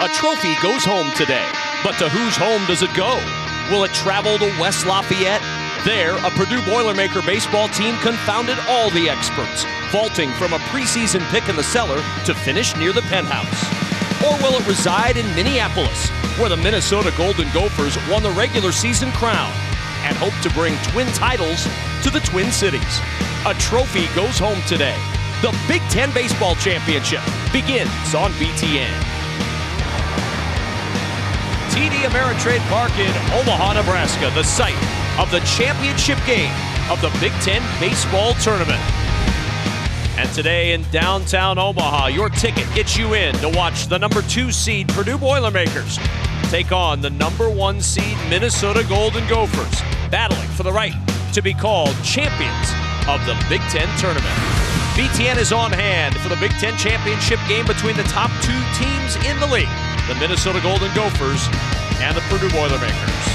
A trophy goes home today, but to whose home does it go? Will it travel to West Lafayette? There, a Purdue Boilermaker baseball team confounded all the experts, vaulting from a preseason pick in the cellar to finish near the penthouse. Or will it reside in Minneapolis, where the Minnesota Golden Gophers won the regular season crown and hope to bring twin titles to the Twin Cities? A trophy goes home today. The Big Ten Baseball Championship begins on BTN. TD Ameritrade Park in Omaha, Nebraska, the site of the championship game of the Big Ten Baseball Tournament. And today in downtown Omaha, your ticket gets you in to watch the number 2 seed Purdue Boilermakers take on the number 1 seed Minnesota Golden Gophers, battling for the right to be called champions of the Big Ten Tournament. BTN is on hand for the Big Ten Championship game between the top 2 teams in the league, the Minnesota Golden Gophers and the Purdue Boilermakers.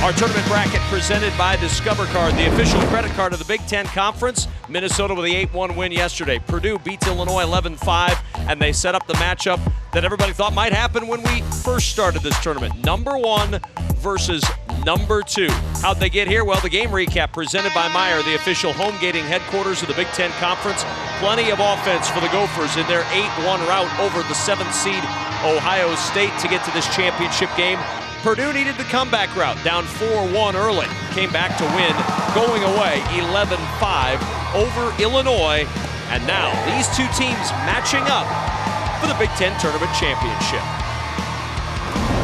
Our tournament bracket presented by Discover Card, the official credit card of the Big Ten Conference. Minnesota with the 8-1 win yesterday. Purdue beats Illinois 11-5, and they set up the matchup that everybody thought might happen when we first started this tournament. Number 1 versus number 2. How'd they get here? Well, the game recap presented by Meyer, the official home gating headquarters of the Big Ten Conference. Plenty of offense for the Gophers in their 8-1 rout over the 7th seed Ohio State to get to this championship game. Purdue needed the comeback route, down 4-1 early. Came back to win, going away 11-5 over Illinois. And now these two teams matching up for the Big Ten Tournament Championship.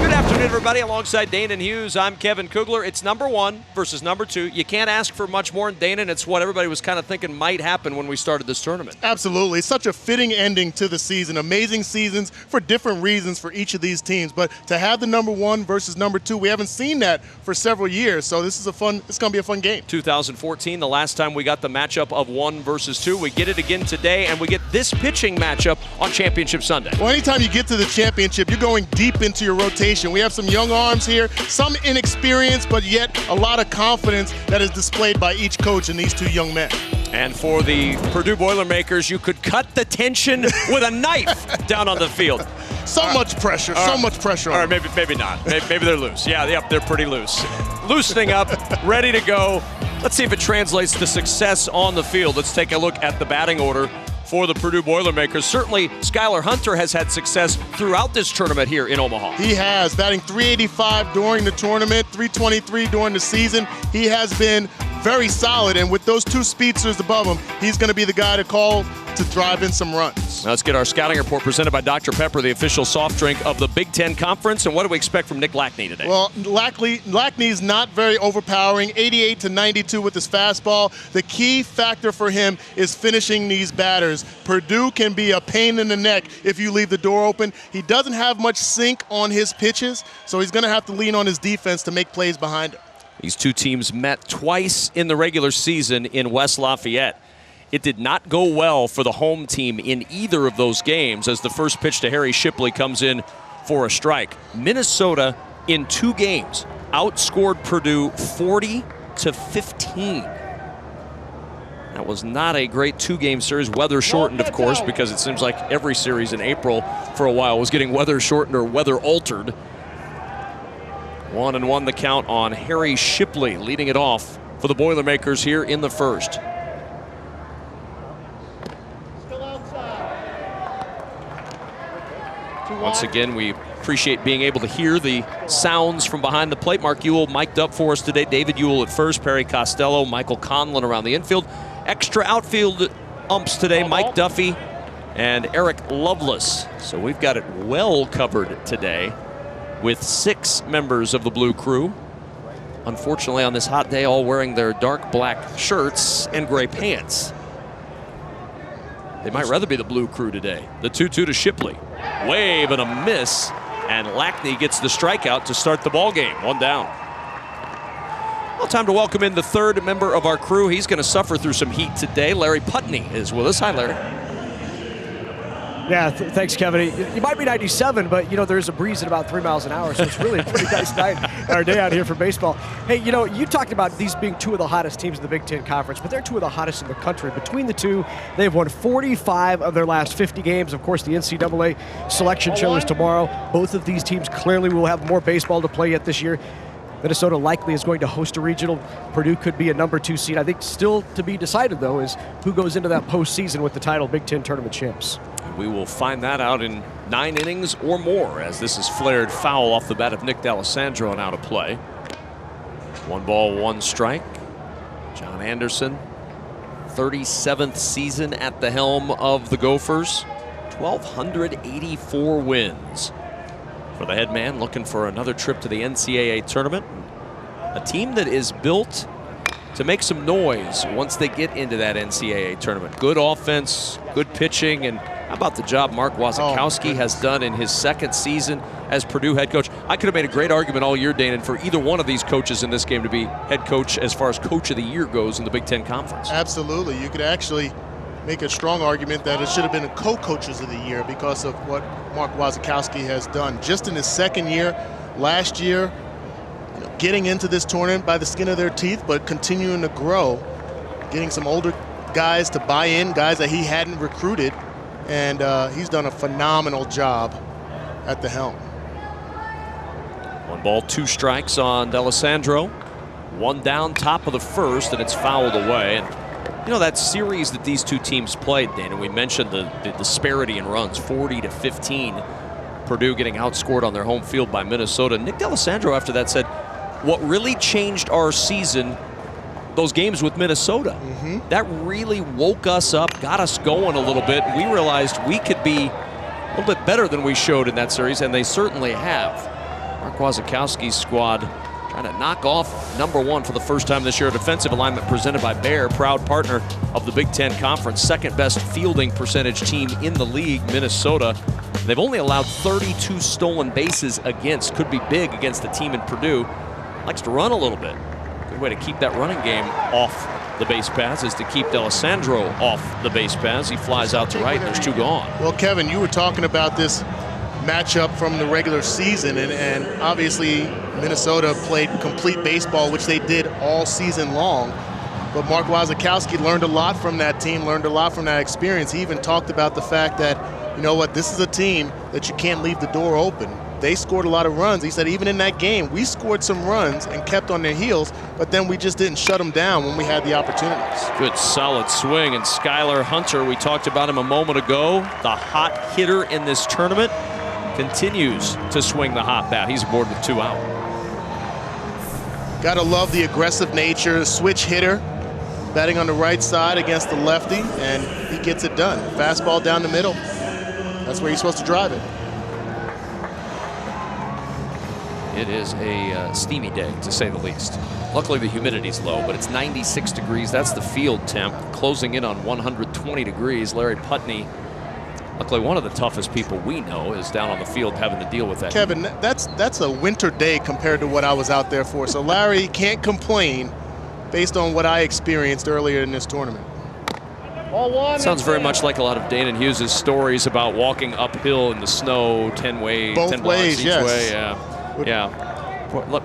Good afternoon, everybody. Alongside Dana and Hughes, I'm Kevin Kugler. It's number 1 versus number 2. You can't ask for much more than Dana, and it's what everybody was kind of thinking might happen when we started this tournament. Absolutely. It's such a fitting ending to the season. Amazing seasons for different reasons for each of these teams. But to have the number 1 versus number 2, we haven't seen that for several years. So this is it's going to be a fun game. 2014, the last time we got the matchup of 1 versus 2. We get it again today, and we get this pitching matchup on Championship Sunday. Well, anytime you get to the championship, you're going deep into your rotation. We have some young arms here, some inexperience, but yet a lot of confidence that is displayed by each coach and these 2 young men. And for the Purdue Boilermakers, you could cut the tension with a knife down on the field. Much pressure, so much pressure on them. Maybe not. Maybe they're loose. Yeah, they're pretty loose. Loosening up, ready to go. Let's see if it translates to success on the field. Let's take a look at the batting order for the Purdue Boilermakers. Certainly, Skylar Hunter has had success throughout this tournament here in Omaha. He has, batting .385 during the tournament, .323 during the season. He has been very solid, and with those 2 speedsters above him, he's going to be the guy to call to drive in some runs. Now let's get our scouting report presented by Dr. Pepper, the official soft drink of the Big Ten Conference. And what do we expect from Nick Lackney today? Well, Lackney's not very overpowering, 88 to 92 with his fastball. The key factor for him is finishing these batters. Purdue can be a pain in the neck if you leave the door open. He doesn't have much sink on his pitches, so he's going to have to lean on his defense to make plays behind him. These 2 teams met twice in the regular season in West Lafayette. It did not go well for the home team in either of those games as the first pitch to Harry Shipley comes in for a strike. Minnesota in 2 games outscored Purdue 40-15. That was not a great 2-game series, weather shortened, of course, because it seems like every series in April for a while was getting weather shortened or weather altered. 1-1 the count on Harry Shipley, leading it off for the Boilermakers here in the first. Once again, we appreciate being able to hear the sounds from behind the plate. Mark Ewell mic'd up for us today. David Ewell at first, Perry Costello, Michael Conlon around the infield. Extra outfield umps today, Mike Duffy and Eric Lovelace. So we've got it well covered today with 6 members of the Blue Crew. Unfortunately, on this hot day, all wearing their dark black shirts and gray pants. They might rather be the Blue Crew today. The 2-2 to Shipley. Wave and a miss, and Lackney gets the strikeout to start the ball game. 1 down. Well, time to welcome in the 3rd member of our crew. He's going to suffer through some heat today. Larry Putney is with us. Hi, Larry. Yeah, thanks, Kevin. You might be 97, but, there's a breeze at about 3 miles an hour, so it's really a pretty nice night or day out here for baseball. Hey, you talked about these being two of the hottest teams in the Big Ten Conference, but they're two of the hottest in the country. Between the two, they've won 45 of their last 50 games. Of course, the NCAA selection show is tomorrow. Both of these teams clearly will have more baseball to play yet this year. Minnesota likely is going to host a regional. Purdue could be a number 2 seed. I think still to be decided, though, is who goes into that postseason with the title Big Ten Tournament champs. We will find that out in 9 innings or more, as this is flared foul off the bat of Nick D'Alessandro and out of play. 1 ball, 1 strike. John Anderson, 37th season at the helm of the Gophers. 1,284 wins for the head man, looking for another trip to the NCAA Tournament. A team that is built to make some noise once they get into that NCAA Tournament. Good offense, good pitching, and how about the job Mark Wasikowski has done in his 2nd season as Purdue head coach? I could have made a great argument all year, Danon, for either one of these coaches in this game to be head coach as far as coach of the year goes in the Big Ten Conference. Absolutely. You could actually make a strong argument that it should have been a co-coaches of the year because of what Mark Wasikowski has done. Just in his 2nd year, last year, getting into this tournament by the skin of their teeth, but continuing to grow, getting some older guys to buy in, guys that he hadn't recruited, and he's done a phenomenal job at the helm. 1 ball, 2 strikes on D'Alessandro. 1 down, top of the 1st, and it's fouled away. And that series that these two teams played, Dan, and we mentioned the disparity in runs, 40-15. Purdue getting outscored on their home field by Minnesota. Nick D'Alessandro after that said, what really changed our season, those games with Minnesota, that really woke us up, got us going a little bit. We realized we could be a little bit better than we showed in that series, and they certainly have. Mark Wasikowski's squad trying to knock off number 1 for the first time this year. A defensive alignment presented by Bayer, proud partner of the Big Ten Conference, 2nd best fielding percentage team in the league, Minnesota. They've only allowed 32 stolen bases against. Could be big against the team in Purdue. Likes to run a little bit. Good way to keep that running game off the base paths is to keep D'Alessandro off the base paths. He flies out to right, and there's 2 gone. Well, Kevin, you were talking about this matchup from the regular season, and obviously Minnesota played complete baseball, which they did all season long. But Mark Wasikowski learned a lot from that team, learned a lot from that experience. He even talked about the fact that, this is a team that you can't leave the door open. They scored a lot of runs. He said even in that game, we scored some runs and kept on their heels, but then we just didn't shut them down when we had the opportunities. Good solid swing, and Skylar Hunter, we talked about him a moment ago, the hot hitter in this tournament, continues to swing the hot bat. He's aboard with 2 out. Gotta love the aggressive nature, switch hitter, batting on the right side against the lefty, and he gets it done. Fastball down the middle. That's where you're supposed to drive it. It is a steamy day, to say the least. Luckily, the humidity's low, but it's 96 degrees. That's the field temp, closing in on 120 degrees. Larry Putney, luckily one of the toughest people we know, is down on the field having to deal with that. Kevin, that's a winter day compared to what I was out there for. So Larry can't complain based on what I experienced earlier in this tournament. Sounds very much like a lot of Danon Hughes' stories about walking uphill in the snow 10 blocks each way. Yeah.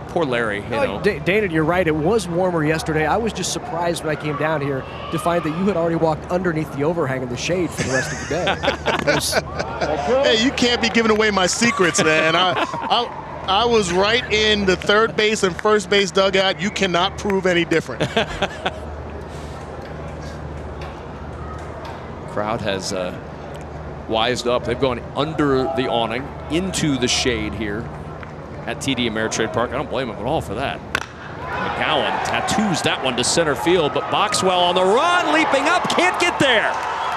Poor Larry, Danon, you're right. It was warmer yesterday. I was just surprised when I came down here to find that you had already walked underneath the overhang in the shade for the rest of the day. Hey, you can't be giving away my secrets, man. I was right in the 3rd base and 1st base dugout. You cannot prove any different. Crowd has wised up. They've gone under the awning into the shade here at TD Ameritrade Park. I don't blame them at all for that. McGowan tattoos that one to center field, but Boxwell on the run, leaping up, can't get there.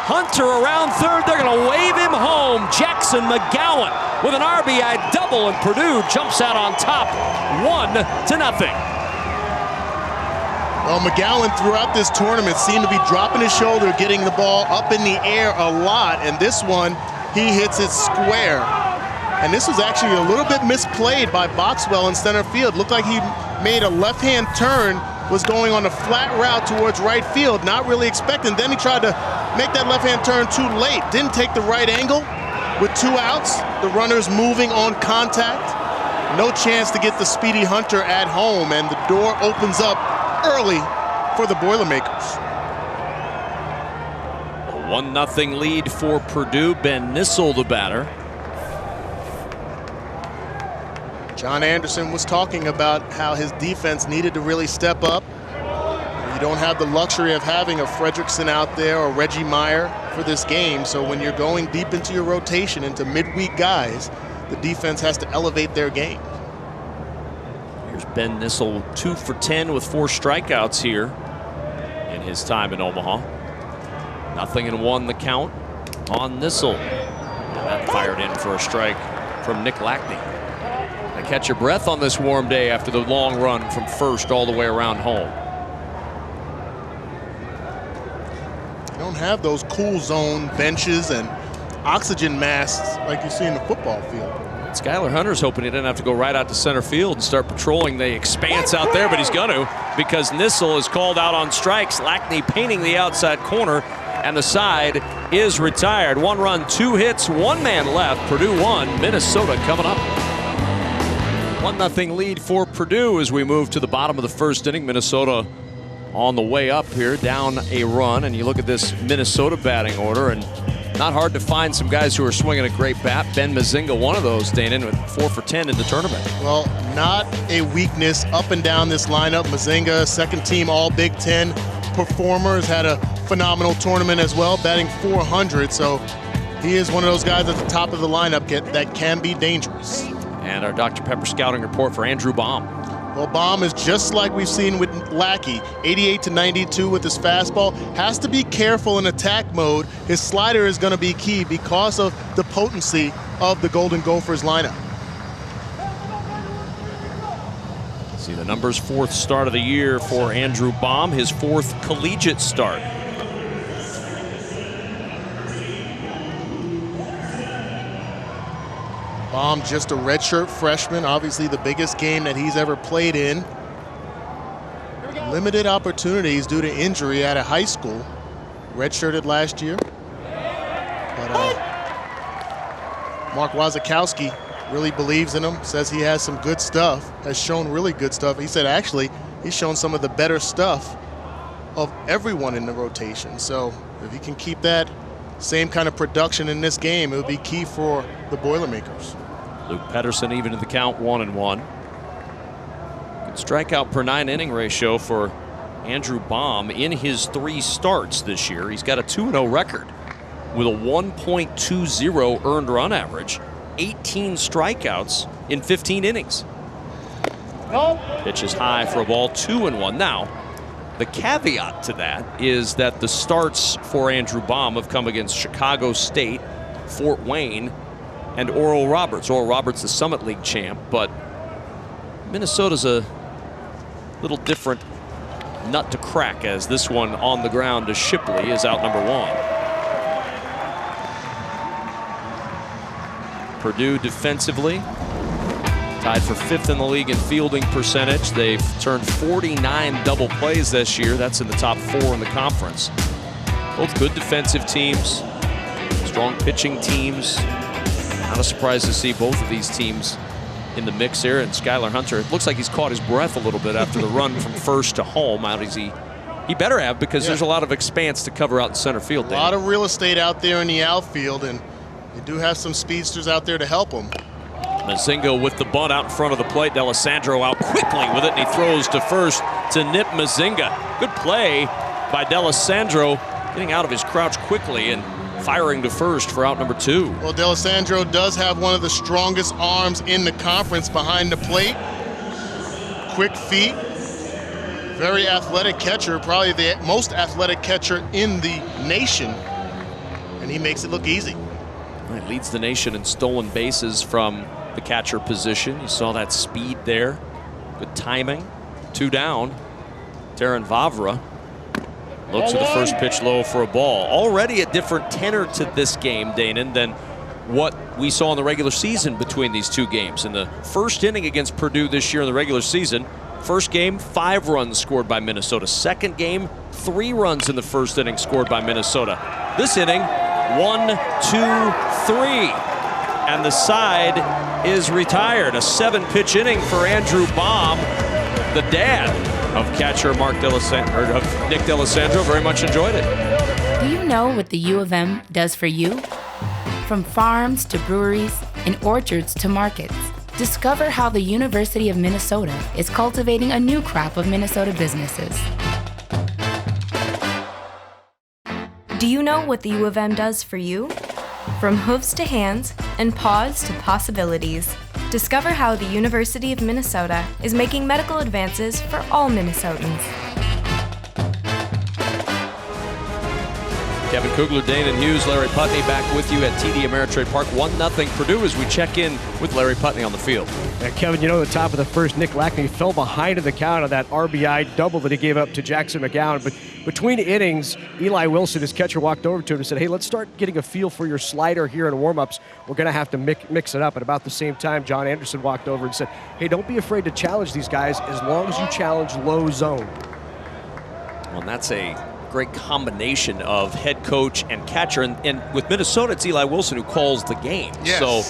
Hunter around 3rd, they're gonna wave him home. Jackson McGowan with an RBI double, and Purdue jumps out on top, 1-0. Well, McGowan throughout this tournament seemed to be dropping his shoulder, getting the ball up in the air a lot, and this one, he hits it square. And this was actually a little bit misplayed by Boxwell in center field. Looked like he made a left-hand turn, was going on a flat route towards right field, not really expecting. Then he tried to make that left-hand turn too late. Didn't take the right angle with 2 outs. The runner's moving on contact. No chance to get the speedy Hunter at home, and the door opens up early for the Boilermakers. A 1-0 lead for Purdue. Ben Nissel, the batter. John Anderson was talking about how his defense needed to really step up. You don't have the luxury of having a Fredrickson out there or Reggie Meyer for this game, so when you're going deep into your rotation, into midweek guys, the defense has to elevate their game. Here's Ben Nissel, 2 for 10 with 4 strikeouts here in his time in Omaha. 0-1 the count on Nissel. And that fired in for a strike from Nick Lackney. I catch your breath on this warm day after the long run from first all the way around home. You don't have those cool zone benches and oxygen masks like you see in the football field. Skylar Hunter's hoping he didn't have to go right out to center field and start patrolling the expanse out there, but he's going to, because Nissel is called out on strikes. Lackney painting the outside corner, and the side is retired. 1 run, 2 hits, 1 man left. Purdue 1, Minnesota coming up. 1-0 lead for Purdue as we move to the bottom of the first inning. Minnesota on the way up here, down a run, and you look at this Minnesota batting order, and not hard to find some guys who are swinging a great bat. Ben Mazinga, one of those, Danon, with 4 for 10 in the tournament. Well, not a weakness up and down this lineup. Mazinga, second team all Big Ten performer, has had a phenomenal tournament as well, batting .400. So he is one of those guys at the top of the lineup that can be dangerous. And our Dr. Pepper scouting report for Andrew Baum. Well, Baum is just like we've seen with Lackey, 88-92 with his fastball. Has to be careful in attack mode. His slider is going to be key because of the potency of the Golden Gophers lineup. See the numbers, 4th start of the year for Andrew Baum, his 4th collegiate start. Baum, just a redshirt freshman, obviously the biggest game that he's ever played in. Limited opportunities due to injury out of high school. Redshirted last year. But Mark Wazakowski really believes in him, says he has some good stuff, has shown really good stuff. He said actually he's shown some of the better stuff of everyone in the rotation. So if he can keep that same kind of production in this game, it would be key for the Boilermakers. Luke Pedersen even to the count, 1-1. Good strikeout per 9 inning ratio for Andrew Baum in his 3 starts this year. He's got a 2-0 record with a 1.20 earned run average, 18 strikeouts in 15 innings. Pitch is high for a ball, 2-1. Now, the caveat to that is that the starts for Andrew Baum have come against Chicago State, Fort Wayne, and Oral Roberts. Oral Roberts, the Summit League champ, but Minnesota's a little different nut to crack, as this one on the ground to Shipley is out number 1. Purdue defensively tied for 5th in the league in fielding percentage. They've turned 49 double plays this year. That's in the top 4 in the conference. Both good defensive teams, strong pitching teams. Not a surprise to see both of these teams in the mix here. And Skylar Hunter, it looks like he's caught his breath a little bit after the run from first to home. Out as he better have, because there's a lot of expanse to cover out in center field. A lot of real estate out there in the outfield, and they do have some speedsters out there to help them. Mazinga with the bunt out in front of the plate. D'Alessandro out quickly with it, and he throws to first to nip Mazinga. Good play by D'Alessandro, getting out of his crouch quickly and firing to first for out number 2. Well, D'Alessandro does have one of the strongest arms in the conference behind the plate. Quick feet, very athletic catcher, probably the most athletic catcher in the nation, and he makes it look easy. He leads the nation in stolen bases from the catcher position. You saw that speed there. Good timing. 2 down. Taran Vavra looks at the first pitch low for a ball. Already a different tenor to this game, Danon, than what we saw in the regular season between these 2 games. In the first inning against Purdue this year in the regular season, first game, 5 runs scored by Minnesota. Second game, 3 runs in the first inning scored by Minnesota. this inning. 1, 2, 3. And the side is retired. A 7-pitch inning for Andrew Baum, the dad of catcher Nick D'Alessandro. Very much enjoyed it. Do you know what the U of M does for you? From farms to breweries and orchards to markets, discover how the University of Minnesota is cultivating a new crop of Minnesota businesses. Do you know what the U of M does for you? From hooves to hands and paws to possibilities, discover how the University of Minnesota is making medical advances for all Minnesotans. Kevin Kugler, Dana Hughes, Larry Putney back with you at TD Ameritrade Park. 1-0 Purdue as we check in with Larry Putney on the field. Yeah, Kevin, you know, at the top of the first, Nick Lackney fell behind in the count on that RBI double that he gave up to Jackson McGowan. But between innings, Eli Wilson, his catcher, walked over to him and said, hey, let's start getting a feel for your slider here in warm-ups. We're going to have to mix it up. At about the same time, John Anderson walked over and said, hey, don't be afraid to challenge these guys as long as you challenge low zone. Well, and that's a great combination of head coach and catcher. And with Minnesota, it's Eli Wilson who calls the game. Yes. So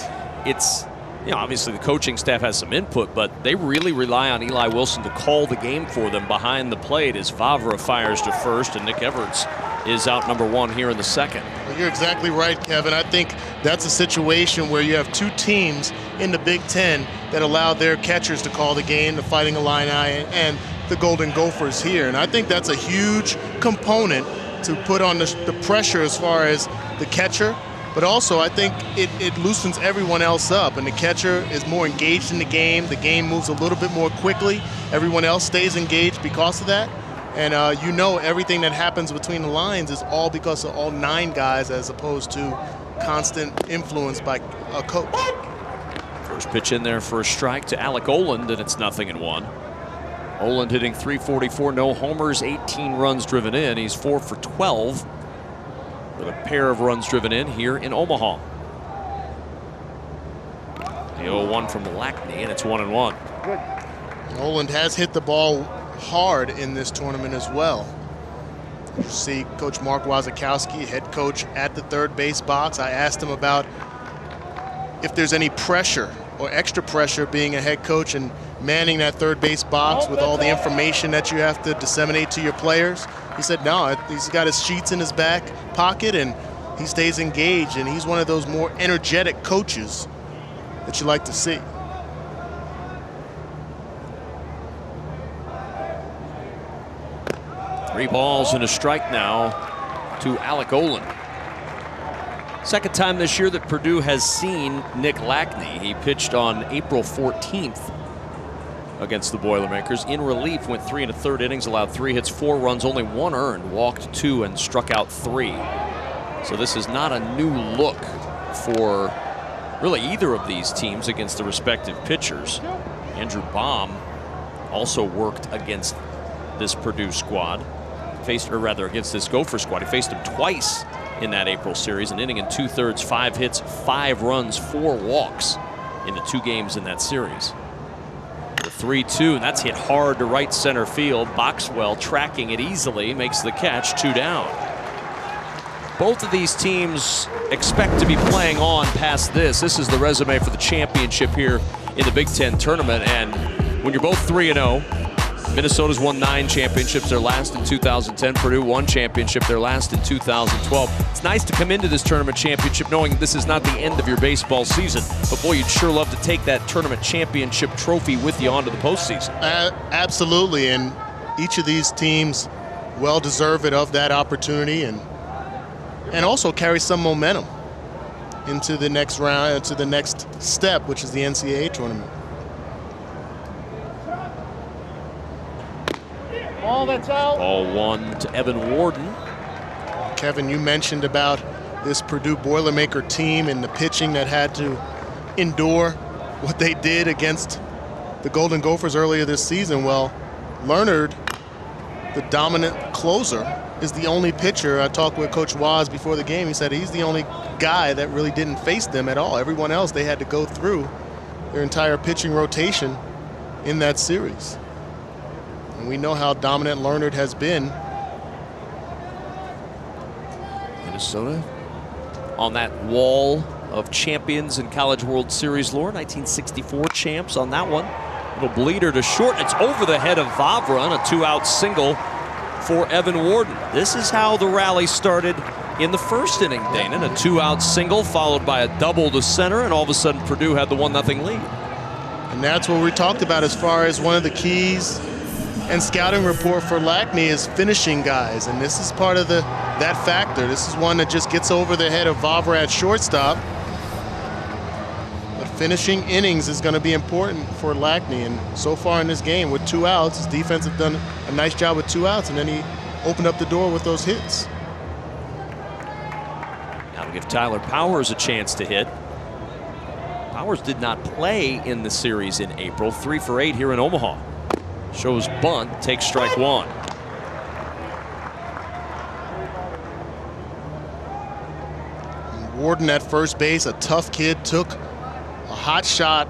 it's, you know, obviously the coaching staff has some input, but they really rely on Eli Wilson to call the game for them behind the plate as Vavra fires to first and Nick Everts is out number 1 here in the second. Well, you're exactly right, Kevin. I think that's a situation where you have two teams in the Big Ten that allow their catchers to call the game, the Fighting Illini and the Golden Gophers here. And I think that's a huge component to put on the pressure as far as the catcher. But also, I think it loosens everyone else up, and the catcher is more engaged in the game moves a little bit more quickly. Everyone else stays engaged because of that. And you know, everything that happens between the lines is all because of all 9 guys as opposed to constant influence by a coach. First pitch in there for a strike to Alec Oland, and it's 0-1. Oland hitting .344, no homers, 18 runs driven in. He's 4 for 12 with a pair of runs driven in here in Omaha. The 0-1 from Lackney, and it's 1-1. Oland has hit the ball hard in this tournament as well. You see Coach Mark Wazakowski, head coach at the third base box. I asked him about if there's any pressure or extra pressure being a head coach and manning that third base box with all the information that you have to disseminate to your players. He said no, he's got his sheets in his back pocket and he stays engaged, and he's one of those more energetic coaches that you like to see. Three balls and a strike now to Alec Oland. Second time this year that Purdue has seen Nick Lackney. He pitched on April 14th against the Boilermakers. In relief, went 3 1/3 innings, allowed 3 hits, 4 runs, only 1 earned, walked 2 and struck out 3. So this is not a new look for really either of these teams against the respective pitchers. Andrew Baum also worked against this Purdue squad. Against this Gopher squad. He faced him twice in that April series, an inning and 2/3, 5 hits, 5 runs, 4 walks in the 2 games in that series. The 3-2, and that's hit hard to right center field. Boxwell tracking it easily, makes the catch, 2 down. Both of these teams expect to be playing on past this. This is the resume for the championship here in the Big Ten tournament, and when you're both 3-0, Minnesota's won 9 championships, their last in 2010. Purdue won championship, their last in 2012. It's nice to come into this tournament championship knowing this is not the end of your baseball season. But boy, you'd sure love to take that tournament championship trophy with you onto the postseason. Absolutely, and each of these teams well deserve it of that opportunity, and also carry some momentum into the next round, into the next step, which is the NCAA tournament. Ball that's out. Ball 1 to Evan Warden. Kevin, you mentioned about this Purdue Boilermaker team and the pitching that had to endure what they did against the Golden Gophers earlier this season. Well, Leonard, the dominant closer, is the only pitcher. I talked with Coach Waz before the game. He said he's the only guy that really didn't face them at all. Everyone else, they had to go through their entire pitching rotation in that series. And we know how dominant Leonard has been. Minnesota on that wall of champions in College World Series lore. 1964 champs on that one. Little bleeder to short. It's over the head of Vavra on a 2-out single for Evan Warden. This is how the rally started in the first inning, Dana. A 2-out single followed by a double to center, and all of a sudden Purdue had the 1-0 lead. And that's what we talked about as far as one of the keys and scouting report for Lackney is finishing guys. And this is part of that factor. This is one that just gets over the head of Vavra at shortstop. But finishing innings is going to be important for Lackney. And so far in this game with 2 outs, his defense have done a nice job with 2 outs. And then he opened up the door with those hits. Now to give Tyler Powers a chance to hit. Powers did not play in the series in April. 3 for 8 here in Omaha. Shows bunt, takes strike 1. Warden at first base, a tough kid, took a hot shot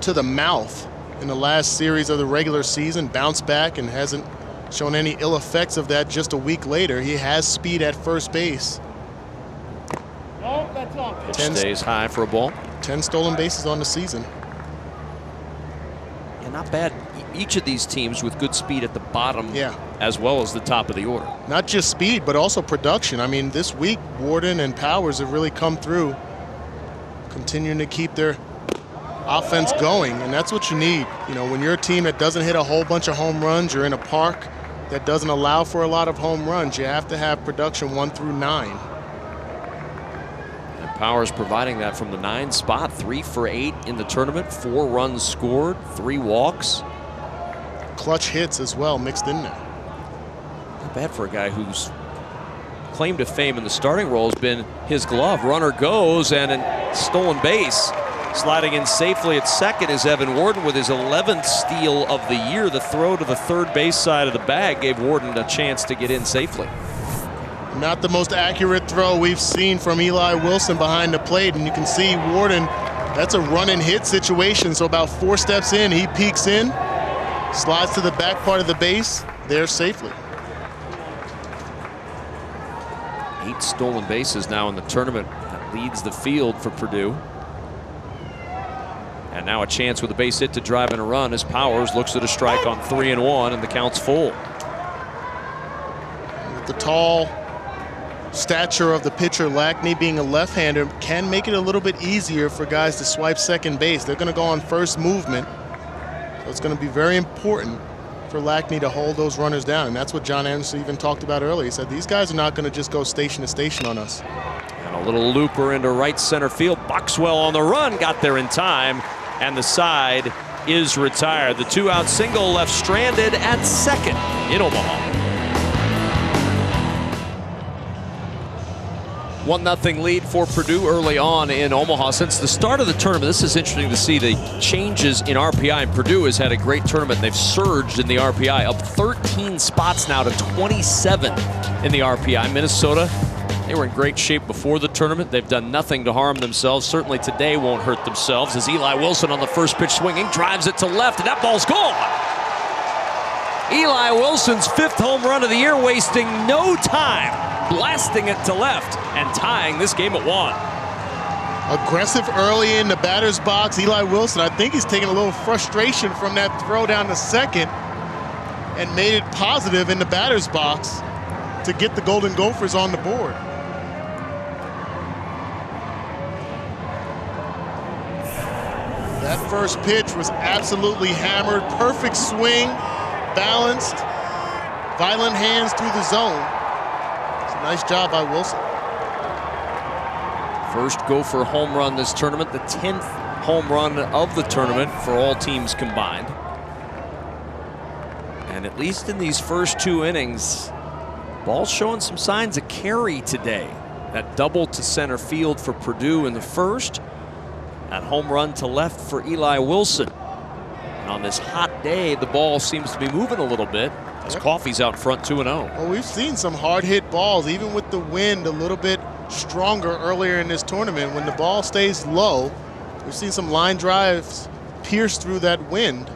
to the mouth in the last series of the regular season, bounced back and hasn't shown any ill effects of that just a week later. He has speed at first base. Pitch stays high for a ball. 10 stolen bases on the season. Yeah, not bad. Each of these teams with good speed at the bottom as well as the top of the order. Not just speed, but also production. I mean, this week, Warden and Powers have really come through, continuing to keep their offense going, and that's what you need. You know, when you're a team that doesn't hit a whole bunch of home runs, you're in a park that doesn't allow for a lot of home runs, you have to have production 1 through 9. Powers providing that from the 9 spot. 3 for 8 in the tournament. 4 runs scored, 3 walks. Clutch hits as well mixed in there. Not bad for a guy whose claim to fame in the starting role has been his glove. Runner goes and a stolen base. Sliding in safely at second is Evan Warden with his 11th steal of the year. The throw to the third base side of the bag gave Warden a chance to get in safely. Not the most accurate throw we've seen from Eli Wilson behind the plate, and you can see Warden, that's a run and hit situation. So about 4 steps in, he peeks in, slides to the back part of the base, there safely. 8 stolen bases now in the tournament. That leads the field for Purdue. And now a chance with a base hit to drive in a run as Powers looks at a strike on 3-1, and the count's full. With the tall stature of the pitcher, Lackney being a left-hander can make it a little bit easier for guys to swipe second base. They're going to go on first movement, so it's going to be very important for Lackney to hold those runners down, and that's what John Anderson even talked about earlier. He said these guys are not going to just go station to station on us. And a little looper into right center field. Boxwell on the run, got there in time, and the side is retired. The 2-out single left stranded at second in Omaha. 1-0 lead for Purdue early on in Omaha. Since the start of the tournament, this is interesting to see the changes in RPI. And Purdue has had a great tournament. They've surged in the RPI, up 13 spots now to 27 in the RPI. Minnesota, they were in great shape before the tournament. They've done nothing to harm themselves. Certainly today won't hurt themselves as Eli Wilson on the first pitch swinging, drives it to left, and that ball's gone. Eli Wilson's 5th home run of the year, wasting no time, blasting it to left and tying this game at 1. Aggressive early in the batter's box. Eli Wilson, I think he's taking a little frustration from that throw down to second and made it positive in the batter's box to get the Golden Gophers on the board. That first pitch was absolutely hammered. Perfect swing, balanced, violent hands through the zone. It's a nice job by Wilson. First Gopher home run this tournament, the 10th home run of the tournament for all teams combined. And at least in these first 2 innings, ball's showing some signs of carry today. That double to center field for Purdue in the first. That home run to left for Eli Wilson. And on this hot day, the ball seems to be moving a little bit as Coffey's out front 2-0. Well, we've seen some hard hit balls, even with the wind a little bit stronger earlier in this tournament. When the ball stays low, we've seen some line drives pierce through that wind,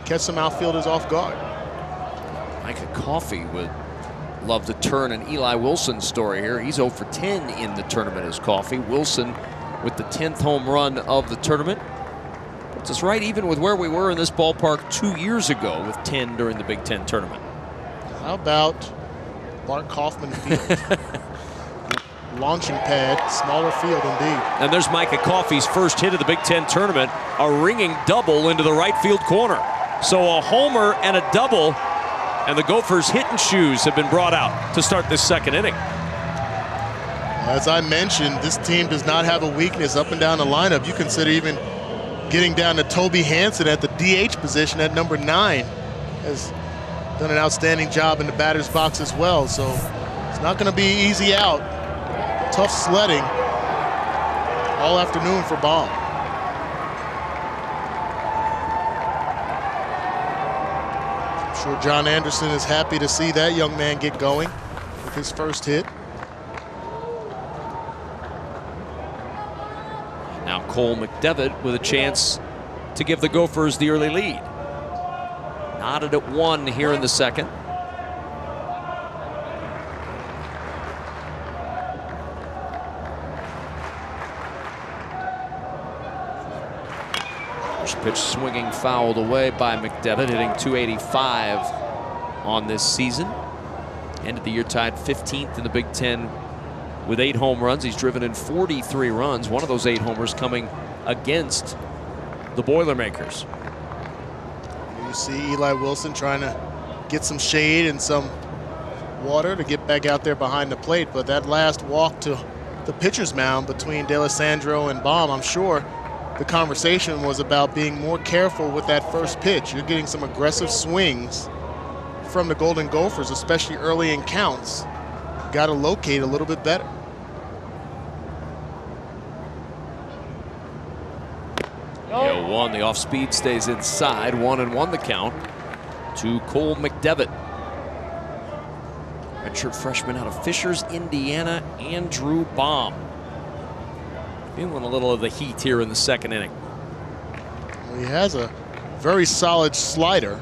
catch some outfielders off guard. Micah Coffey with love to turn an Eli Wilson story here. He's 0 for 10 in the tournament as Coffee. Wilson with the 10th home run of the tournament. Puts us right even with where we were in this ballpark 2 years ago with 10 during the Big Ten tournament. How about Bart Kaufman Field? Launching pad, smaller field indeed. And there's Micah Coffey's first hit of the Big Ten tournament, a ringing double into the right field corner. So a homer and a double, and the Gophers' hitting shoes have been brought out to start this second inning. As I mentioned, this team does not have a weakness up and down the lineup. You consider even getting down to Toby Hansen at the DH position at number 9. Has done an outstanding job in the batter's box as well. So it's not going to be easy out. Tough sledding all afternoon for Baum. I'm sure John Anderson is happy to see that young man get going with his first hit. Now Cole McDevitt with a chance to give the Gophers the early lead. Knotted at 1 here in the second. First pitch swinging fouled away by McDevitt, hitting .285 on this season. Ended the year tied 15th in the Big Ten with 8 home runs. He's driven in 43 runs. One of those 8 homers coming against the Boilermakers. You see Eli Wilson trying to get some shade and some water to get back out there behind the plate, but that last walk to the pitcher's mound between D'Alessandro and Baum, I'm sure the conversation was about being more careful with that first pitch. You're getting some aggressive swings from the Golden Gophers, especially early in counts. Got to locate a little bit better. Yeah, 1, the off speed stays inside. 1-1 the count to Cole McDevitt. Redshirt freshman out of Fishers, Indiana, Andrew Baum. Feeling a little of the heat here in the second inning. Well, he has a very solid slider.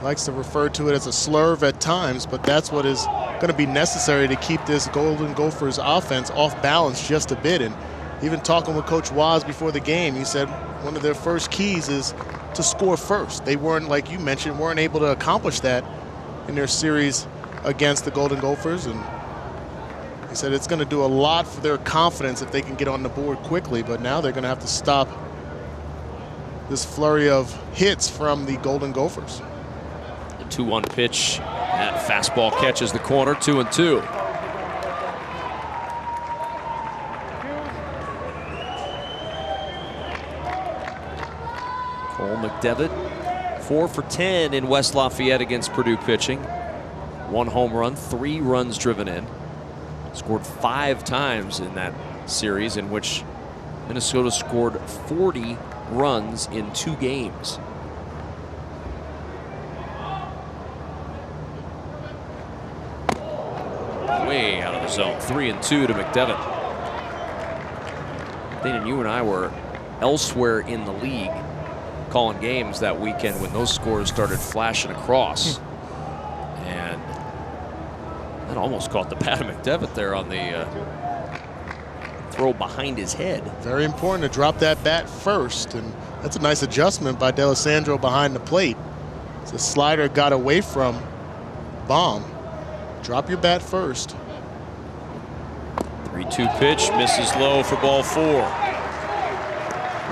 Likes to refer to it as a slurve at times, but that's what is going to be necessary to keep this Golden Gophers offense off balance just a bit. And even talking with Coach Waz before the game, he said one of their first keys is to score first. They weren't, like you mentioned, weren't able to accomplish that in their series against the Golden Gophers. And he said it's going to do a lot for their confidence if they can get on the board quickly, but now they're going to have to stop this flurry of hits from the Golden Gophers. The 2-1 pitch, that fastball catches the corner, 2-2. Cole McDevitt, 4 for 10 in West Lafayette against Purdue pitching. 1 home run, 3 runs driven in. Scored 5 times in that series, in which Minnesota scored 40 runs in 2 games. Way out of the zone. 3-2 to McDevitt. Dana, you and I were elsewhere in the league calling games that weekend when those scores started flashing across. And that almost caught the bat of McDevitt there on the throw behind his head. Very important to drop that bat first, and that's a nice adjustment by D'Alessandro behind the plate. The slider got away from Baum. Drop your bat first. 3-2 pitch, misses low for ball 4.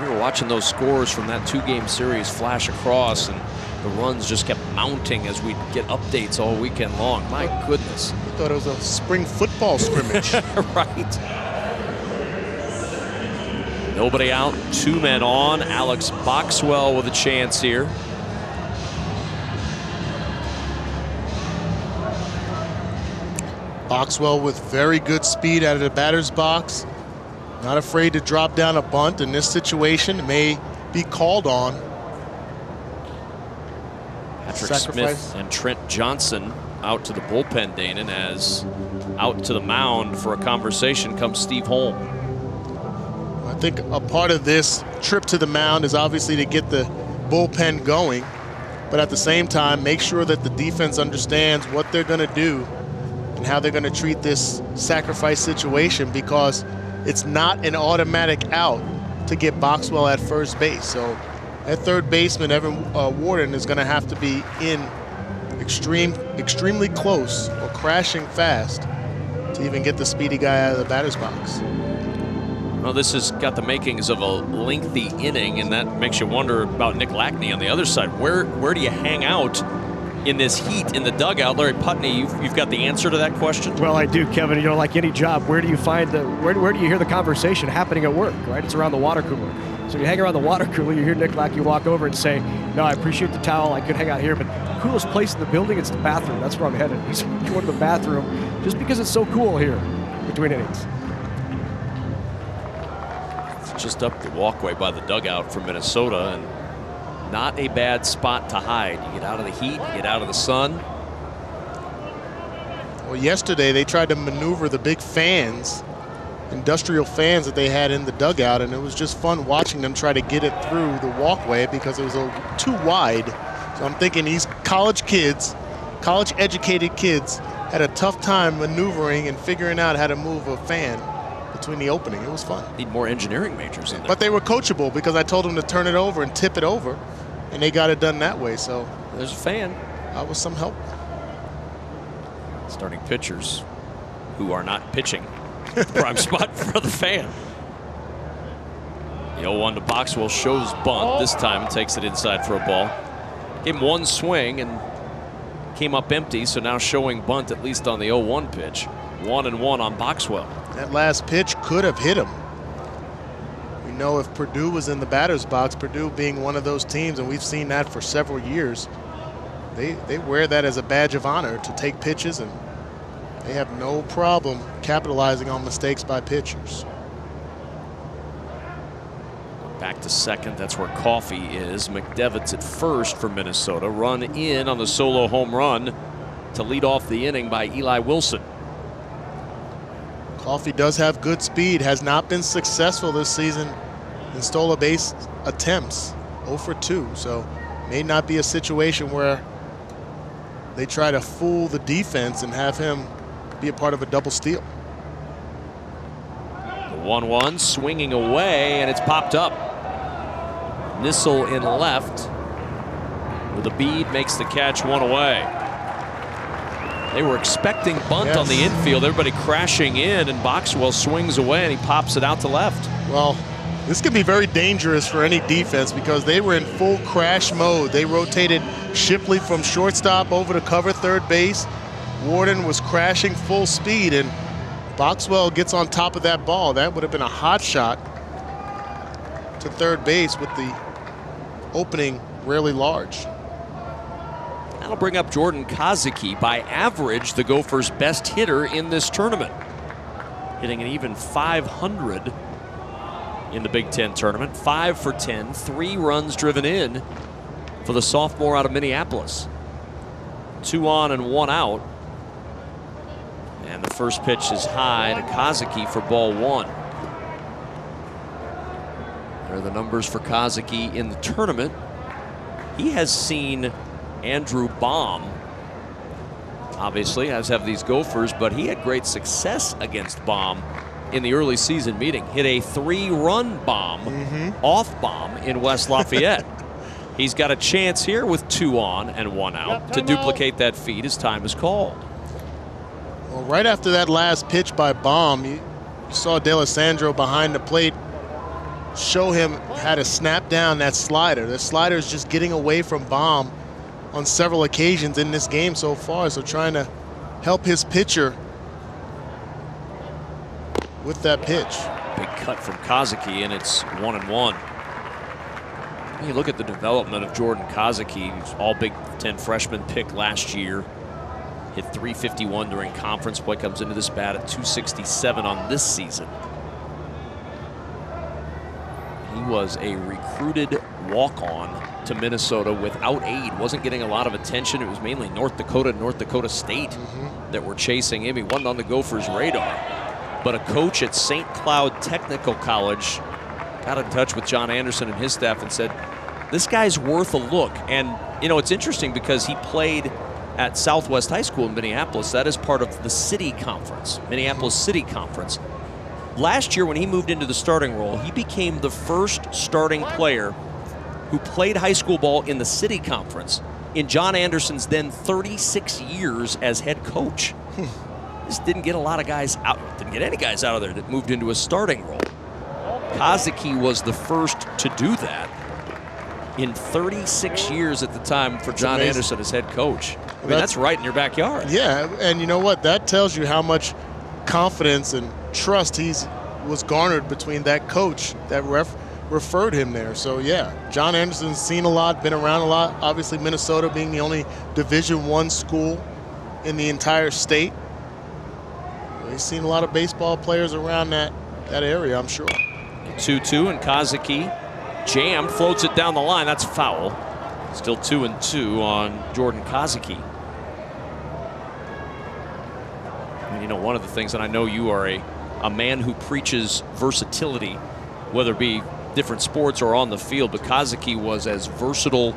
We were watching those scores from that 2-game series flash across, and the runs just kept mounting as we get updates all weekend long. My goodness. I thought it was a spring football scrimmage. Right. Nobody out, 2 men on. Alex Boxwell with a chance here. Boxwell with very good speed out of the batter's box. Not afraid to drop down a bunt in this situation. May be called on. Patrick Smith and Trent Johnson out to the bullpen, Danon, as out to the mound for a conversation comes Steve Holm. I think a part of this trip to the mound is obviously to get the bullpen going. but at the same time, make sure that the defense understands what they're going to do and how they're going to treat this sacrifice situation, because it's not an automatic out to get Boxwell at first base. So at third baseman, Evan Warden is going to have to be in extremely close or crashing fast to even get the speedy guy out of the batter's box. Well, this has got the makings of a lengthy inning, and that makes you wonder about Nick Lackney on the other side. Where do you hang out in this heat in the dugout? Larry Putney, you've got the answer to that question? Well, I do, Kevin. You know, like any job, where do you find where do you hear the conversation happening at work, right? It's around the water cooler. So you hang around the water cooler, you hear Nick Lackney walk over and say, no, I appreciate the towel, I could hang out here, but the coolest place in the building, it's the bathroom. That's where I'm headed. He's going to the bathroom just because it's so cool here between innings. It's just up the walkway by the dugout from Minnesota, and not a bad spot to hide. You get out of the heat, you get out of the sun. Well, yesterday they tried to maneuver the big fans, industrial fans that they had in the dugout, and it was just fun watching them try to get it through the walkway because it was too wide. So I'm thinking these college kids, college-educated kids, had a tough time maneuvering and figuring out how to move a fan between the opening. It was fun. Need more engineering majors in there. But they were coachable because I told them to turn it over and tip it over, and they got it done that way. So there's a fan. That was some help. Starting pitchers who are not pitching. Prime spot for the fan. The 0-1 to Boxwell shows bunt. This time takes it inside for a ball. Gave him one swing and came up empty, so now showing bunt at least on the 0-1 pitch. 1-1 on Boxwell. That last pitch could have hit him. We know if Purdue was in the batter's box, Purdue being one of those teams, and we've seen that for several years, they wear that as a badge of honor to take pitches, and they have no problem capitalizing on mistakes by pitchers. Back to second, that's where Coffey is. McDevitt's at first for Minnesota. Run in on the solo home run to lead off the inning by Eli Wilson. Coffey does have good speed, has not been successful this season in stolen base attempts, 0 for 2, so may not be a situation where they try to fool the defense and have him be a part of a double steal. The 1-1 swinging away, and it's popped up. Nissel in left with a bead, makes the catch, one away. They were expecting bunt on the infield, everybody crashing in, and Boxwell swings away and he pops it out to left. Well, this could be very dangerous for any defense because they were in full crash mode. They rotated Shipley from shortstop over to cover third base. Warden was crashing full speed, and Boxwell gets on top of that ball. That would have been a hot shot to third base with the opening really large. That'll bring up Jordan Kozicki, by average the Gophers' best hitter in this tournament. Hitting an even .500 in the Big Ten tournament. 5 for 10, 3 runs driven in for the sophomore out of Minneapolis. 2 on and 1 out. And the first pitch is high to Kozicki for ball 1. There are the numbers for Kozicki in the tournament. He has seen Andrew Baum, obviously, as have these Gophers, but he had great success against Baum in the early season meeting. Hit a 3-run bomb, off bomb in West Lafayette. He's got a chance here with 2 on and 1 out to duplicate that feat as time is called. Well, right after that last pitch by Baum, you saw D'Alessandro behind the plate show him how to snap down that slider. The slider is just getting away from Baum on several occasions in this game so far, so trying to help his pitcher with that pitch. Big cut from Kozicki, and it's 1-1. You look at the development of Jordan Kozicki, who's all Big Ten freshman pick last year. Hit .351 during conference play, comes into this bat at .267 on this season. He was a recruited walk-on to Minnesota without aid. Wasn't getting a lot of attention. It was mainly North Dakota and North Dakota State that were chasing him. He wasn't on the Gophers' radar. But a coach at St. Cloud Technical College got in touch with John Anderson and his staff and said, this guy's worth a look. And, you know, it's interesting because he played at Southwest High School in Minneapolis. That is part of the City Conference, Minneapolis City Conference. Last year when he moved into the starting role, he became the first starting player who played high school ball in the City Conference in John Anderson's then 36 years as head coach. Just didn't get a lot of guys out, didn't get any guys out of there that moved into a starting role. Kozicki was the first to do that in 36 years at the time for John Anderson as head coach. I mean, that's right in your backyard. Yeah, and you know what? That tells you how much confidence and trust was garnered between that coach that referred him there. So yeah, John Anderson's seen a lot, been around a lot. Obviously Minnesota being the only Division I school in the entire state. He's seen a lot of baseball players around that area, I'm sure. 2-2, and Kozicki jammed, floats it down the line. That's foul. Still 2-2 on Jordan Kozicki. And you know, one of the things, and I know you are a man who preaches versatility, whether it be different sports or on the field, but Kozicki was as versatile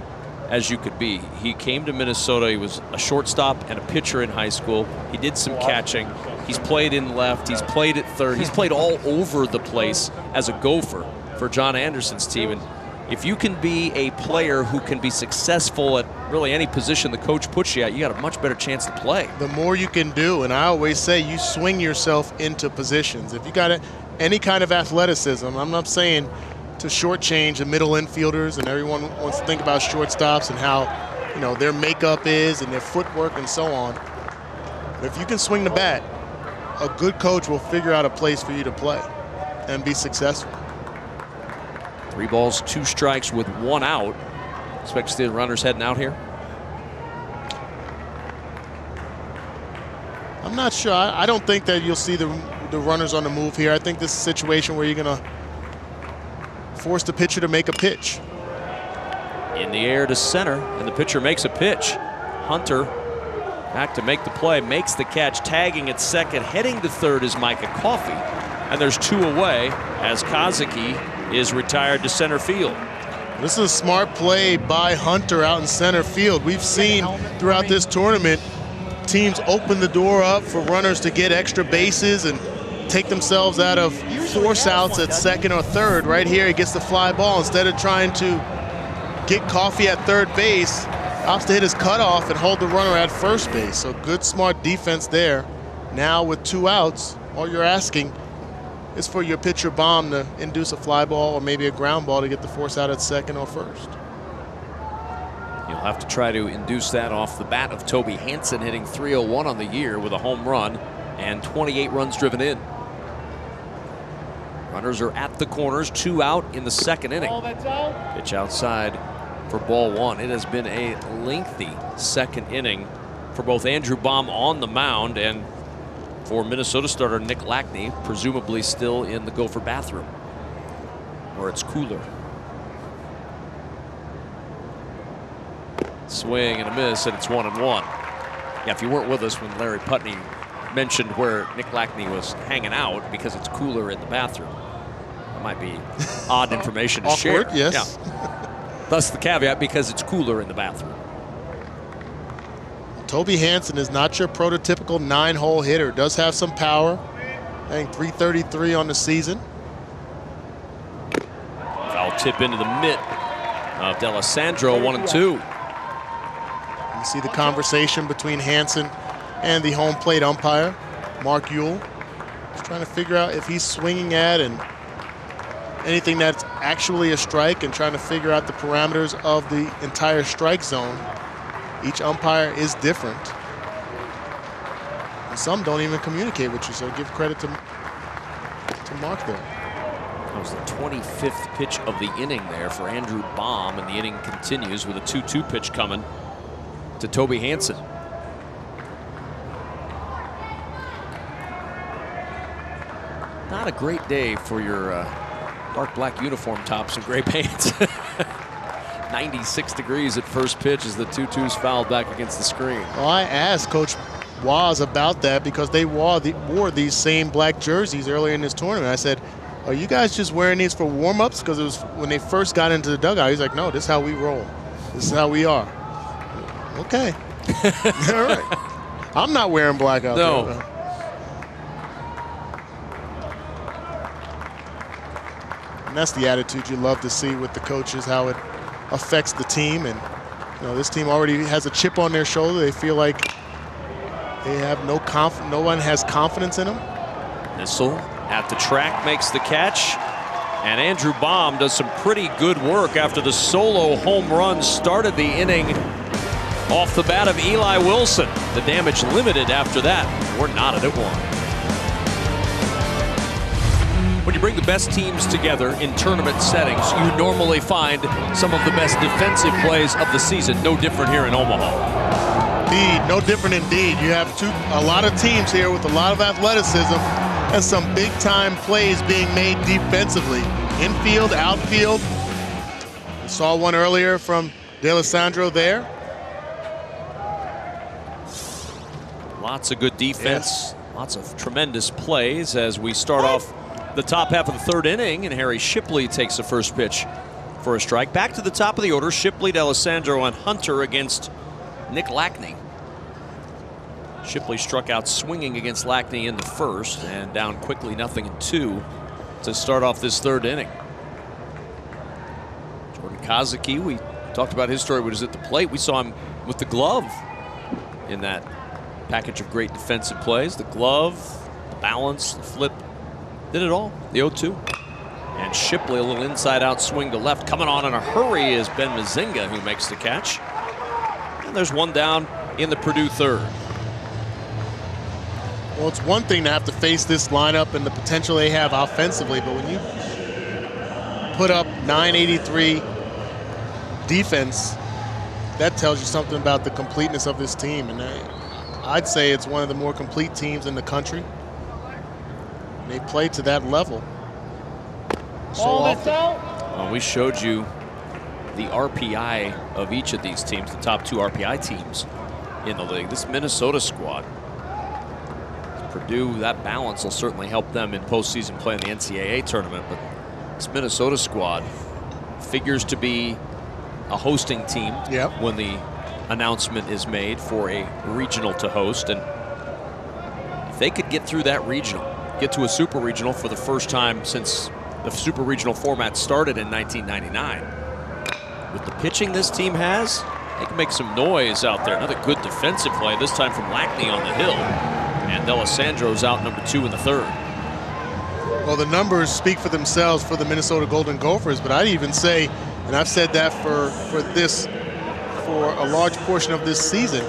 as you could be. He came to Minnesota. He was a shortstop and a pitcher in high school. He did some catching. He's played in left. He's played at third. He's played all over the place as a Gopher for John Anderson's team. And if you can be a player who can be successful at really any position the coach puts you at, you got a much better chance to play. The more you can do, and I always say you swing yourself into positions. If you got any kind of athleticism, I'm not saying to shortchange the middle infielders, and everyone wants to think about shortstops and how, you know, their makeup is and their footwork and so on. But if you can swing the bat, a good coach will figure out a place for you to play and be successful. 3 balls, 2 strikes with 1 out. Expect to see the runners heading out here. I'm not sure. I don't think that you'll see the runners on the move here. I think this is a situation where you're going to force the pitcher to make a pitch. In the air to center, and the pitcher makes a pitch. Hunter back to make the play, makes the catch, tagging at second. Heading to third is Micah Coffey. And there's 2 away as Kozicki is retired to center field. This is a smart play by Hunter out in center field. We've seen throughout this tournament teams open the door up for runners to get extra bases and take themselves out of force outs at second or third. Right here, he gets the fly ball. Instead of trying to get Coffey at third base, opts to hit his cutoff and hold the runner at first base. So good, smart defense there. Now with 2 outs, all you're asking is for your pitcher bomb to induce a fly ball or maybe a ground ball to get the force out at second or first. You'll have to try to induce that off the bat of Toby Hansen, hitting .301 on the year with a home run and 28 runs driven in. Runners are at the corners, 2 out in the second inning. Pitch outside for ball 1. It has been a lengthy second inning for both Andrew Baum on the mound and for Minnesota starter Nick Lackney, presumably still in the Gopher bathroom, where it's cooler. Swing and a miss, and it's 1-1. Yeah, if you weren't with us when Larry Putney mentioned where Nick Lackney was hanging out because it's cooler in the bathroom, that might be odd information to share. Awkward, yes. Yeah. Thus the caveat, because it's cooler in the bathroom. Toby Hansen is not your prototypical 9-hole hitter. Does have some power. I think .333 on the season. Foul tip into the mitt of D'Alessandro, 1-2. You see the conversation between Hansen and the home plate umpire, Mark Ewell. He's trying to figure out if he's swinging at and anything that's actually a strike and trying to figure out the parameters of the entire strike zone. Each umpire is different. And some don't even communicate with you, so give credit to Mark there. That was the 25th pitch of the inning there for Andrew Baum, and the inning continues with a 2-2 pitch coming to Toby Hansen. Not a great day for your dark black uniform tops and gray pants. 96 degrees at first pitch as the 2-2's fouled back against the screen. Well, I asked Coach Waz about that because they wore these same black jerseys earlier in this tournament. I said, are you guys just wearing these for warm-ups? Because it was when they first got into the dugout, he's like, no, this is how we roll. This is how we are. Okay. All right. I'm not wearing black out there. No. And that's the attitude you love to see with the coaches, how it affects the team. And this team already has a chip on their shoulder. They feel like they have no one has confidence in them. Nissel at the track makes the catch. And Andrew Baum does some pretty good work after the solo home run started the inning off the bat of Eli Wilson. The damage limited after that. We're knotted at 1. When you bring the best teams together in tournament settings, you normally find some of the best defensive plays of the season. No different here in Omaha. Indeed, no different indeed. You have a lot of teams here with a lot of athleticism and some big-time plays being made defensively. Infield, outfield. We saw one earlier from D'Alessandro there. Lots of good defense, lots of tremendous plays as we start off the top half of the third inning, and Harry Shipley takes the first pitch for a strike. Back to the top of the order, Shipley, D'Alessandro, and Hunter against Nick Lackney. Shipley struck out swinging against Lackney in the first, and down quickly 0-2 to start off this third inning. Jordan Kazuki, we talked about his story when he was at the plate. We saw him with the glove in that package of great defensive plays. The glove, the balance, the flip, did it all. The 0-2. And Shipley, a little inside-out swing to left. Coming on in a hurry is Ben Mazinga, who makes the catch. And there's one down in the Purdue third. Well, it's one thing to have to face this lineup and the potential they have offensively, but when you put up 983 defense, that tells you something about the completeness of this team. And I'd say it's one of the more complete teams in the country. And they play to that level so often. Well, we showed you the RPI of each of these teams, the top 2 RPI teams in the league. This Minnesota squad, Purdue, that balance will certainly help them in postseason play in the NCAA tournament, but this Minnesota squad figures to be a hosting team when the announcement is made for a regional to host. And if they could get through that regional, get to a super regional for the first time since the super regional format started in 1999. With the pitching this team has, they can make some noise out there. Another good defensive play, this time from Lackney on the hill. And D'Alessandro's out number 2 in the third. Well, the numbers speak for themselves for the Minnesota Golden Gophers, but I'd even say, and I've said that for a large portion of this season,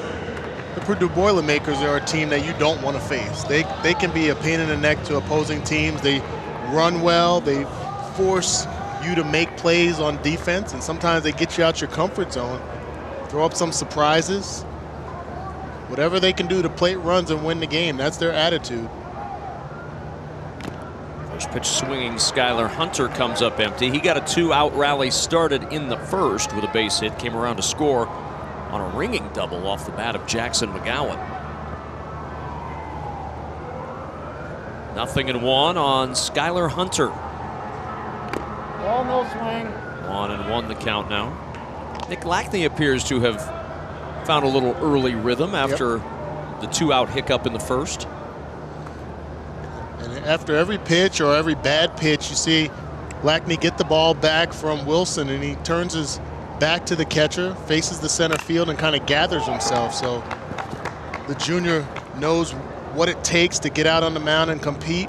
the Purdue Boilermakers are a team that you don't want to face. They can be a pain in the neck to opposing teams. They run well. They force you to make plays on defense, and sometimes they get you out your comfort zone, throw up some surprises. Whatever they can do to plate runs and win the game, that's their attitude. First pitch swinging, Skylar Hunter comes up empty. He got a 2-out rally started in the first with a base hit, came around to score on a ringing double off the bat of Jackson McGowan. 0-1 on Skylar Hunter. Ball, no swing. 1-1 the count now. Nick Lackney appears to have found a little early rhythm after the 2-out hiccup in the first. And after every pitch or every bad pitch, you see Lackney get the ball back from Wilson, and he turns his back to the catcher, faces the center field, and kind of gathers himself. So the junior knows what it takes to get out on the mound and compete.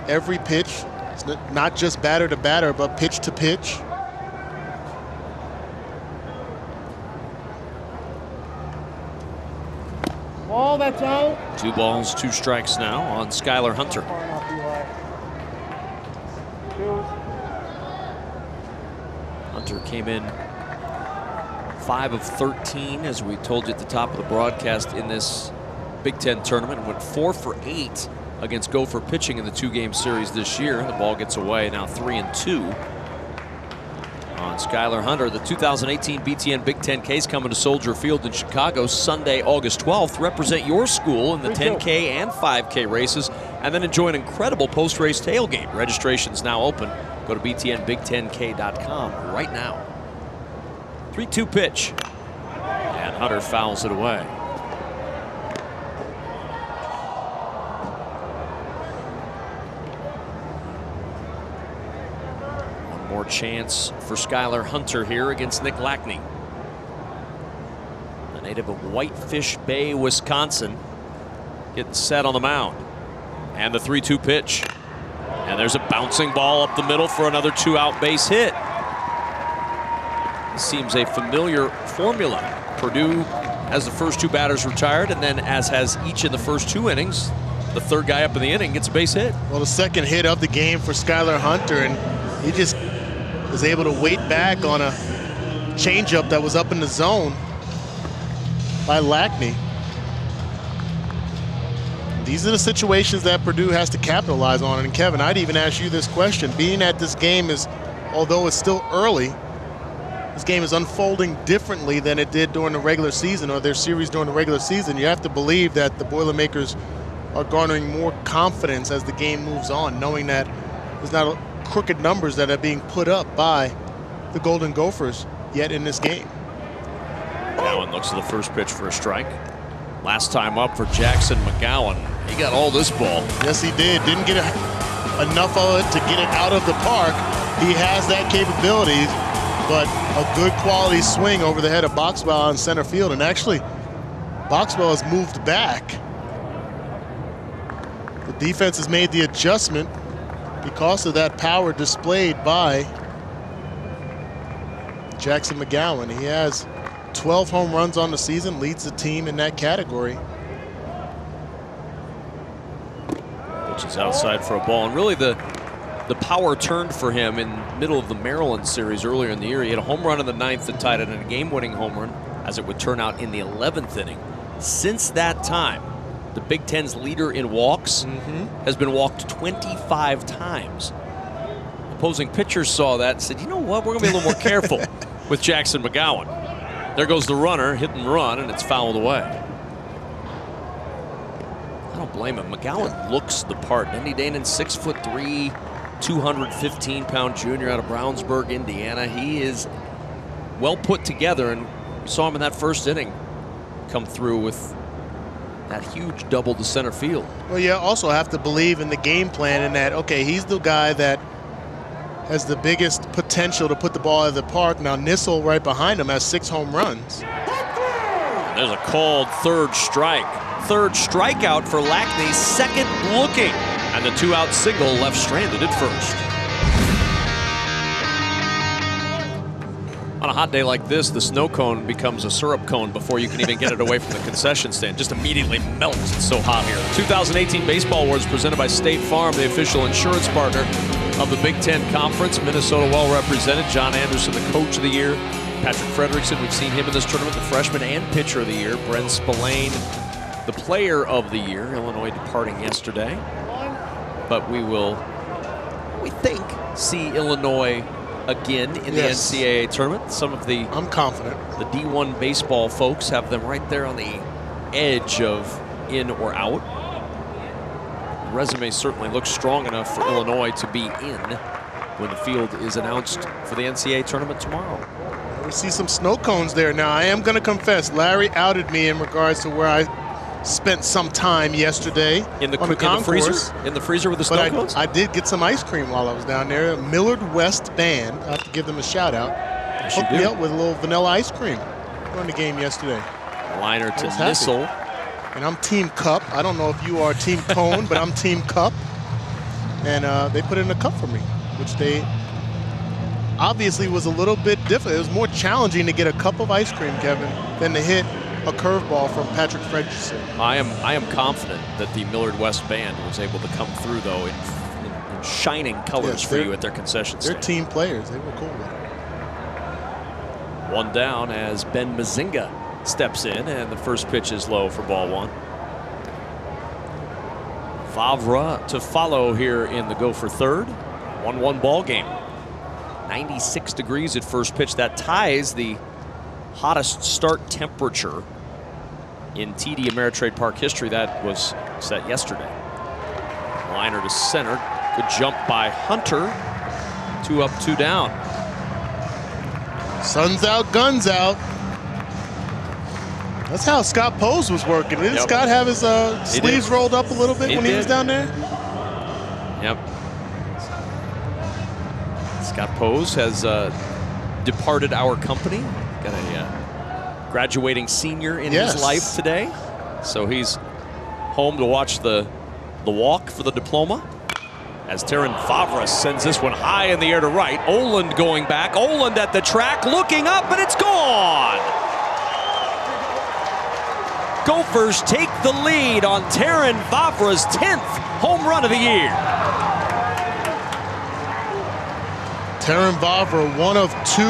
Every pitch, it's not just batter to batter, but pitch to pitch. Ball, that's out. 2 balls, 2 strikes now on Skylar Hunter. Hunter came in 5 of 13, as we told you at the top of the broadcast, in this Big Ten tournament. Went 4 for 8 against Gopher pitching in the 2-game series this year. The ball gets away, now 3-2 on Skylar Hunter. The 2018 BTN Big Ten case coming to Soldier Field in Chicago Sunday, August 12th. Represent your school in the 10K and 5K races and then enjoy an incredible post-race tailgate. Registration's now open. Go to btnbig10k.com right now. 3-2 pitch. And Hunter fouls it away. One more chance for Skylar Hunter here against Nick Lackney. The native of Whitefish Bay, Wisconsin, getting set on the mound. And the 3-2 pitch. And there's a bouncing ball up the middle for another 2-out base hit. This seems a familiar formula. Purdue has the first 2 batters retired, and then, as has each in the first 2 innings, the third guy up in the inning gets a base hit. Well, the second hit of the game for Skylar Hunter, and he just was able to wait back on a changeup that was up in the zone by Lackney. These are the situations that Purdue has to capitalize on. And Kevin, I'd even ask you this question. Being that this game is, although it's still early, this game is unfolding differently than it did during the regular season or their series during the regular season. You have to believe that the Boilermakers are garnering more confidence as the game moves on, knowing that there's not crooked numbers that are being put up by the Golden Gophers yet in this game. McGowan looks at the first pitch for a strike. Last time up for Jackson McGowan. He got all this ball. Yes, he did. Didn't get enough of it to get it out of the park. He has that capability, but a good quality swing over the head of Boxwell in center field. And actually, Boxwell has moved back. The defense has made the adjustment because of that power displayed by Jackson McGowan. He has 12 home runs on the season, leads the team in that category. Which is outside for a ball. And really the power turned for him in middle of the Maryland series earlier in the year. He had a home run in the 9th that tied it in a game-winning home run, as it would turn out in the 11th inning. Since that time, the Big Ten's leader in walks has been walked 25 times. Opposing pitchers saw that and said, you know what, we're going to be a little more careful with Jackson McGowan. There goes the runner, hit and run, and it's fouled away. I don't blame him. McGowan looks the part. Andy Danon, 6'3", 215-pound junior out of Brownsburg, Indiana. He is well put together, and we saw him in that first inning come through with that huge double to center field. Well, you also have to believe in the game plan in that, okay, he's the guy that has the biggest potential to put the ball out of the park. Now Nissel right behind him has 6 home runs. There's a called third strike. Third strikeout for Lackney, second looking. And the 2-out single left stranded at first. On a hot day like this, the snow cone becomes a syrup cone before you can even get it away from the concession stand. Just immediately melts. It's so hot here. The 2018 Baseball Awards presented by State Farm, the official insurance partner of the Big Ten Conference. Minnesota well represented. John Anderson, the coach of the year. Patrick Frederickson, we've seen him in this tournament, the freshman and pitcher of the year. Brent Spillane, the player of the year. Illinois departing yesterday. But we will, we think, see Illinois again in the NCAA tournament. Some of the I'm confident. The D1 baseball folks have them right there on the edge of in or out. The resume certainly looks strong enough for Illinois to be in when the field is announced for the NCAA tournament tomorrow. We see some snow cones there. Now, I am going to confess, Larry outed me in regards to where I spent some time yesterday in the, on the freezer. In the freezer with the snow cones? I did get some ice cream while I was down there. Millard West Band, I have to give them a shout out. Hooked me up with a little vanilla ice cream during the game yesterday. Liner to Nissel. And I'm Team Cup. I don't know if you are Team Cone, but I'm Team Cup. And they put it in a cup for me, which they obviously was a little bit different. It was more challenging to get a cup of ice cream, Kevin, than to hit a curveball from Patrick Frederickson. I am confident that the Millard West Band was able to come through, though, in shining colors for you at their concession stand. They're team players. They were cool with it. One down as Ben Mazinga steps in, and the first pitch is low for ball one. Favre to follow here in the Gopher third. 1-1 ball game. 96 degrees at first pitch. That ties the hottest start temperature in TD Ameritrade Park history. That was set yesterday. Liner to center. Good jump by Hunter. 2 up, 2 down. Sun's out, guns out. That's how Scott Pose was working. Didn't Scott have his sleeves rolled up a little bit when he was down there? Yep. Scott Pose has departed our company. Got a graduating senior in his life today. So he's home to watch the walk for the diploma. As Terran Favre sends this one high in the air to right. Oland going back. Oland at the track, looking up, and it's gone. Gophers take the lead on Terran Favre's 10th home run of the year. Terran Favre, one of 2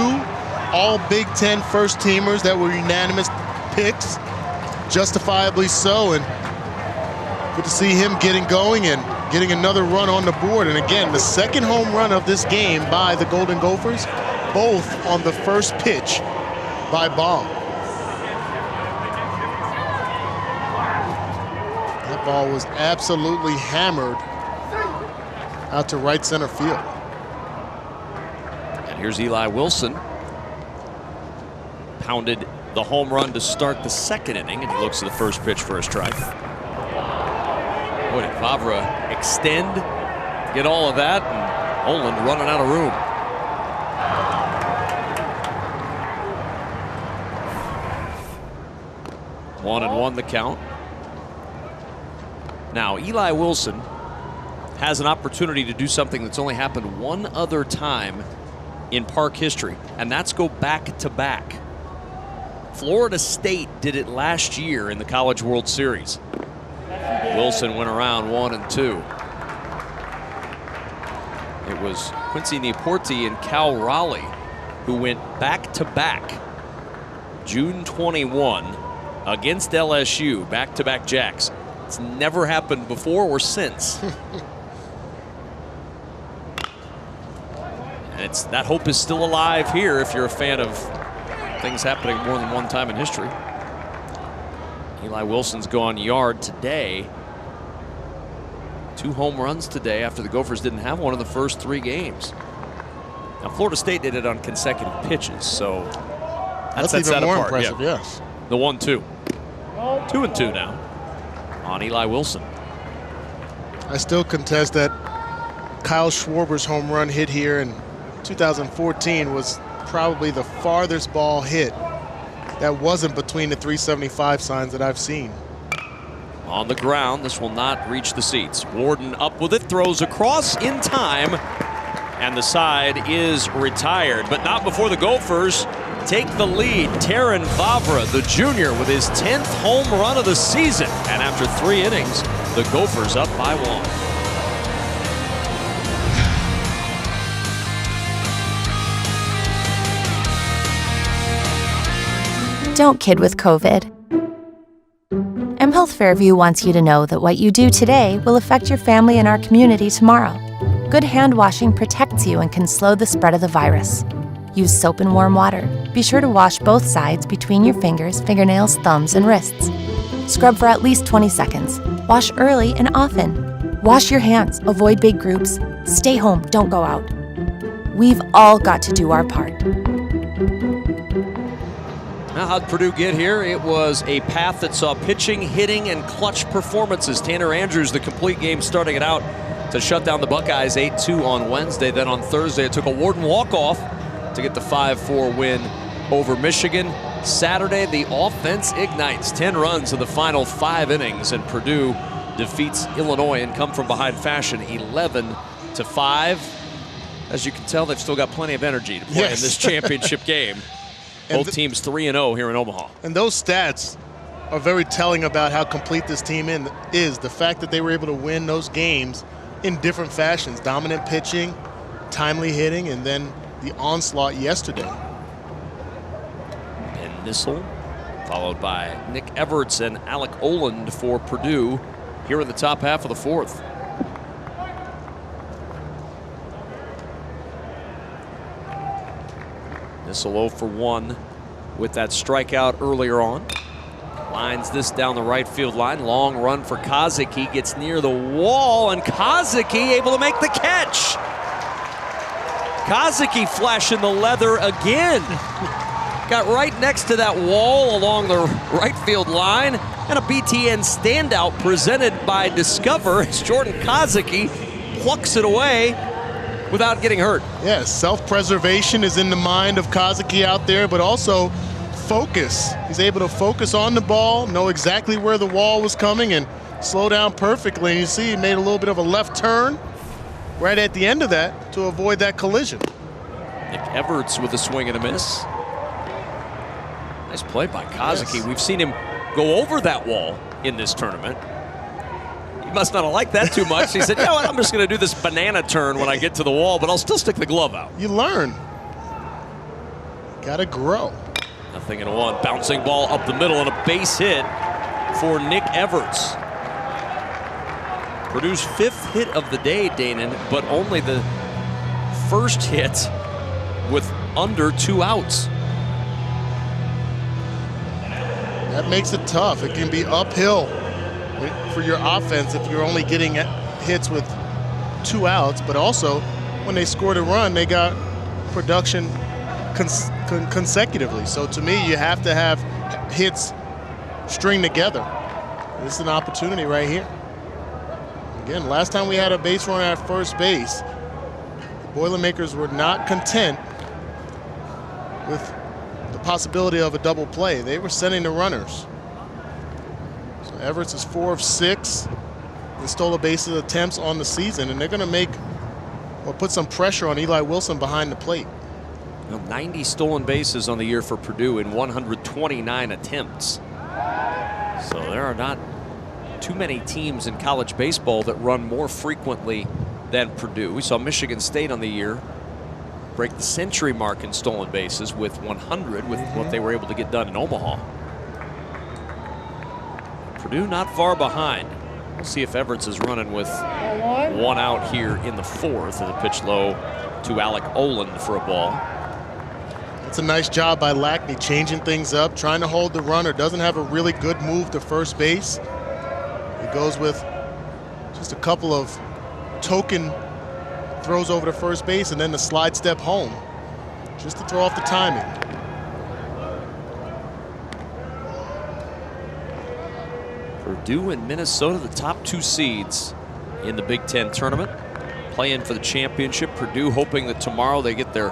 all Big Ten first teamers that were unanimous picks, justifiably so, and good to see him getting going and getting another run on the board. And again, the second home run of this game by the Golden Gophers, both on the first pitch by Baum. That ball was absolutely hammered out to right center field. And here's Eli Wilson. Pounded the home run to start the second inning, and he looks at the first pitch for a strike. Boy, did Favre extend, get all of that, and Oland running out of room. One and one the count. Now, Eli Wilson has an opportunity to do something that's only happened one other time in Park history, and that's go back-to-back. Florida State did it last year in the College World Series. Wilson went around 1 and 2. It was Quincy Nieporte and Cal Raleigh who went back-to-back. June 21 against LSU, back-to-back jacks. It's never happened before or since. And that hope is still alive here if you're a fan of things happening more than one time in history. Eli Wilson's gone yard today. 2 home runs today after the Gophers didn't have one in the first 3 games. Now, Florida State did it on consecutive pitches, so that's even more impressive, yes. The 1-2. 2 and 2 now on Eli Wilson. I still contest that Kyle Schwarber's home run hit here in 2014 was probably the farthest ball hit that wasn't between the 375 signs that I've seen. On the ground, this will not reach the seats. Warden up with it, throws across in time, and the side is retired, but not before the Gophers take the lead. Terran Favre, the junior, with his 10th home run of the season, and after 3 innings, the Gophers up by 1. Don't kid with COVID. mHealth Fairview wants you to know that what you do today will affect your family and our community tomorrow. Good hand washing protects you and can slow the spread of the virus. Use soap and warm water. Be sure to wash both sides between your fingers, fingernails, thumbs, and wrists. Scrub for at least 20 seconds. Wash early and often. Wash your hands. Avoid big groups. Stay home. Don't go out. We've all got to do our part. Now, how'd Purdue get here? It was a path that saw pitching, hitting, and clutch performances. Tanner Andrews, the complete game, starting it out to shut down the Buckeyes 8-2 on Wednesday. Then on Thursday, it took a Warden walk-off to get the 5-4 win over Michigan. Saturday, the offense ignites. 10 runs in the final 5 innings, and Purdue defeats Illinois in come-from-behind fashion, 11-5. As you can tell, they've still got plenty of energy to play in this championship game. Both teams 3-0 here in Omaha. And those stats are very telling about how complete this team is. The fact that they were able to win those games in different fashions. Dominant pitching, timely hitting, and then the onslaught yesterday. Ben Nissel, followed by Nick Everts and Alec Oland for Purdue here in the top half of the 4th. Nissel 0 for 1 with that strikeout earlier on. Lines this down the right field line. Long run for Kozicki. Gets near the wall, and Kozicki able to make the catch. Kozicki flashing the leather again. Got right next to that wall along the right field line. And a BTN standout presented by Discover as Jordan Kozicki plucks it away without getting hurt. Yes, self-preservation is in the mind of Kozicki out there, but also focus. He's able to focus on the ball, know exactly where the wall was coming, and slow down perfectly. And you see he made a little bit of a left turn right at the end of that to avoid that collision. Nick Everts with a swing and a miss. Nice play by Kozicki. Yes. We've seen him go over that wall in this tournament. He must not have liked that too much. He said, you know what, I'm just going to do this banana turn when I get to the wall, but I'll still stick the glove out. You learn. Gotta grow. 0-1. Bouncing ball up the middle and a base hit for Nick Everts. Purdue's 5th hit of the day, Danon, but only the first hit with under 2 outs. That makes it tough. It can be uphill for your offense if you're only getting hits with 2 outs, but also when they scored a run, they got production consecutively. So to me, you have to have hits string together. This is an opportunity right here. Again, last time we had a base runner at first base, the Boilermakers were not content with the possibility of a double play. They were sending the runners. So Everts is 4 of 6 in stolen bases attempts on the season, and they're going to make or put some pressure on Eli Wilson behind the plate. 90 stolen bases on the year for Purdue in 129 attempts. So there are not too many teams in college baseball that run more frequently than Purdue. We saw Michigan State on the year break the century mark in stolen bases with 100 with what they were able to get done in Omaha. Purdue not far behind. We'll see if Everts is running with 1 out here in the 4th, and a pitch low to Alec Oland for a ball. It's a nice job by Lackney, changing things up, trying to hold the runner. Doesn't have a really good move to first base. He goes with just a couple of token throws over to first base and then the slide step home, just to throw off the timing. Purdue and Minnesota, the top 2 seeds in the Big Ten tournament, playing for the championship. Purdue hoping that tomorrow they get their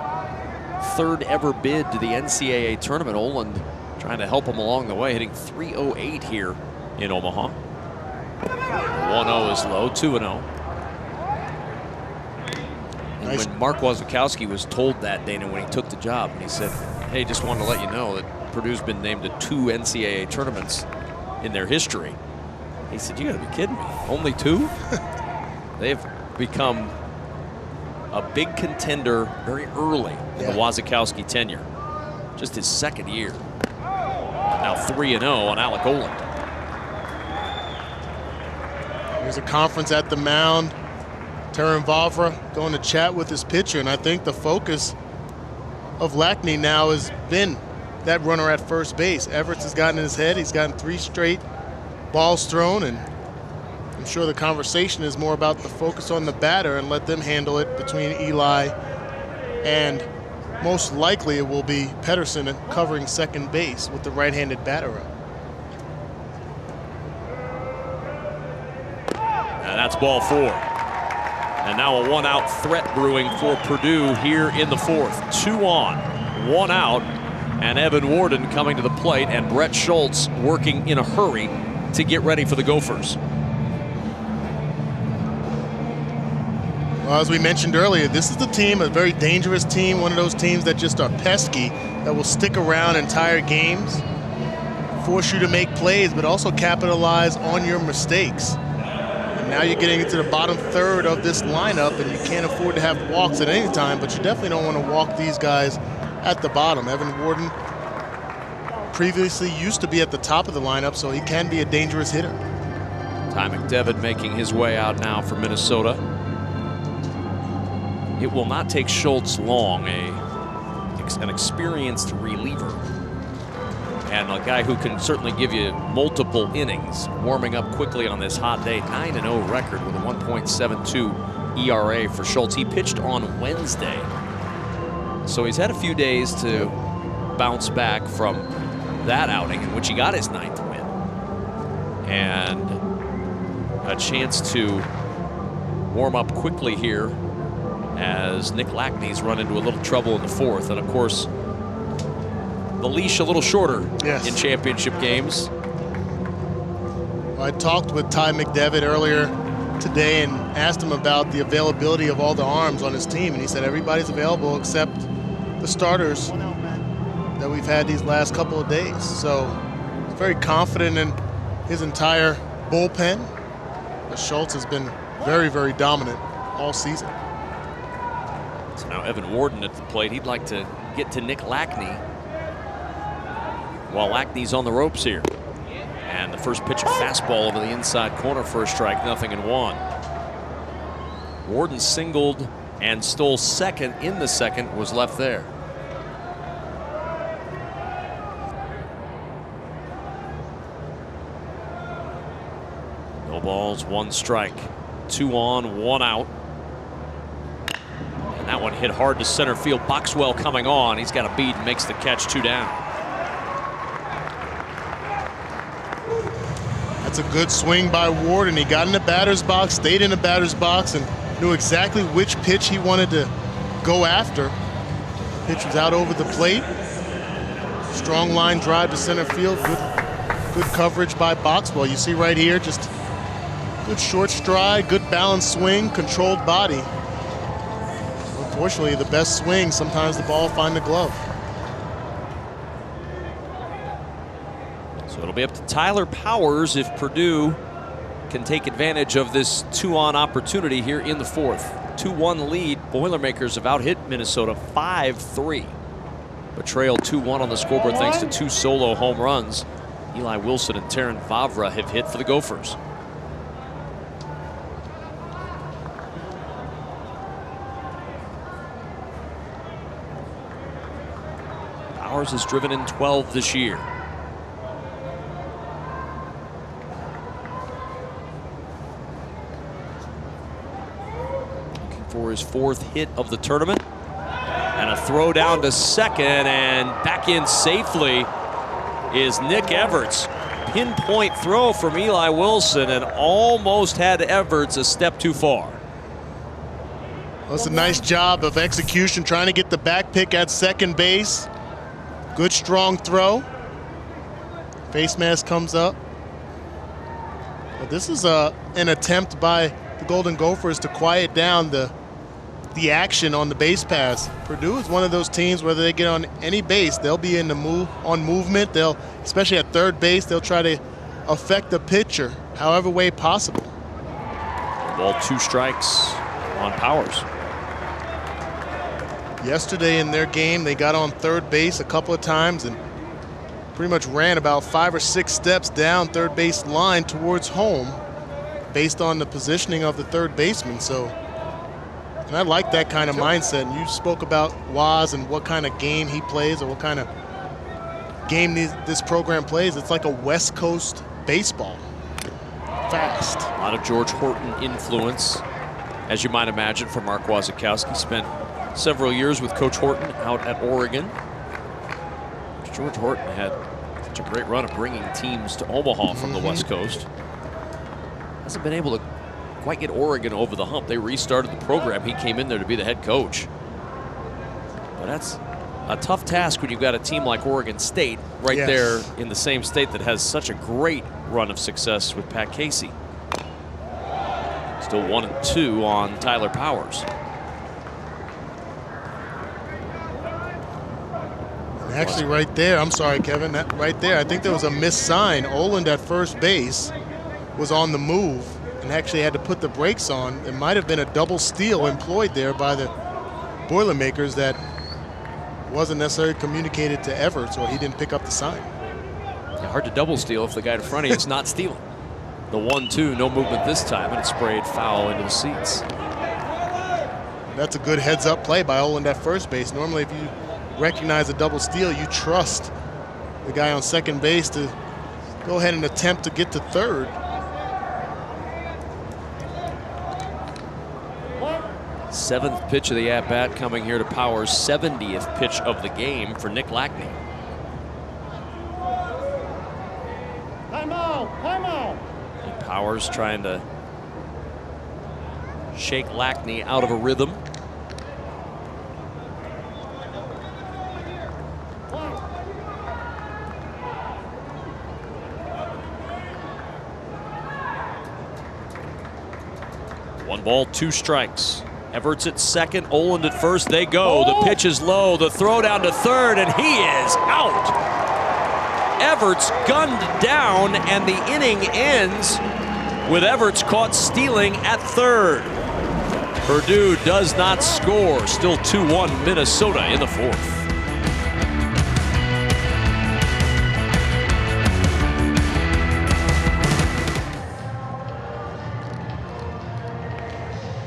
3rd ever bid to the NCAA tournament. Oland trying to help them along the way, hitting .308 here in Omaha. 1-0 is low, 2-0. And Nice. when Mark Wasikowski was told that, Dana, when he took the job, and he said, hey, just wanted to let you know that Purdue's been named to 2 NCAA tournaments in their history. He said, you gotta be kidding me, only 2? They've become a big contender very early in the Wasikowski tenure. Just his 2nd year. Now 3-0 on Alec Oland. There's a conference at the mound. Terran Vavra going to chat with his pitcher, and I think the focus of Lackney now has been that runner at first base. Everts has gotten in his head. He's gotten 3 straight balls thrown, and I'm sure the conversation is more about the focus on the batter and let them handle it between Eli and most likely it will be Pedersen covering second base with the right-handed batter up. And that's ball 4. And now a 1-out threat brewing for Purdue here in the 4th. 2 on, 1 out, and Evan Warden coming to the plate, and Brett Schultz working in a hurry to get ready for the Gophers. Well, as we mentioned earlier, this is the team, a very dangerous team, one of those teams that just are pesky, that will stick around entire games, force you to make plays, but also capitalize on your mistakes. And now you're getting into the bottom 3rd of this lineup, and you can't afford to have walks at any time, but you definitely don't want to walk these guys at the bottom. Evan Warden previously used to be at the top of the lineup, so he can be a dangerous hitter. Ty McDevitt making his way out now for Minnesota. It will not take Schultz long, an experienced reliever. And a guy who can certainly give you multiple innings, warming up quickly on this hot day. 9-0 record with a 1.72 ERA for Schultz. He pitched on Wednesday, so he's had a few days to bounce back from that outing in which he got his 9th win. And a chance to warm up quickly here as Nick Lackney's run into a little trouble in the 4th. And of course, the leash a little shorter in championship games. I talked with Ty McDevitt earlier today and asked him about the availability of all the arms on his team, and he said everybody's available except the starters that we've had these last couple of days. So he's very confident in his entire bullpen. Schultz has been very, very dominant all season. So now Evan Warden at the plate. He'd like to get to Nick Lackney while Lackney's on the ropes here. And the first pitch, a fastball over the inside corner for a strike, 0-1. Warden singled and stole second in the second, was left there. No balls, 1 strike. 2 on, 1 out. And that one hit hard to center field. Boxwell coming on. He's got a beat and makes the catch, 2 down. That's a good swing by Warden. He got in the batter's box, stayed in the batter's box, and knew exactly which pitch he wanted to go after. The pitch was out over the plate. Strong line drive to center field. Good coverage by Boxwell. You see right here, just good short stride, good balanced swing, controlled body. Unfortunately, the best swing, sometimes the ball finds the glove. So it'll be up to Tyler Powers if Purdue can take advantage of this 2-on opportunity here in the 4th. 2-1 lead. Boilermakers have out-hit Minnesota 5-3, but trailed 2-1 on the scoreboard thanks to 2 solo home runs. Eli Wilson and Taryn Vavra have hit for the Gophers. Powers has driven in 12 this year. Looking for his 4th hit of the tournament. And a throw down to second, and back in safely is Nick Everts. Pinpoint throw from Eli Wilson, and almost had Everts a step too far. Well, it's a nice job of execution, trying to get the back pick at second base. Good strong throw. Face mask comes up. But this is an attempt by the Golden Gophers to quiet down the action on the base pass. Purdue is one of those teams, whether they get on any base, they'll be in the movement. They'll, especially at third base, they'll try to affect the pitcher however way possible. Ball 2 strikes on Powers. Yesterday in their game, they got on third base a couple of times and pretty much ran about 5 or 6 steps down third base line towards home based on the positioning of the third baseman. So, and I like that kind of mindset. And you spoke about Waz and what kind of game he plays, or what kind of game this program plays. It's like a West Coast baseball. Fast. A lot of George Horton influence, as you might imagine, from Mark Wasikowski. Spent several years with Coach Horton out at Oregon. George Horton had such a great run of bringing teams to Omaha from the West Coast. Hasn't been able to quite get Oregon over the hump. They restarted the program. He came in there to be the head coach. But that's a tough task when you've got a team like Oregon State right there in the same state that has such a great run of success with Pat Casey. Still 1-2 on Tyler Powers. Actually, right there, I'm sorry, Kevin, that right there, I think there was a missed sign. Oland at first base was on the move and actually had to put the brakes on. It might have been a double steal employed there by the Boilermakers that wasn't necessarily communicated to Everts, or he didn't pick up the sign. Yeah, hard to double steal if the guy in front of you is not stealing. The 1-2, no movement this time, and it sprayed foul into the seats. That's a good heads-up play by Oland at first base. Normally, if you recognize a double steal, you trust the guy on second base to go ahead and attempt to get to third. Seventh pitch of the at-bat coming here to Powers' 70th pitch of the game for Nick Lackney. Timeout! And Powers trying to shake Lackney out of a rhythm. One ball, two strikes. Everett's at second, Oland at first. They go. The pitch is low. The throw down to third, and he is out. Everett's gunned down, and the inning ends with Everett's caught stealing at third. Purdue does not score. Still 2-1 Minnesota in the fourth.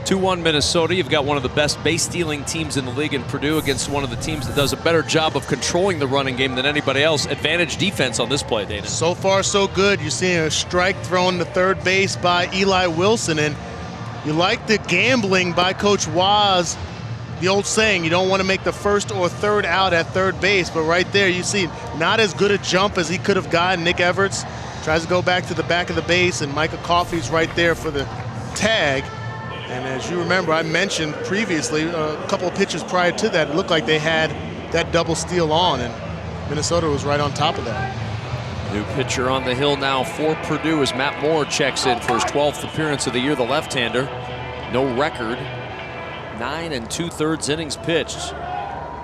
2-1 Minnesota. You've got one of the best base stealing teams in the league in Purdue against one of the teams that does a better job of controlling the running game than anybody else. Advantage defense on this play, Dana. So far, so good. You're seeing a strike thrown to third base by Eli Wilson, and you like the gambling by Coach Waz. The old saying, you don't want to make the first or third out at third base, but right there you see not as good a jump as he could have gotten. Nick Everett's tries to go back to the back of the base, and Micah Coffey's right there for the tag. And as you remember, I mentioned previously, a couple of pitches prior to that, it looked like they had that double steal on, and Minnesota was right on top of that. New pitcher on the hill now for Purdue as Matt Moore checks in for his 12th appearance of the year, the left-hander. No record, 9 2/3 innings pitched.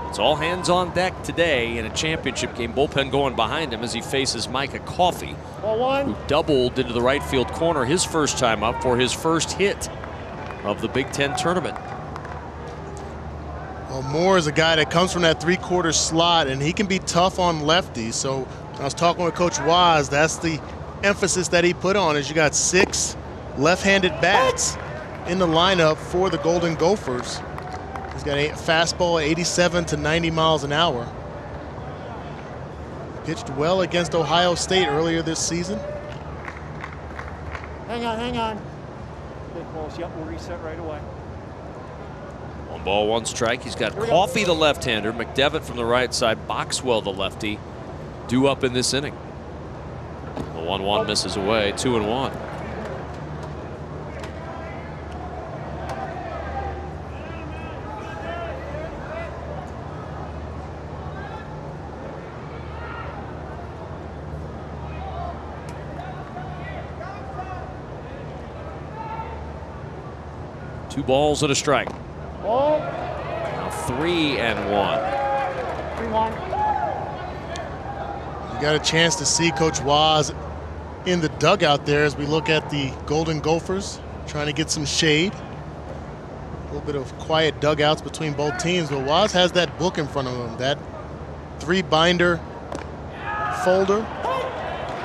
It's all hands on deck today in a championship game. Bullpen going behind him as he faces Micah Coffey, who doubled into the right field corner his first time up for his first hit of the Big Ten tournament. Well, Moore is a guy that comes from that three-quarter slot, and he can be tough on lefties. So when I was talking with Coach Waz, that's the emphasis that he put on, is you got 6 left-handed bats in the lineup for the Golden Gophers. He's got a fastball at 87 to 90 miles an hour. Pitched well against Ohio State earlier this season. Hang on. Stay close. Yep, we'll reset right away. 1 ball, 1 strike. He's got Coffey, the left-hander, McDevitt from the right side, Boxwell, the lefty, due up in this inning. The 1-1 misses away, 2-1. Two balls and a strike. Ball. Now 3-1. 3-1. You got a chance to see Coach Waz in the dugout there as we look at the Golden Gophers trying to get some shade. A little bit of quiet dugouts between both teams, but Waz has that book in front of him, that 3-binder folder.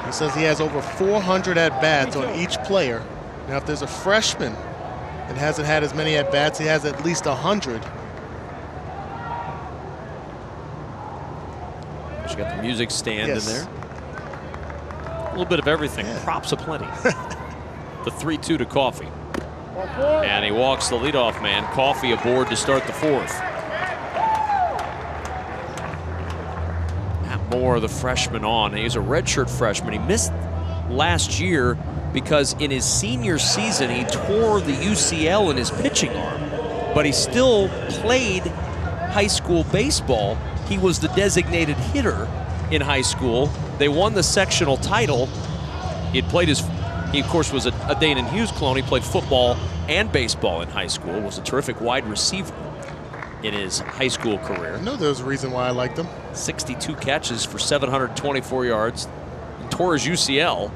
He says he has over 400 at-bats on each player. Now, if there's a freshman and hasn't had as many at-bats, he has at least 100. She got the music stand Yes. in there. A little bit of everything. Yeah. Props aplenty. The 3-2 to Coffey. And he walks the leadoff man. Coffey aboard to start the fourth. Matt Moore, the freshman on. He's a redshirt freshman. He missed last year because in his senior season he tore the UCL in his pitching arm, but he still played high school baseball. He was the designated hitter in high school. They won the sectional title. He of course was a Danon Hughes clone. He played football and baseball in high school, was a terrific wide receiver in his high school career. I know there's a reason why I liked him. 62 catches for 724 yards, and tore his UCL,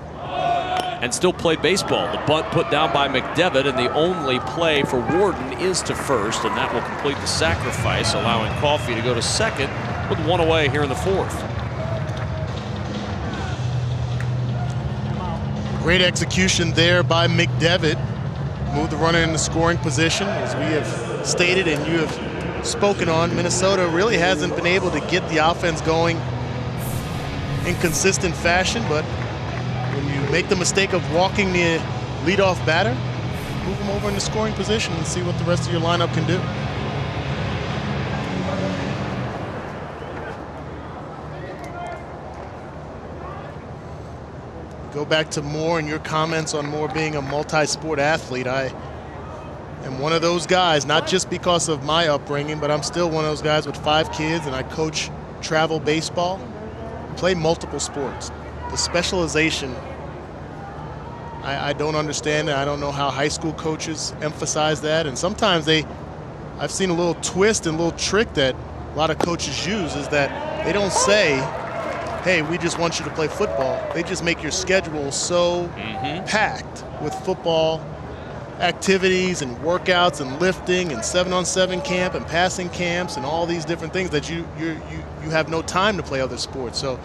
and still played baseball. The bunt put down by McDevitt, and the only play for Warden is to first, and that will complete the sacrifice, allowing Coffey to go to second with 1 away here in the fourth. Great execution there by McDevitt. Moved the runner in the scoring position. As we have stated and you have spoken on, Minnesota really hasn't been able to get the offense going in consistent fashion, but when you make the mistake of walking the leadoff batter, move him over in the scoring position and see what the rest of your lineup can do. Go back to Moore and your comments on Moore being a multi-sport athlete. I am one of those guys, not just because of my upbringing, but I'm still one of those guys with 5 kids, and I coach travel baseball, play multiple sports. The specialization, I don't understand it. I don't know how high school coaches emphasize that, and sometimes I've seen a little twist and a little trick that a lot of coaches use, is that they don't say, hey, we just want you to play football. They just make your schedule so packed with football activities and workouts and lifting and 7-on-7 camp and passing camps and all these different things that you have no time to play other sports. So,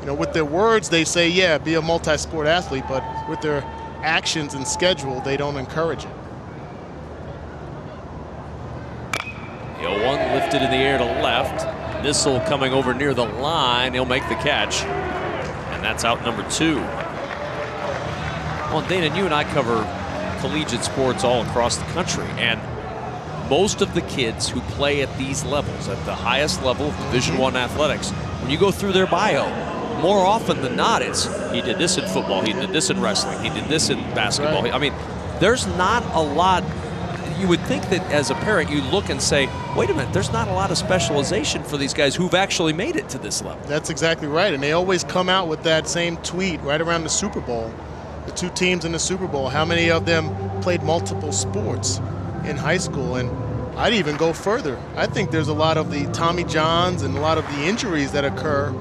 you know, with their words, they say, yeah, be a multi-sport athlete, but with their actions and schedule, they don't encourage it. The 0-1 lifted in the air to left. Nissel coming over near the line. He'll make the catch. And that's out number 2. Well, Dana, you and I cover collegiate sports all across the country. And most of the kids who play at these levels, at the highest level of Division I athletics, when you go through their bio, more often than not, it's he did this in football, he did this in wrestling, he did this in basketball. Right. I mean, there's not a lot. You would think that as a parent, you look and say, wait a minute, there's not a lot of specialization for these guys who've actually made it to this level. That's exactly right. And they always come out with that same tweet right around the Super Bowl. The 2 teams in the Super Bowl, how many of them played multiple sports in high school? And I'd even go further. I think there's a lot of the Tommy Johns and a lot of the injuries that occur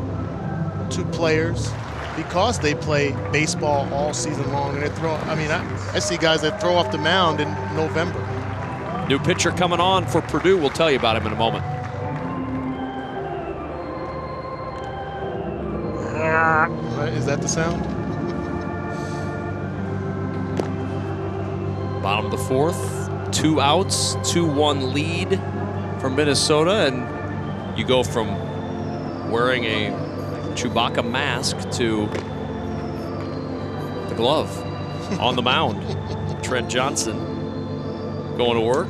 to players because they play baseball all season long. And they throw, I mean, I see guys that throw off the mound in November. New pitcher coming on for Purdue. We'll tell you about him in a moment. Is that the sound? Bottom of the 4th, 2 outs, 2-1 lead for Minnesota, and you go from wearing a Chewbacca mask to the glove on the mound. Trent Johnson going to work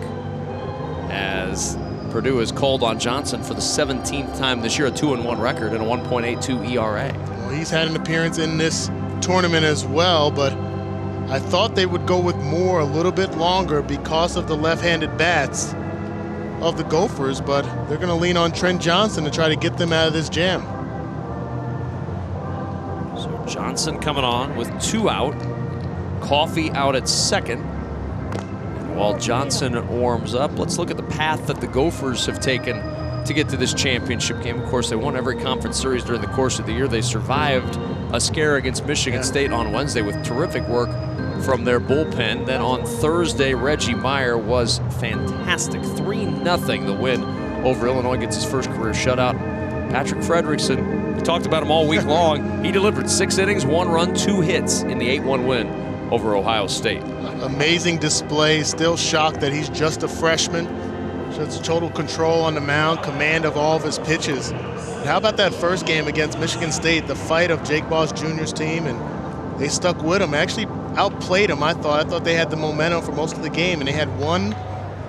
as Purdue has called on Johnson for the 17th time this year, a 2-1 record and a 1.82 ERA. Well, he's had an appearance in this tournament as well, but I thought they would go with Moore a little bit longer because of the left-handed bats of the Gophers, but they're going to lean on Trent Johnson to try to get them out of this jam. So Johnson coming on with 2 out, Coffey out at second. And while Johnson warms up, let's look at the path that the Gophers have taken to get to this championship game. Of course, they won every conference series during the course of the year. They survived a scare against Michigan State on Wednesday with terrific work from their bullpen. Then on Thursday, Reggie Meyer was fantastic. 3-0 the win over Illinois, gets his first career shutout. Patrick Fredrickson, we talked about him all week long. He delivered 6 innings, 1 run, 2 hits in the 8-1 win over Ohio State. Amazing display. Still shocked that he's just a freshman. Just total control on the mound, command of all of his pitches. And how about that first game against Michigan State, the fight of Jake Boss Jr.'s team, and they stuck with him. Actually outplayed him, I thought. I thought they had the momentum for most of the game, and they had one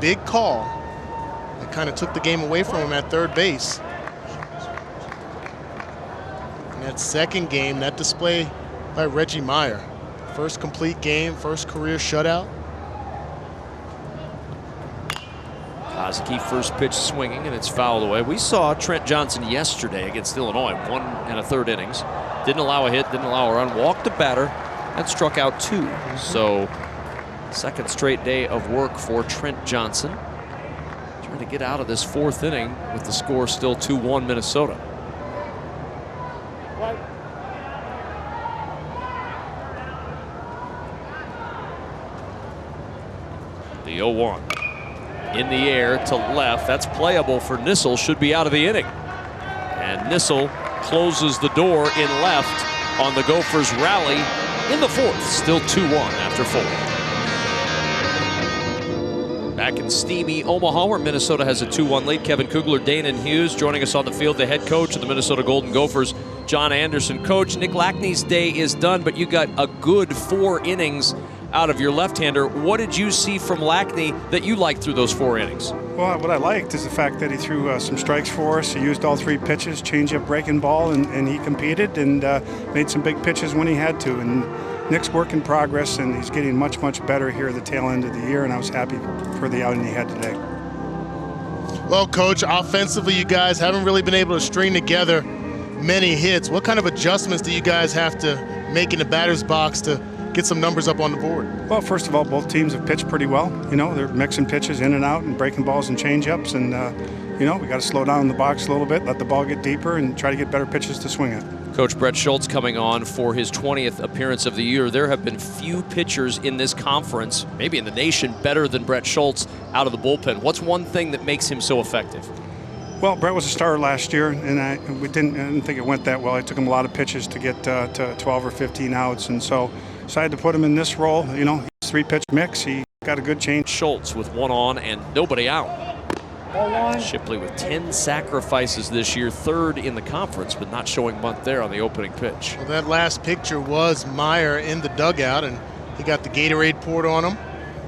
big call that kind of took the game away from him at third base. And that second game, that display by Reggie Meyer. First complete game, first career shutout. Koski first pitch swinging, and it's fouled away. We saw Trent Johnson yesterday against Illinois, 1 1/3 innings. Didn't allow a hit, didn't allow a run, walked a batter, and struck out 2. So, second straight day of work for Trent Johnson. Trying to get out of this 4th inning with the score still 2-1 Minnesota. The 0-1. In the air to left. That's playable for Nissel. Should be out of the inning. And Nissel closes the door in left on the Gophers' rally in the 4th. Still 2-1 after 4. Back in steamy Omaha, where Minnesota has a 2-1 lead. Kevin Kugler, Dana Hughes joining us on the field. The head coach of the Minnesota Golden Gophers, John Anderson. Coach, Nick Lackney's day is done, but you got a good 4 innings out of your left-hander. What did you see from Lackney that you liked through those 4 innings? Well, what I liked is the fact that he threw some strikes for us. He used all 3 pitches, changeup, breaking ball, and he competed and made some big pitches when he had to. And Nick's work in progress, and he's getting much, much better here at the tail end of the year, and I was happy for the outing he had today. Well, Coach, offensively, you guys haven't really been able to string together many hits. What kind of adjustments do you guys have to make in the batter's box to get some numbers up on the board? Well, first of all, both teams have pitched pretty well. You know, they're mixing pitches in and out and breaking balls and changeups, and you know, we got to slow down in the box a little bit, let the ball get deeper, and try to get better pitches to swing at. Coach Brett Schultz coming on for his 20th appearance of the year. There have been few pitchers in this conference, maybe in the nation, better than Brett Schultz out of the bullpen. What's one thing that makes him so effective? Well, Brett was a starter last year, and I didn't think it went that well. It took him a lot of pitches to get to 12 or 15 outs, and so decided to put him in this role. You know, 3-pitch mix. He got a good change. Schultz with 1 on and nobody out. Shipley with 10 sacrifices this year, 3rd in the conference, but not showing bunt there on the opening pitch. Well, that last picture was Meyer in the dugout, and he got the Gatorade poured on him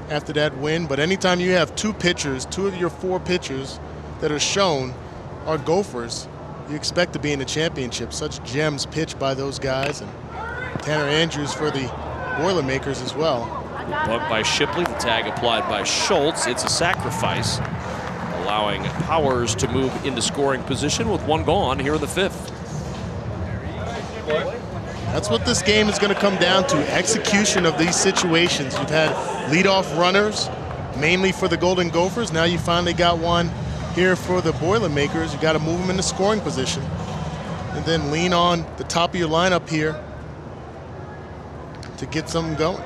after that win. But anytime you have 2 pitchers, 2 of your 4 pitchers that are shown are Gophers, you expect to be in the championship. Such gems pitched by those guys, and Tanner Andrews for the Boilermakers as well. Bunt by Shipley, the tag applied by Schultz. It's a sacrifice, allowing Powers to move into scoring position with 1 gone here in the 5th. That's what this game is going to come down to, execution of these situations. You've had leadoff runners, mainly for the Golden Gophers. Now you finally got one here for the Boilermakers. You got to move them into scoring position and then lean on the top of your lineup here to get something going.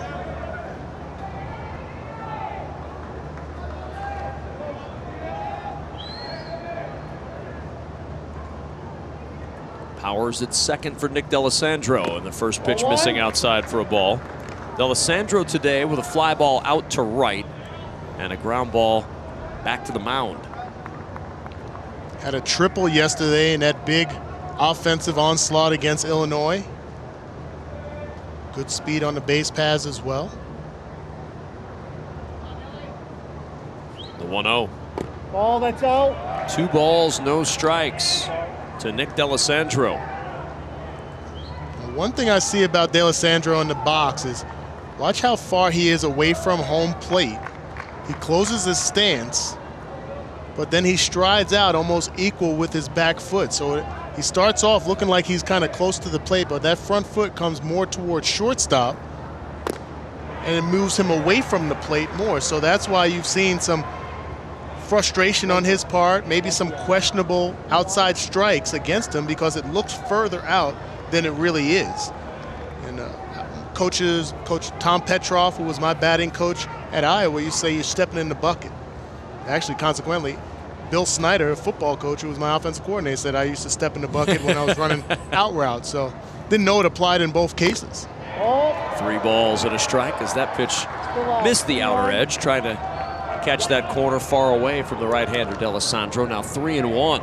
Powers at second for Nick D'Alessandro, and the first pitch missing outside for a ball. D'Alessandro today with a fly ball out to right and a ground ball back to the mound. Had a triple yesterday in that big offensive onslaught against Illinois. Good speed on the base paths as well. The 1-0. Ball that's out. 2 balls, no strikes to Nick D'Alessandro. One thing I see about D'Alessandro in the box is watch how far he is away from home plate. He closes his stance, but then he strides out almost equal with his back foot. So he starts off looking like he's kind of close to the plate, but that front foot comes more towards shortstop, and it moves him away from the plate more. So that's why you've seen some frustration on his part, maybe some questionable outside strikes against him because it looks further out than it really is. And Coach Tom Petroff, who was my batting coach at Iowa, you say you're stepping in the bucket. Actually, consequently, Bill Snyder, a football coach who was my offensive coordinator, said I used to step in the bucket when I was running out routes. So didn't know it applied in both cases. 3 balls and a strike as that pitch missed the outer edge, trying to catch that corner far away from the right-hander D'Alessandro. Now 3-1.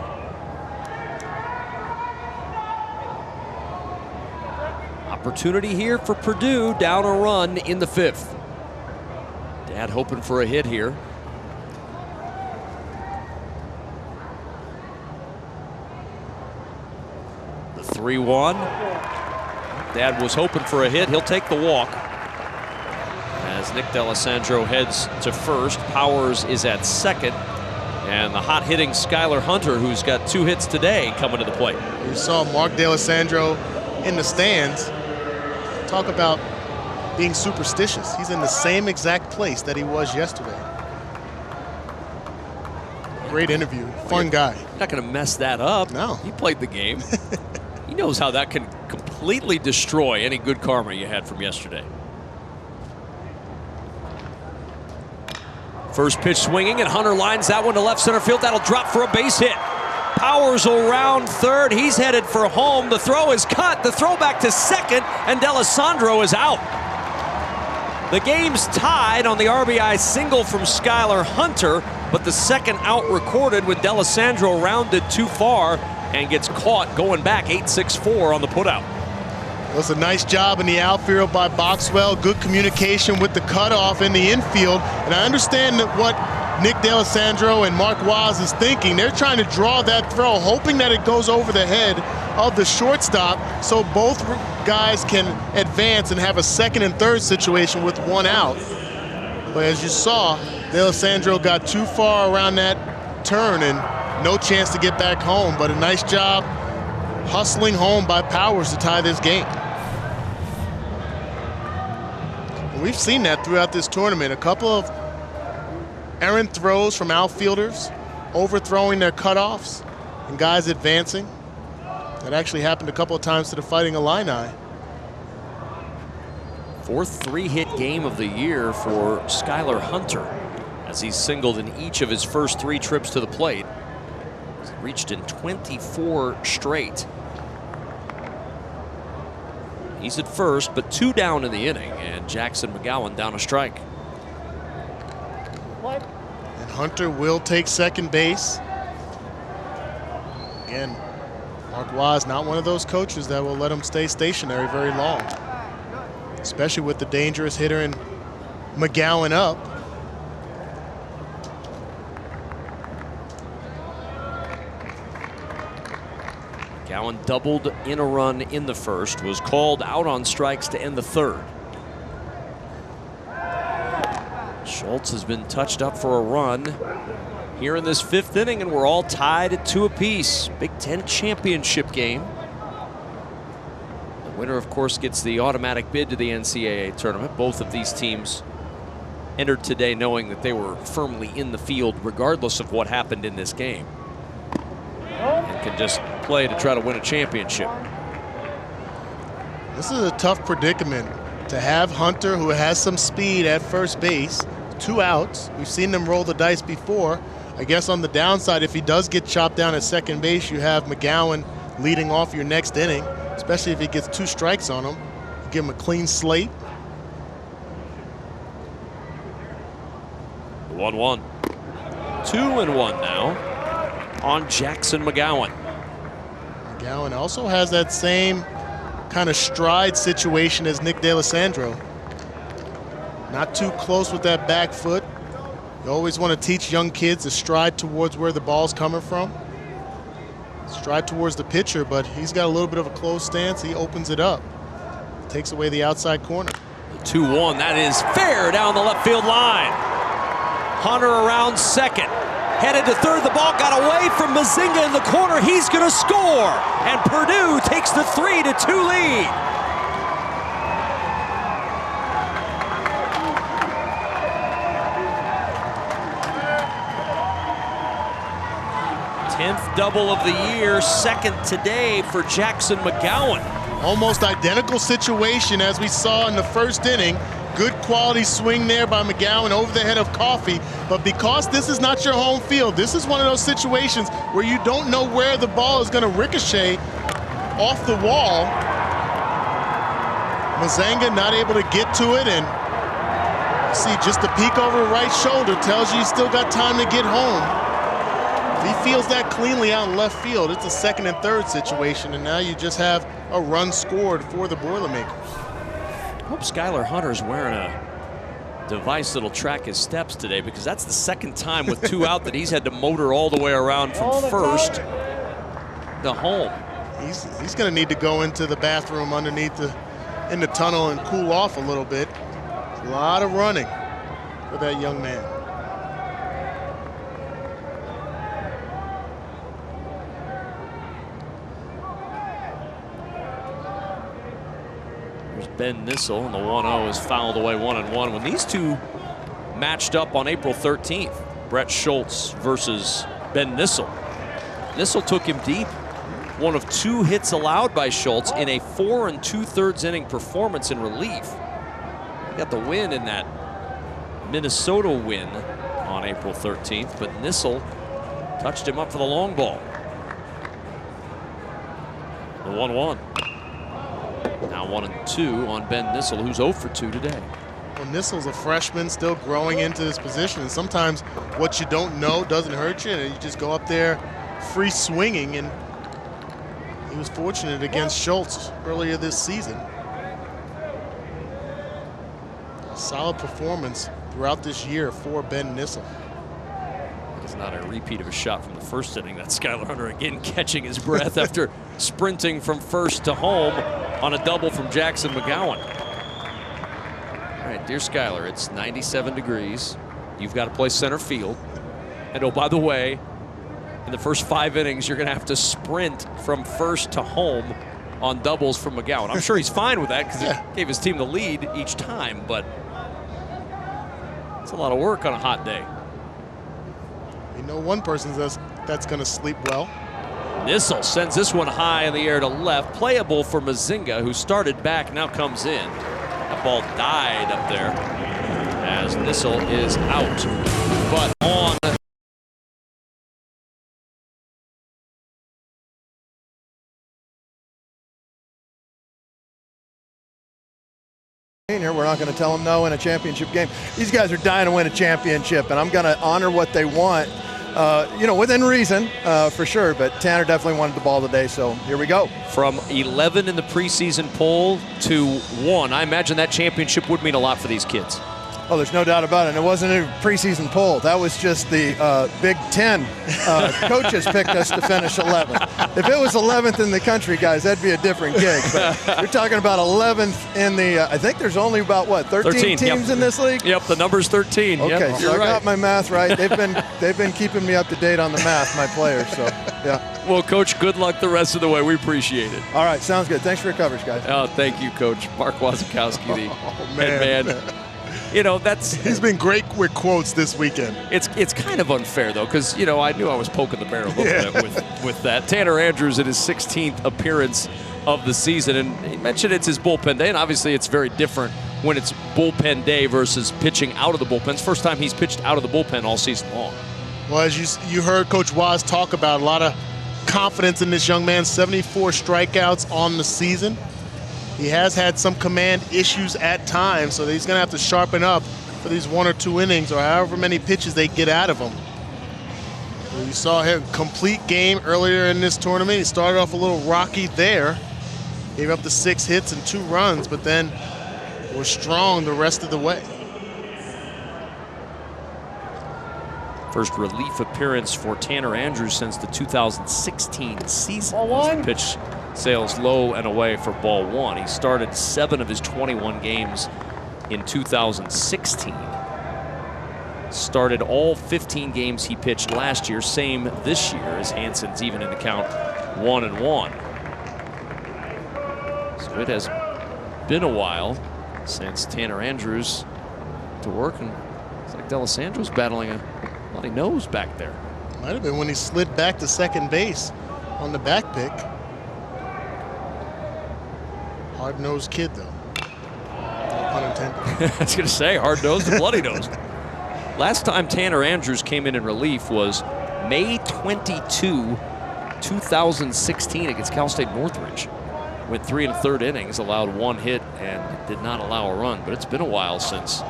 Opportunity here for Purdue, down a run in the 5th. Dad hoping for a hit here. The 3-1. Dad was hoping for a hit. He'll take the walk as Nick D'Alessandro heads to first. Powers is at second, and the hot-hitting Skylar Hunter, who's got 2 hits today, coming to the plate. You saw Mark D'Alessandro in the stands. Talk about being superstitious. He's in the same exact place that he was yesterday. Great interview, fun guy. Not going to mess that up. No. He played the game. He knows how that can completely destroy any good karma you had from yesterday. First pitch swinging, and Hunter lines that one to left center field. That'll drop for a base hit. Powers will round third. He's headed for home. The throw is cut. The throw back to second, and D'Alessandro is out. The game's tied on the RBI single from Skylar Hunter, but the second out recorded when D'Alessandro rounded too far and gets caught going back 8-6-4 on the putout. It was a nice job in the outfield by Boxwell. Good communication with the cutoff in the infield. And I understand that what Nick D'Alessandro and Mark Waz is thinking. They're trying to draw that throw, hoping that it goes over the head of the shortstop so both guys can advance and have a second and third situation with one out. But as you saw, D'Alessandro got too far around that turn and no chance to get back home. But a nice job hustling home by Powers to tie this game. And we've seen that throughout this tournament. A couple of errant throws from outfielders, overthrowing their cutoffs, and guys advancing. That actually happened a couple of times to the Fighting Illini. Fourth three-hit game of the year for Skylar Hunter, as he's singled in each of his first 3 trips to the plate. He's reached in 24 straight. He's at first, but 2 down in the inning, and Jackson McGowan down a strike. And Hunter will take second base. Again, Mark Waz, not one of those coaches that will let him stay stationary very long, especially with the dangerous hitter in McGowan up. McGowan doubled in a run in the first, was called out on strikes to end the third. Schultz has been touched up for a run here in this 5th inning, and we're all tied at 2 apiece. Big Ten championship game. The winner, of course, gets the automatic bid to the NCAA tournament. Both of these teams entered today knowing that they were firmly in the field regardless of what happened in this game, and can just play to try to win a championship. This is a tough predicament to have Hunter, who has some speed at first base, 2 outs. We've seen them roll the dice before. I guess on the downside, if he does get chopped down at second base, you have McGowan leading off your next inning, especially if he gets 2 strikes on him. You give him a clean slate. 1-1. 2-1 now on Jackson McGowan. McGowan also has that same kind of stride situation as Nick D'Alessandro. Not too close with that back foot. You always want to teach young kids to stride towards where the ball's coming from. Stride towards the pitcher, but he's got a little bit of a closed stance. He opens it up. Takes away the outside corner. The 2-1, that is fair down the left field line. Hunter around second. Headed to third, the ball got away from Mazinga in the corner. He's gonna score, and Purdue takes the 3-2 lead. Tenth double of the year, second today for Jackson McGowan. Almost identical situation as we saw in the first inning. Good quality swing there by McGowan over the head of Coffey, but because this is not your home field, this is one of those situations where you don't know where the ball is going to ricochet off the wall. Mazinga not able to get to it, and see just the peek over the right shoulder tells you he's still got time to get home. If he feels that cleanly out in left field, it's a second and third situation, and now you just have a run scored for the Boilermakers. I hope Skylar Hunter's wearing a device that'll track his steps today, because that's the second time with 2 out that he's had to motor all the way around from first to home. He's going to need to go into the bathroom underneath in the tunnel and cool off a little bit. A lot of running for that young man. Ben Nissel, and the 1-0 is fouled away 1-1. When these two matched up on April 13th, Brett Schultz versus Ben Nissel. Nissel took him deep. One of 2 hits allowed by Schultz in a 4 2/3 inning performance in relief. He got the win in that Minnesota win on April 13th, but Nissel touched him up for the long ball. The 1-1. Now 1-2 on Ben Nissel, who's 0 for 2 today. Well, Nissel's a freshman still growing into this position, and sometimes what you don't know doesn't hurt you, and you just go up there free swinging, and he was fortunate against Schultz earlier this season. Solid performance throughout this year for Ben Nissel. It's not a repeat of a shot from the first inning. That's Skylar Hunter again catching his breath after sprinting from first to home on a double from Jackson McGowan. All right, dear Skylar, it's 97 degrees. You've got to play center field. And oh, by the way, in the first 5 innings, you're going to have to sprint from first to home on doubles from McGowan. I'm sure he's fine with that because it gave his team the lead each time, but it's a lot of work on a hot day. You know, one person that's going to sleep well. Nissel sends this one high in the air to left. Playable for Mazinga, who started back, now comes in. That ball died up there as Nissel is out. But on here, we're not going to tell them no in a championship game. These guys are dying to win a championship, and I'm going to honor what they want, you know, within reason, for sure. But Tanner definitely wanted the ball today, so here we go. From 11 in the preseason poll to 1, I imagine that championship would mean a lot for these kids. Oh, there's no doubt about it. And it wasn't a preseason poll. That was just the Big Ten coaches picked us to finish 11th. If it was 11th in the country, guys, that'd be a different gig. But you're talking about 11th in the, I think there's only about, what, 13 teams in this league? Yep, the number's 13. Okay, yep, so I got my math right. They've been keeping me up to date on the math, my players, so, yeah. Well, Coach, good luck the rest of the way. We appreciate it. All right, sounds good. Thanks for your coverage, guys. Oh, thank you, Coach. Mark Wasikowski, the head man. You know, he's been great with quotes this weekend. It's kind of unfair, though, because, you know, I knew I was poking the bear a little bit with that. Tanner Andrews in his 16th appearance of the season, and he mentioned it's his bullpen day, and obviously it's very different when it's bullpen day versus pitching out of the bullpen. It's the first time he's pitched out of the bullpen all season long. Well, as you heard Coach Waz talk about, a lot of confidence in this young man, 74 strikeouts on the season. He has had some command issues at times, so he's going to have to sharpen up for these 1 or 2 innings or however many pitches they get out of him. You saw him complete game earlier in this tournament. He started off a little rocky there. Gave up the 6 hits and 2 runs, but then was strong the rest of the way. First relief appearance for Tanner Andrews since the 2016 season. Ball one. Pitch sails low and away for ball 1. He started 7 of his 21 games in 2016. Started all 15 games he pitched last year, same this year as Hansen's even in the count 1-1. So it has been a while since Tanner Andrews to work, and it's like D'Alessandro's battling a bloody nose back there. Might have been when he slid back to second base on the back pick. Hard-nosed kid, though. No pun intended. I was going to say, hard-nosed and bloody-nosed. Last time Tanner Andrews came in relief was May 22, 2016 against Cal State Northridge. Went 3 1/3 innings, allowed 1 hit, and did not allow a run. But it's been a while since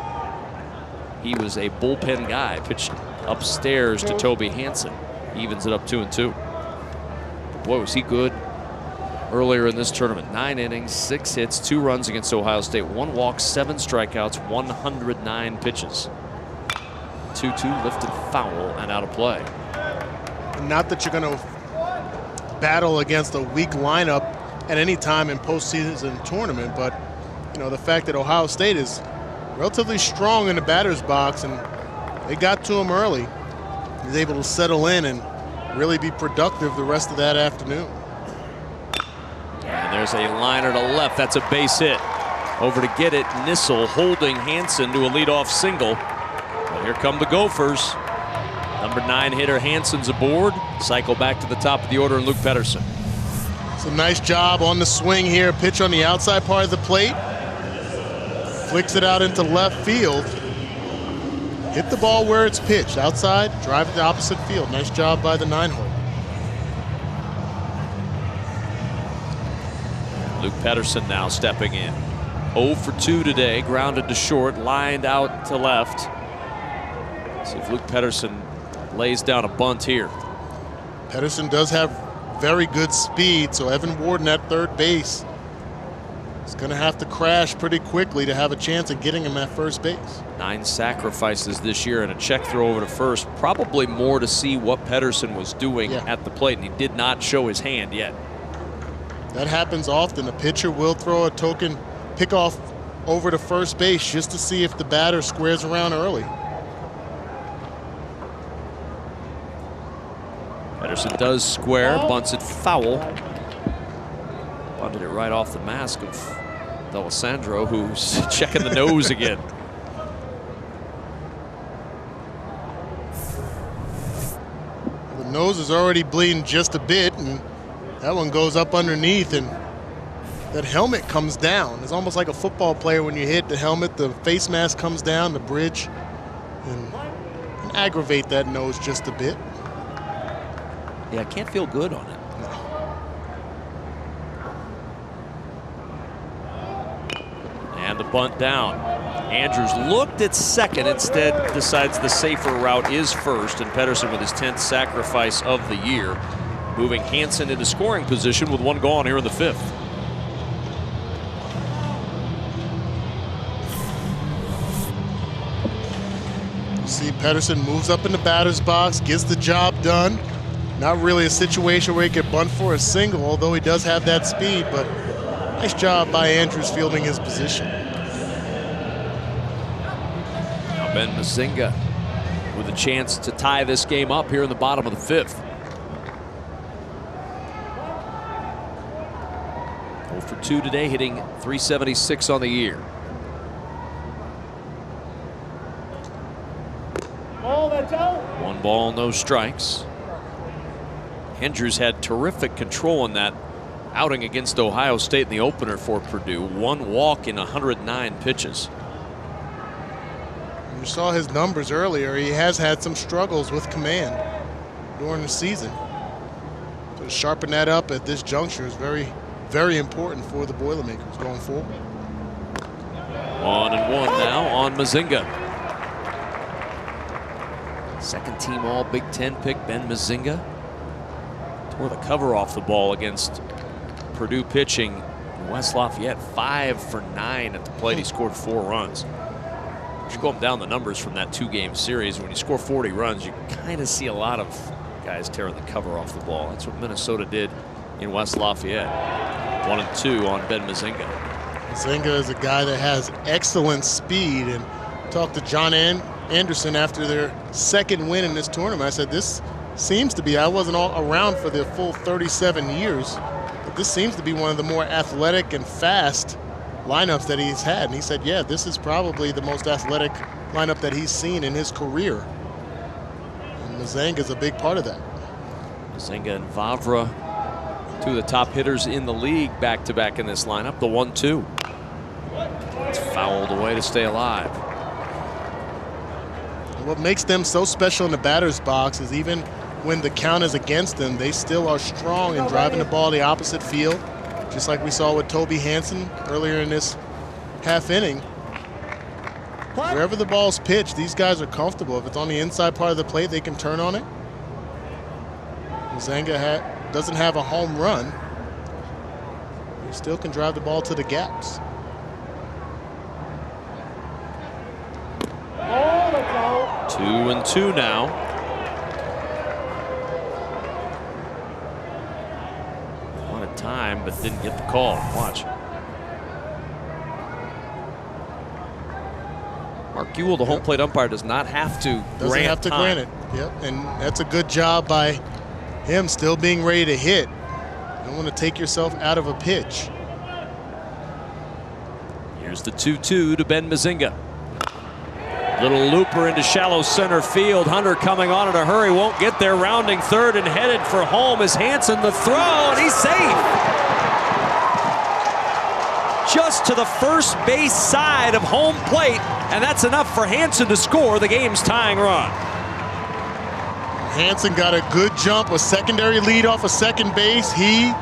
he was a bullpen guy. Pitched upstairs to Toby Hansen. Evens it up 2-2. But boy, was he good earlier in this tournament. 9 innings, 6 hits, 2 runs against Ohio State, 1 walk, 7 strikeouts, 109 pitches. 2-2 lifted foul and out of play. Not that you're going to battle against a weak lineup at any time in postseason tournament, but you know, the fact that Ohio State is relatively strong in the batter's box and they got to him early. He's able to settle in and really be productive the rest of that afternoon. And there's a liner to left. That's a base hit. Over to get it, Nissel holding Hansen to a leadoff single. But here come the Gophers. Number 9 hitter Hansen's aboard. Cycle back to the top of the order, and Luke Pedersen. It's a nice job on the swing here. Pitch on the outside part of the plate. Flicks it out into left field. Hit the ball where it's pitched. Outside, drive it to the opposite field. Nice job by the 9-hole. Luke Pedersen now stepping in. 0 for 2 today, grounded to short, lined out to left. See if Luke Pedersen lays down a bunt here. Pedersen does have very good speed, so Evan Warden at third base is going to have to crash pretty quickly to have a chance at getting him at first base. 9 sacrifices this year and a check throw over to first. Probably more to see what Pedersen was doing at the plate, and he did not show his hand yet. That happens often. A pitcher will throw a token pickoff over to first base just to see if the batter squares around early. Pedersen does square, bunts it foul. Bunted it right off the mask of D'Alessandro, who's checking the nose again. The nose is already bleeding just a bit, and that one goes up underneath, and that helmet comes down. It's almost like a football player when you hit the helmet, the face mask comes down, the bridge, and can aggravate that nose just a bit. Yeah, I can't feel good on it. And the bunt down. Andrews looked at second, instead decides the safer route is first, and Pedersen with his 10th sacrifice of the year, moving Hansen into scoring position with 1 gone here in the 5th. See, Pedersen moves up in the batter's box, gets the job done. Not really a situation where he could bunt for a single, although he does have that speed, but nice job by Andrews fielding his position. Now Ben Mazinga with a chance to tie this game up here in the bottom of the 5th. 0 for 2 today, hitting .376 on the year. Ball, that's out. 1 ball, no strikes. Andrews had terrific control in that outing against Ohio State in the opener for Purdue. 1 walk in 109 pitches. You saw his numbers earlier. He has had some struggles with command during the season. So to sharpen that up at this juncture is very, very important for the Boilermakers going forward. 1-1 now on Mazinga. Second team all Big Ten pick Ben Mazinga. Tore the cover off the ball against Purdue pitching. West Lafayette 5 for 9 at the plate. He scored 4 runs. If you go down the numbers from that 2-game series, when you score 40 runs, you kind of see a lot of guys tearing the cover off the ball. That's what Minnesota did in West Lafayette. 1-2 on Ben Mazinga. Mazinga is a guy that has excellent speed, and talked to John Anderson after their 2nd win in this tournament. I said, this seems to be, I wasn't all around for the full 37 years, but this seems to be one of the more athletic and fast lineups that he's had. And he said, yeah, this is probably the most athletic lineup that he's seen in his career. And Mazinga is a big part of that. Mazinga and Vavra, 2 of the top hitters in the league back-to-back in this lineup. The 1-2. It's fouled away to stay alive. What makes them so special in the batter's box is even when the count is against them, they still are strong in driving the ball the opposite field, just like we saw with Toby Hansen earlier in this half inning. Wherever the ball's pitched, these guys are comfortable. If it's on the inside part of the plate, they can turn on it. Mazinga doesn't have a home run. He still can drive the ball to the gaps. Ball, that's out. 2-2 now. Wanted time, but didn't get the call. Watch. Mark Ewell, the home plate umpire, does not have to grant it. Yep, and that's a good job by him, still being ready to hit. You don't want to take yourself out of a pitch. Here's the 2-2 to Ben Mazinga. Little looper into shallow center field. Hunter coming on in a hurry, won't get there. Rounding third and headed for home is Hansen. The throw, and he's safe. Just to the first base side of home plate, and that's enough for Hansen to score the game's tying run. Hansen got a good jump, a secondary lead off of second base. He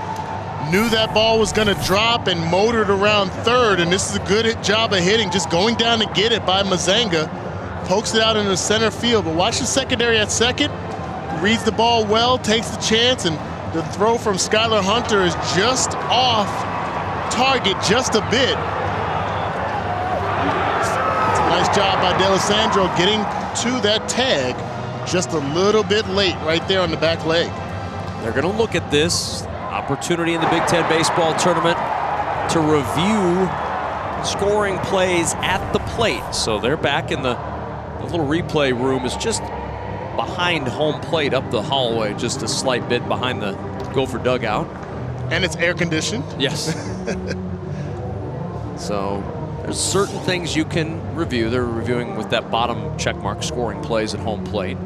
knew that ball was going to drop and motored around third, and this is a good job of hitting, just going down to get it by Mazanga. Pokes it out in the center field, but watch the secondary at second. Reads the ball well, takes the chance, and the throw from Skylar Hunter is just off target just a bit. It's a nice job by D'Alessandro getting to that tag just a little bit late right there on the back leg. They're going to look at this opportunity in the Big Ten baseball tournament to review scoring plays at the plate. So they're back in the little replay room is just behind home plate up the hallway, just a slight bit behind the Gopher dugout. And it's air conditioned. Yes. So there's certain things you can review. They're reviewing with that bottom check mark scoring plays at home plate.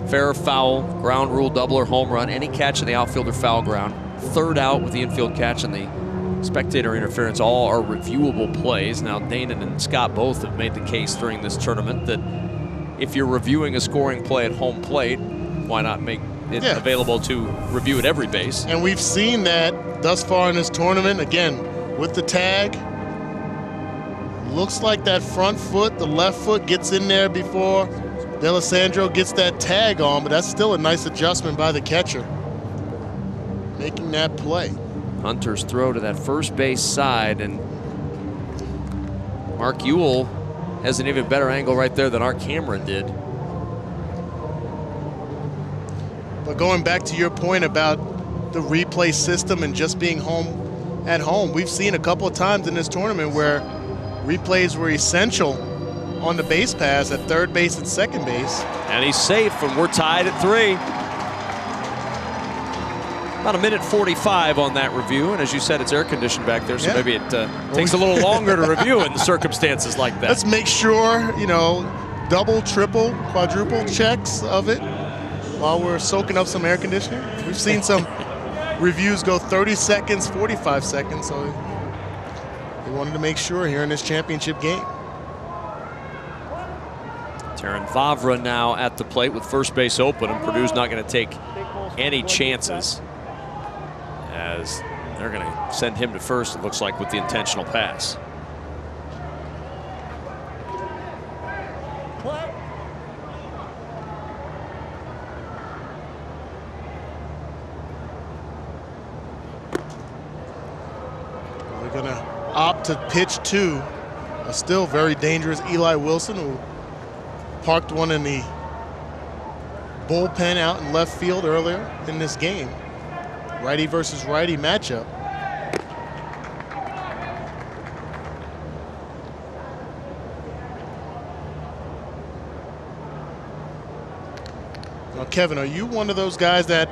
Fair or foul, ground rule, double or home run, any catch in the outfield or foul ground, third out with the infield catch and the spectator interference, all are reviewable plays. Now Danon and Scott both have made the case during this tournament that if you're reviewing a scoring play at home plate, why not make it available to review at every base? And we've seen that thus far in this tournament. Again, with the tag, looks like that front foot, the left foot gets in there before D'Alessandro gets that tag on, but that's still a nice adjustment by the catcher, making that play. Hunter's throw to that first base side, and Mark Ewell has an even better angle right there than our camera did. But going back to your point about the replay system and just being home at home, we've seen a couple of times in this tournament where replays were essential on the base pass at third base and second base. And he's safe, and we're tied at 3. About a minute 45 on that review, and as you said, it's air conditioned back there, so maybe it takes a little longer to review in circumstances like that. Let's make sure, you know, double, triple, quadruple checks of it while we're soaking up some air conditioning. We've seen some reviews go 30 seconds, 45 seconds, so they wanted to make sure here in this championship game. Terran Vavra now at the plate with first base open, and Purdue's not going to take any chances, as they're going to send him to first, it looks like, with the intentional pass. We're going to opt to pitch to a still very dangerous Eli Wilson, who parked one in the bullpen out in left field earlier in this game. Righty versus righty matchup. Now, Kevin, are you one of those guys that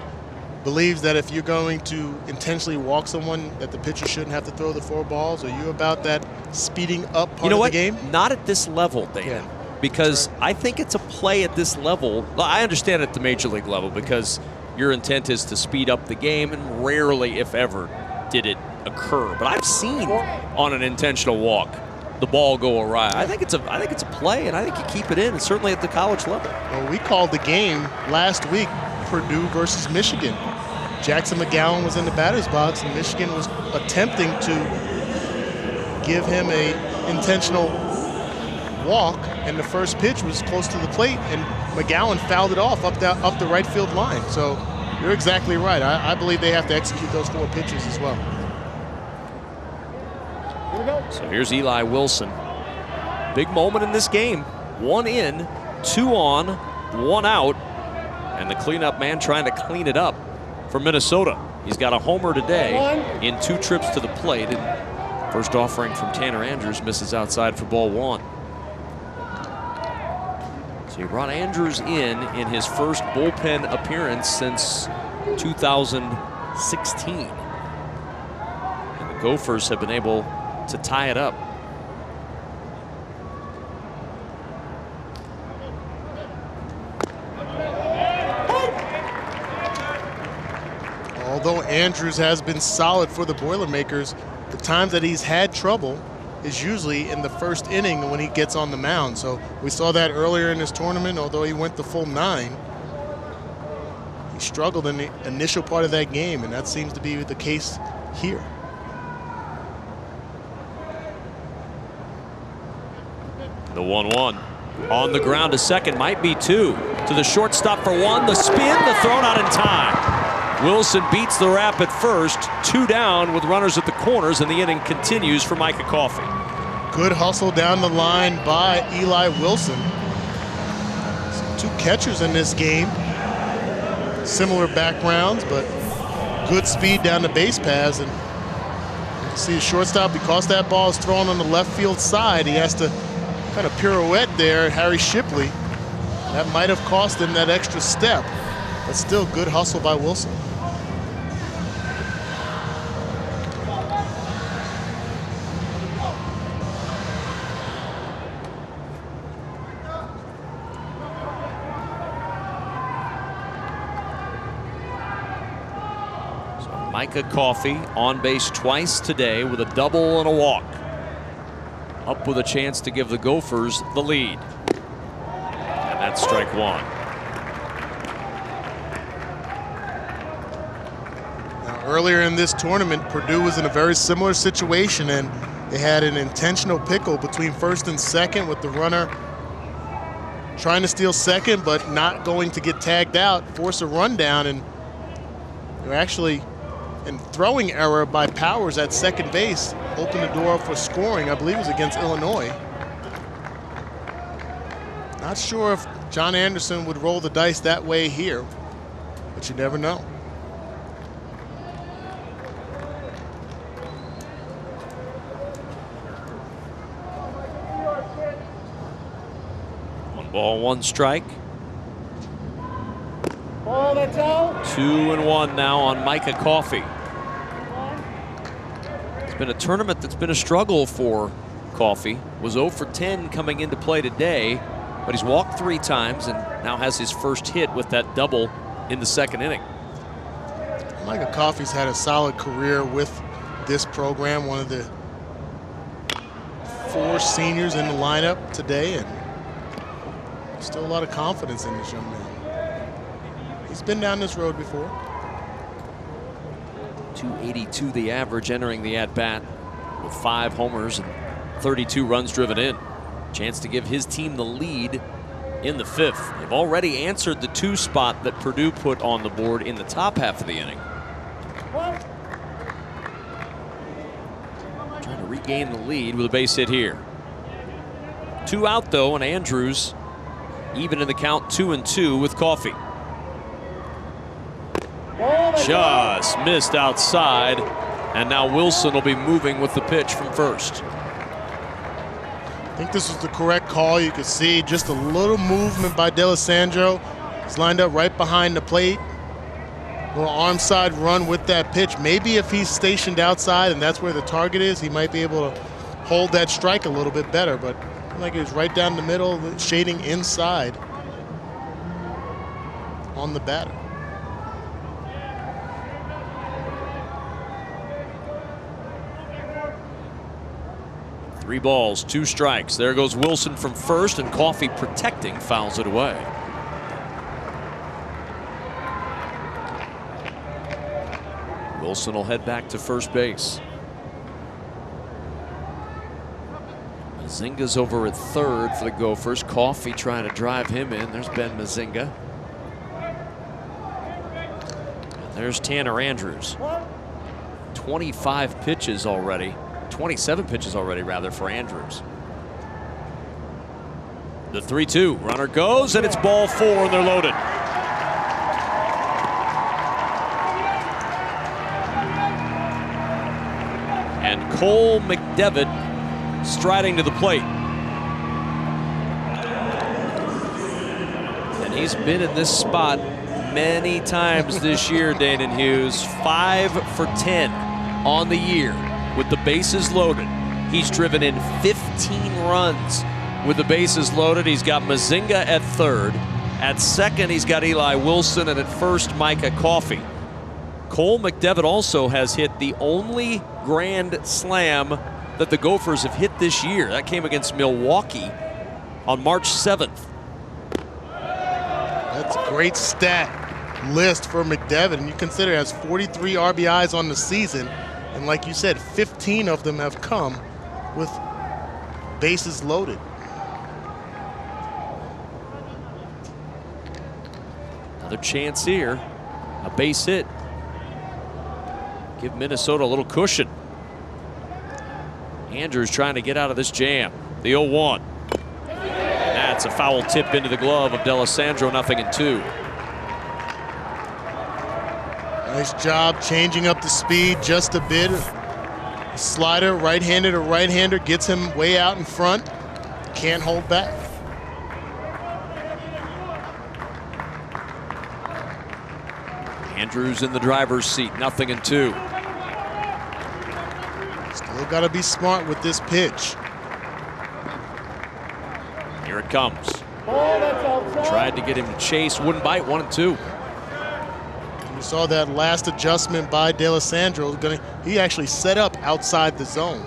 believes that if you're going to intentionally walk someone, that the pitcher shouldn't have to throw the 4 balls? Are you about that speeding up part of the game? Not at this level, Dan. Yeah. Because I think it's a play at this level. I understand at the major league level because your intent is to speed up the game, and rarely, if ever, did it occur. But I've seen on an intentional walk the ball go awry. I think it's a play, and I think you keep it in, and certainly at the college level. Well, we called the game last week, Purdue versus Michigan. Jackson McGowan was in the batter's box, and Michigan was attempting to give him a intentional walk, and the first pitch was close to the plate, and McGowan fouled it off up the right field line. So you're exactly right. I believe they have to execute those 4 pitches as well. So here's Eli Wilson. Big moment in this game. 1 in, 2 on, 1 out, and the cleanup man trying to clean it up for Minnesota. He's got a homer today in 2 trips to the plate, and first offering from Tanner Andrews misses outside for ball 1. So he brought Andrews in his first bullpen appearance since 2016. And the Gophers have been able to tie it up. Although Andrews has been solid for the Boilermakers, the times that he's had trouble is usually in the first inning when he gets on the mound. So we saw that earlier in this tournament. Although he went the full 9, he struggled in the initial part of that game, and that seems to be the case here. The 1-1. On the ground to second, might be 2. To the shortstop for 1. The spin, the throw not in time. Wilson beats the wrap at first. 2 down with runners at the corners, and the inning continues for Micah Coffey. Good hustle down the line by Eli Wilson. 2 catchers in this game. Similar backgrounds, but good speed down the base paths. And you can see a shortstop, because that ball is thrown on the left field side, he has to kind of pirouette there, Harry Shipley. That might have cost him that extra step, but still good hustle by Wilson. So Micah Coffey on base twice today with a double and a walk. Up with a chance to give the Gophers the lead. And that's strike 1. Now, earlier in this tournament, Purdue was in a very similar situation, and they had an intentional pickle between first and second with the runner trying to steal second but not going to get tagged out, force a run down, and they're actually in throwing error by Powers at second base opened the door for scoring. I believe it was against Illinois. Not sure if John Anderson would roll the dice that way here, but you never know. One ball, one strike. Ball, that's out. 2-1 now on Micah Coffey. Been a tournament that's been a struggle for Coffey. Was 0 for 10 coming into play today, but he's walked 3 times and now has his first hit with that double in the second inning. Micah Coffey's had a solid career with this program, one of the 4 seniors in the lineup today, and still a lot of confidence in this young man. He's been down this road before. 282 the average entering the at-bat with 5 homers and 32 runs driven in. Chance to give his team the lead in the 5th. They've already answered the 2 spot that Purdue put on the board in the top half of the inning. Trying to regain the lead with a base hit here. 2 out though, and Andrews even in the count 2-2 with Coffey. Just missed outside, and now Wilson will be moving with the pitch from first. I think this was the correct call. You could see just a little movement by D'Alessandro. He's lined up right behind the plate. Little arm side run with that pitch. Maybe if he's stationed outside and that's where the target is, he might be able to hold that strike a little bit better, but like he was right down the middle, shading inside on the batter. Three balls, 2 strikes. There goes Wilson from first, and Coffey protecting fouls it away. Wilson will head back to first base. Mazinga's over at third for the Gophers. Coffey trying to drive him in. There's Ben Mazinga. And there's Tanner Andrews. 25 pitches already. 27 pitches already, rather, for Andrews. The 3-2. Runner goes, and it's ball 4, and they're loaded. And Cole McDevitt striding to the plate. And he's been in this spot many times this year, Danon Hughes. 5 for 10 on the year with the bases loaded. He's driven in 15 runs with the bases loaded. He's got Mazinga at third. At second, he's got Eli Wilson, and at first, Micah Coffey. Cole McDevitt also has hit the only grand slam that the Gophers have hit this year. That came against Milwaukee on March 7th. That's a great stat list for McDevitt, and you consider he has 43 RBIs on the season And like you said, 15 of them have come with bases loaded. Another chance here. A base hit. Give Minnesota a little cushion. Andrews trying to get out of this jam. The 0-1. That's a foul tip into the glove of D'Alessandro, 0-2. Nice job changing up the speed just a bit. Slider, right-handed or right-hander, gets him way out in front. Can't hold back. Andrews in the driver's seat, 0-2. Still got to be smart with this pitch. Here it comes. Tried to get him to chase, wouldn't bite, 1-2. We saw that last adjustment by D'Alessandro. He actually set up outside the zone.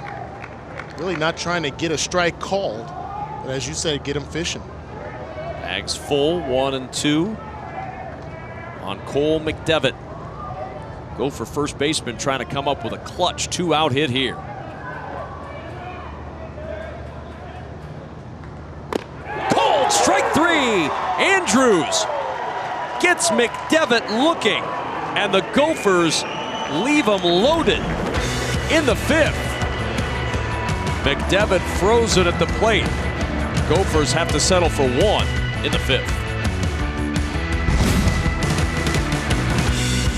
Really not trying to get a strike called, but as you said, get him fishing. Bags full, 1-2 on Cole McDevitt. Gopher first baseman trying to come up with a clutch 2-out hit here. Called strike 3. Andrews gets McDevitt looking, and the Gophers leave him loaded in the 5th. McDevitt froze it at the plate. Gophers have to settle for 1 in the 5th.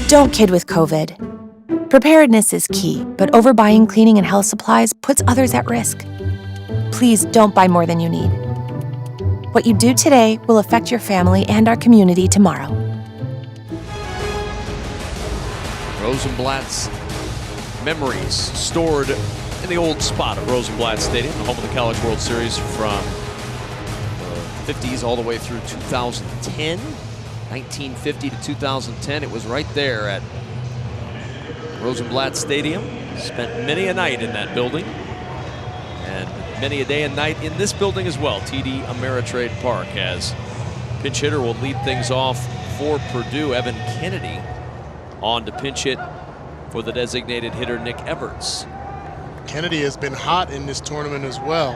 Don't kid with COVID. Preparedness is key, but overbuying cleaning and health supplies puts others at risk. Please don't buy more than you need. What you do today will affect your family and our community tomorrow. Rosenblatt's memories stored in the old spot of Rosenblatt Stadium, the home of the College World Series from the 50s all the way through 2010. 1950 to 2010, it was right there at Rosenblatt Stadium. Spent many a night in that building, and many a day and night in this building as well. TD Ameritrade Park, as pinch hitter will lead things off for Purdue. Evan Kennedy on to pinch hit for the designated hitter Nick Everts. Kennedy has been hot in this tournament as well.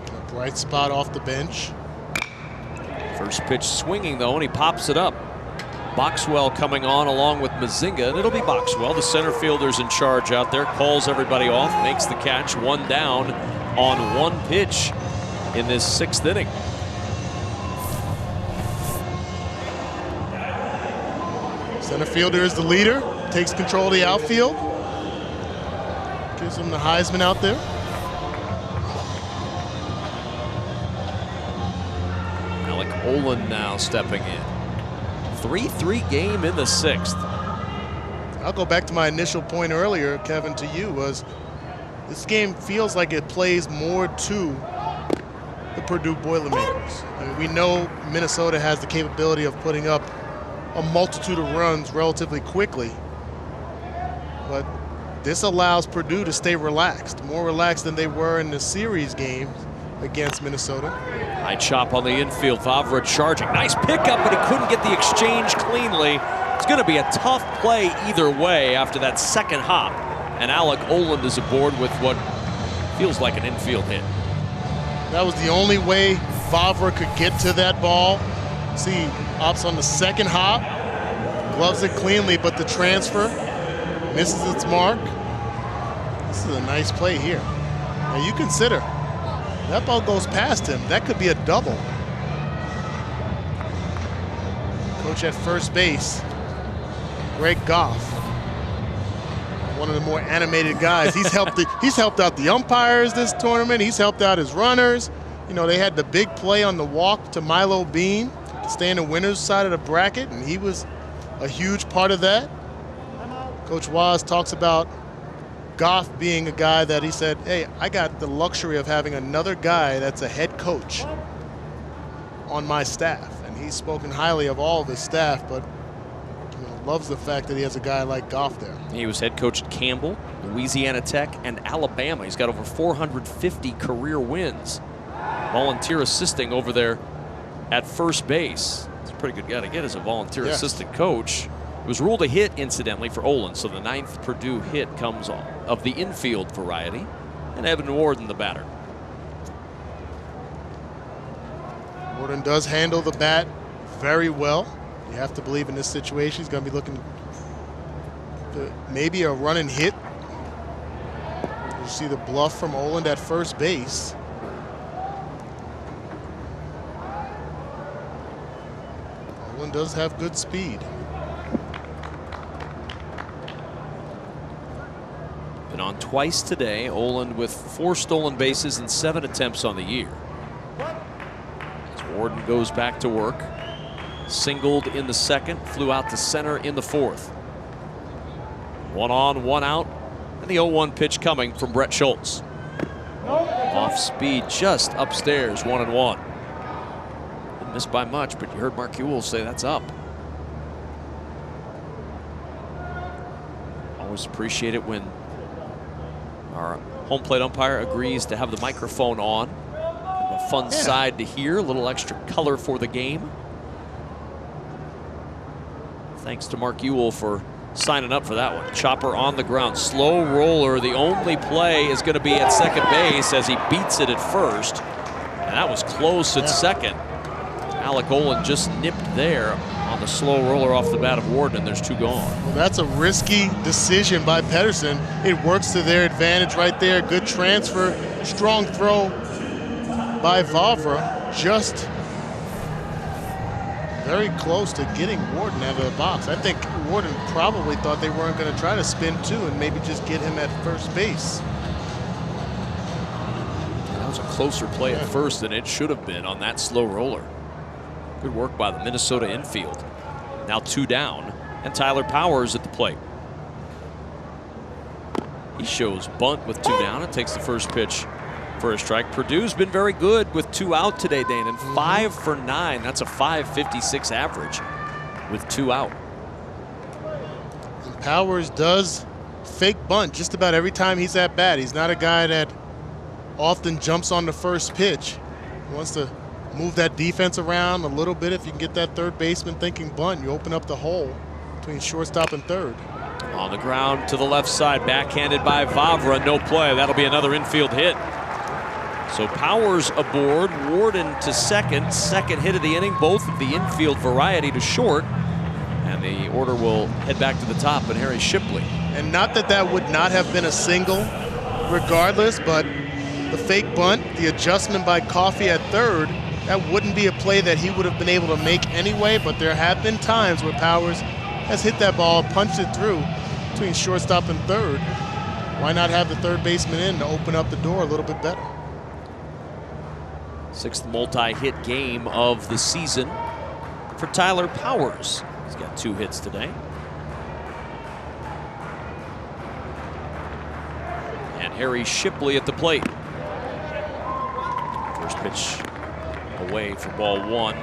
A bright spot off the bench. First pitch swinging though, and he pops it up. Boxwell coming on along with Mazinga, and it'll be Boxwell, the center fielder's in charge out there, calls everybody off, makes the catch, 1 down on 1 pitch in this 6th inning. Center fielder is the leader, takes control of the outfield. Gives him the Heisman out there. Alec Olin now stepping in. 3-3 game in the 6th. I'll go back to my initial point earlier, Kevin, to you, was this game feels like it plays more to the Purdue Boilermakers. I mean, we know Minnesota has the capability of putting up a multitude of runs relatively quickly, but this allows Purdue to stay relaxed, more relaxed than they were in the series games against Minnesota. High chop on the infield, Vavra charging. Nice pickup, but he couldn't get the exchange cleanly. It's going to be a tough play either way after that second hop. And Alec Oland is aboard with what feels like an infield hit. That was the only way Vavra could get to that ball. See, opts on the second hop, gloves it cleanly, but the transfer misses its mark. This is a nice play here. Now you consider, that ball goes past him. That could be a double. Coach at first base, Greg Goff, one of the more animated guys. He's helped out the umpires this tournament. He's helped out his runners. You know, they had the big play on the walk to Milo Bean to stay in the winner's side of the bracket, and he was a huge part of that. Coach Waz talks about Goff being a guy that he said, hey, I got the luxury of having another guy that's a head coach on my staff. And he's spoken highly of all of his staff, but loves the fact that he has a guy like Goff there. He was head coach at Campbell, Louisiana Tech, and Alabama. He's got over 450 career wins. Volunteer assisting over there at first base. It's a pretty good guy to get as a volunteer assistant coach. It was ruled a hit, incidentally, for Olin, so the 9th Purdue hit comes of the infield variety, and Evan Warden, the batter. Warden does handle the bat very well. You have to believe in this situation he's going to be looking for maybe a run and hit. You see the bluff from Olin at first base. Olin does have good speed. Been on twice today. Olin with 4 stolen bases and 7 attempts on the year. As Warden goes back to work. Singled in the 2nd, flew out to center in the 4th. 1 on, 1 out, and the 0-1 pitch coming from Brett Schultz. Off speed, just upstairs, 1-1. Didn't miss by much, but you heard Mark Ewell say that's up. Always appreciate it when our home plate umpire agrees to have the microphone on. A fun side to hear, a little extra color for the game. Thanks to Mark Ewell for signing up for that one. Chopper on the ground, slow roller. The only play is going to be at second base as he beats it at first. And that was close at second. Alec Olin just nipped there on the slow roller off the bat of Warden, and there's 2 gone. Well, that's a risky decision by Pedersen. It works to their advantage right there. Good transfer, strong throw by Vavra. Just very close to getting Warden out of the box. I think Warden probably thought they weren't going to try to spin 2 and maybe just get him at first base. That was a closer play at first than it should have been on that slow roller. Good work by the Minnesota infield. Now 2 down, and Tyler Powers at the plate. He shows bunt with 2 down and takes the first pitch for a strike. Purdue's been very good with 2 out today, Dane, and 5 for 9. That's a .556 average with 2 out. And Powers does fake bunt just about every time he's at bat. He's not a guy that often jumps on the first pitch. He wants to move that defense around a little bit. If you can get that third baseman thinking bunt, you open up the hole between shortstop and third. On the ground to the left side, backhanded by Vavra, no play. That'll be another infield hit. So Powers aboard, Warden to second hit of the inning, both of the infield variety to short. And the order will head back to the top, and Harry Shipley. And not that that would not have been a single regardless, but the fake bunt, the adjustment by Coffey at third, that wouldn't be a play that he would have been able to make anyway, but there have been times where Powers has hit that ball, punched it through between shortstop and third. Why not have the third baseman in to open up the door a little bit better? 6th multi-hit game of the season for Tyler Powers. He's got 2 hits today. And Harry Shipley at the plate. First pitch away for ball 1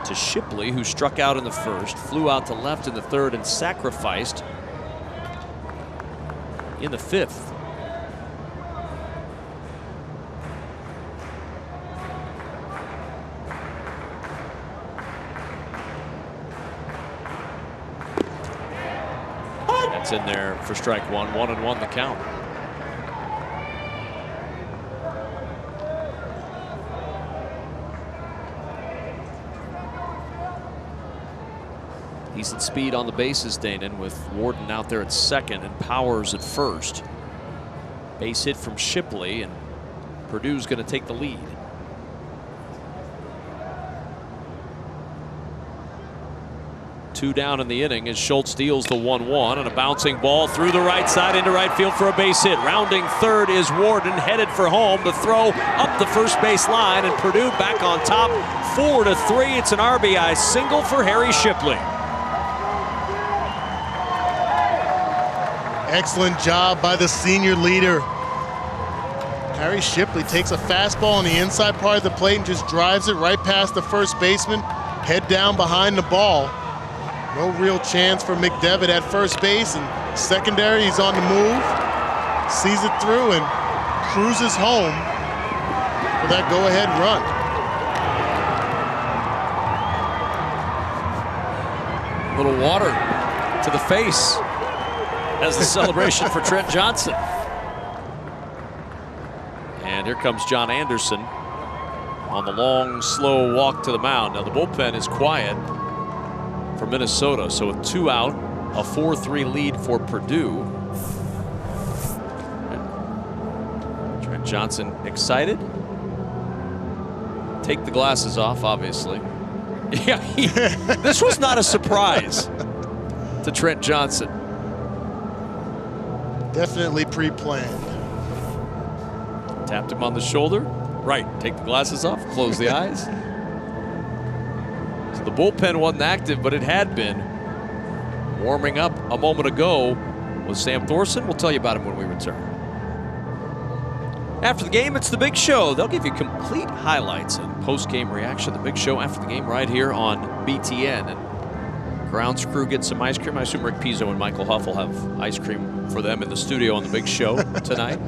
to Shipley, who struck out in the 1st, flew out to left in the 3rd, and sacrificed in the 5th. That's in there for strike 1. 1-1 the count. Decent speed on the bases, Danon, with Warden out there at second and Powers at first. Base hit from Shipley, and Purdue's going to take the lead. Two down in the inning as Schultz deals the 1-1, and a bouncing ball through the right side into right field for a base hit. Rounding third is Warden, headed for home. The throw up the first base line, and Purdue back on top, 4-3. It's an RBI single for Harry Shipley. Excellent job by the senior leader. Harry Shipley takes a fastball on the inside part of the plate and just drives it right past the first baseman, head down behind the ball. No real chance for McDevitt at first base, and secondary, he's on the move, sees it through and cruises home for that go-ahead run. Little water to the face as the celebration for Trent Johnson. And here comes John Anderson on the long, slow walk to the mound. Now the bullpen is quiet for Minnesota, so with 2 out, a 4-3 lead for Purdue. Trent Johnson excited. Take the glasses off, obviously. Yeah, this was not a surprise to Trent Johnson. Definitely pre-planned. Tapped him on the shoulder. Right, take the glasses off, close the eyes. So the bullpen wasn't active, but it had been. Warming up a moment ago was Sam Thorson. We'll tell you about him when we return. After the game, it's The Big Show. They'll give you complete highlights and post-game reaction. The Big Show after the game right here on BTN. And grounds crew gets some ice cream. I assume Rick Pizzo and Michael Huff will have ice cream for them in the studio on The Big Show tonight.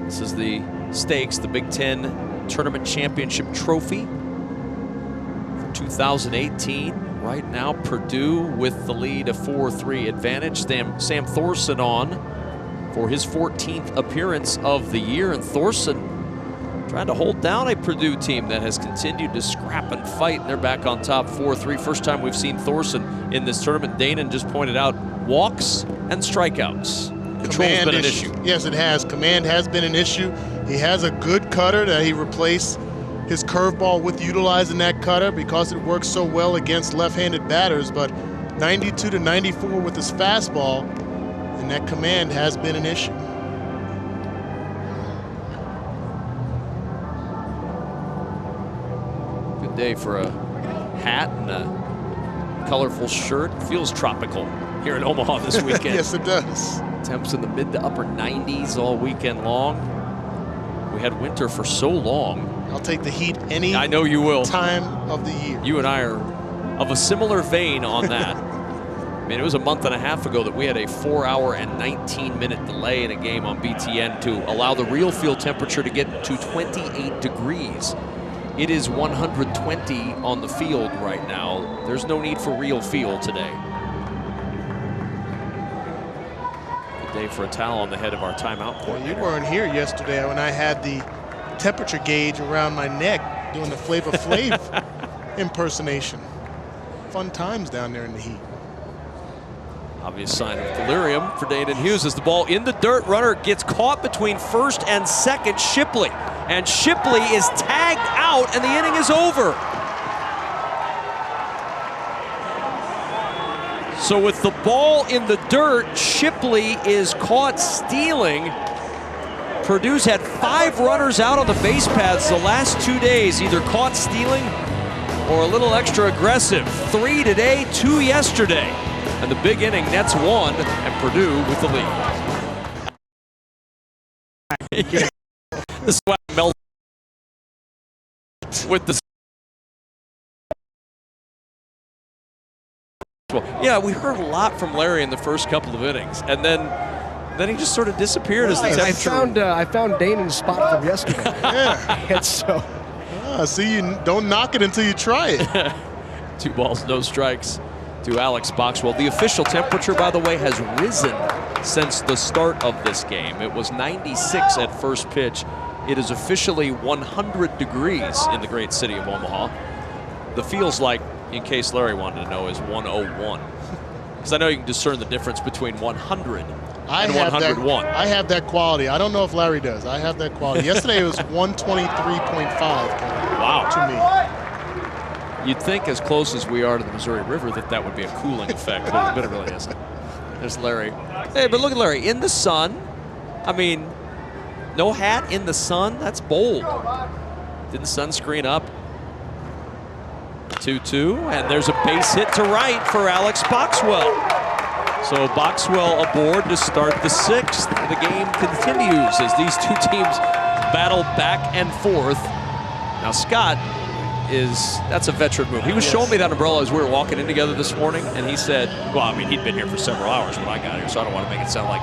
This is the stakes, the Big Ten Tournament Championship Trophy for 2018. Right now, Purdue with the lead, a 4-3 advantage. Sam Thorson on for his 14th appearance of the year, and Thorson trying to hold down a Purdue team that has continued to scrap and fight, and they're back on top 4-3. First time we've seen Thorson in this tournament. Danon just pointed out walks and strikeouts. Control's been an issue. Yes, it has. Command has been an issue. He has a good cutter that he replaced his curveball with, utilizing that cutter because it works so well against left-handed batters, but 92 to 94 with his fastball, and that command has been an issue. Good day for a hat and a colorful shirt. Feels tropical here in Omaha this weekend. Yes, it does. Temps in the mid to upper 90s all weekend long. We had winter for so long. I'll take the heat any I know you will. time of the year. You and I are of a similar vein on that. I mean, it was a month and a half ago that we had a 4-hour and 19-minute delay in a game on BTN to allow the real field temperature to get to 28 degrees. It is 120 on the field right now. There's no need for real field today. Good day for a towel on the head of our timeout coordinator. You weren't here yesterday when I had the temperature gauge around my neck doing the Flavor Flav impersonation. Fun times down there in the heat. Obvious sign of delirium for Danon Hughes as the ball in the dirt. Runner gets caught between first and second. Shipley. And Shipley is tagged out, and the inning is over. So with the ball in the dirt, Shipley is caught stealing. Purdue's had 5 runners out on the base paths the last 2 days, either caught stealing or a little extra aggressive. 3 today, 2 yesterday. And the big inning, Nets won, and Purdue with the lead. The swag melted with the. Yeah, we heard a lot from Larry in the first couple of innings, and then he just sort of disappeared as the temperature. I found Danon's spot from yesterday. Yeah. And so. See, you don't knock it until you try it. 2 balls, no strikes to Alex Boxwell. The official temperature, by the way, has risen since the start of this game. It was 96 at first pitch. It is officially 100 degrees in the great city of Omaha. The feels like, in case Larry wanted to know, is 101. Because I know you can discern the difference between 100 and 101. I have that quality. I don't know if Larry does. I have that quality. Yesterday it was 123.5. Wow. To me. You'd think, as close as we are to the Missouri River, that would be a cooling effect, but it really isn't. There's Larry. Hey, but look at Larry in the sun. I mean, no hat in the sun. That's bold. Didn't sunscreen up. 2-2, and there's a base hit to right for Alex Boxwell. So Boxwell aboard to start the 6th. The game continues as these 2 teams battle back and forth. Now Scott that's a veteran move. He was showing me that umbrella as we were walking in together this morning, and he said, well, I mean, he'd been here for several hours when I got here, so I don't want to make it sound like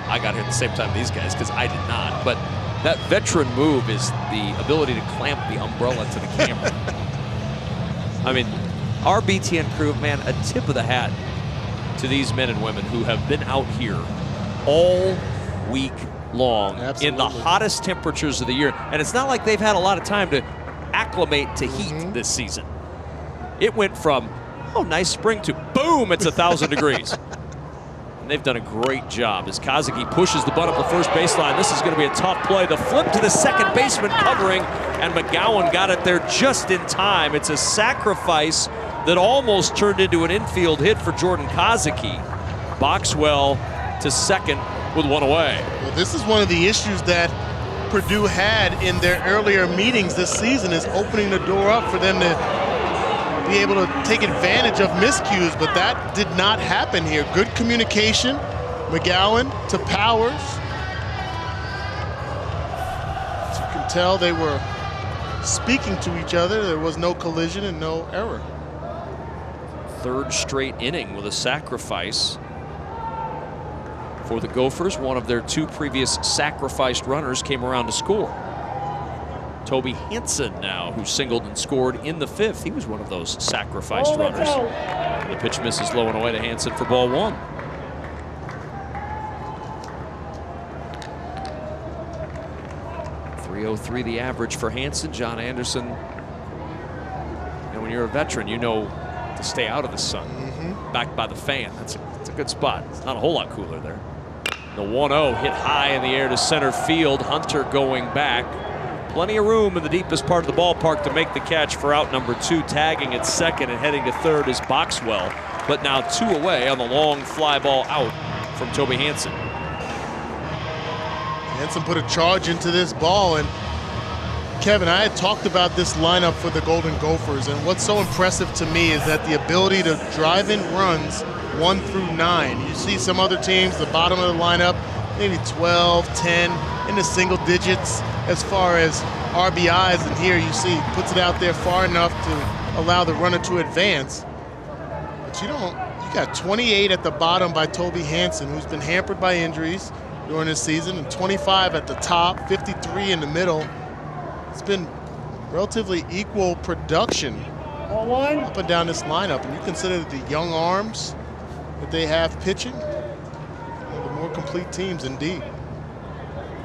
I got here at the same time these guys, because I did not. But that veteran move is the ability to clamp the umbrella to the camera. I mean, our BTN crew, man, a tip of the hat to these men and women who have been out here all week long in the hottest temperatures of the year. And it's not like they've had a lot of time to acclimate to heat this season. It went from, oh, nice spring, to boom, it's 1,000 degrees. And they've done a great job as Kazuki pushes the bunt up the first baseline. This is going to be a tough play. The flip to the second baseman covering, and McGowan got it there just in time. It's a sacrifice that almost turned into an infield hit for Jordan Kazuki. Boxwell to second with one away. Well, this is one of the issues that Purdue had in their earlier meetings this season, is opening the door up for them to be able to take advantage of miscues, but that did not happen here. Good communication, McGowan to Powers. As you can tell, they were speaking to each other. There was no collision and no error. Third straight inning with a sacrifice for the Gophers. One of their 2 previous sacrificed runners came around to score. Toby Hansen now, who singled and scored in the 5th. He was one of those sacrificed runners. The pitch misses low and away to Hansen for ball 1. .303 the average for Hansen. John Anderson. And when you're a veteran, you know to stay out of the sun. Backed by the fan. That's a good spot. It's not a whole lot cooler there. The 1-0 hit high in the air to center field. Hunter going back. Plenty of room in the deepest part of the ballpark to make the catch for out number 2. Tagging at second and heading to third is Boxwell, but now 2 away on the long fly ball out from Toby Hansen. Hansen put a charge into this ball, and Kevin, I had talked about this lineup for the Golden Gophers, and what's so impressive to me is that the ability to drive in runs 1 through 9. You see some other teams, the bottom of the lineup, maybe 12, 10, in the single digits as far as RBIs, and here you see puts it out there far enough to allow the runner to advance. But you got 28 at the bottom by Toby Hansen, who's been hampered by injuries during this season, and 25 at the top, 53 in the middle. It's been relatively equal production up and down this lineup, and you consider the young arms that they have pitching, one of the more complete teams indeed.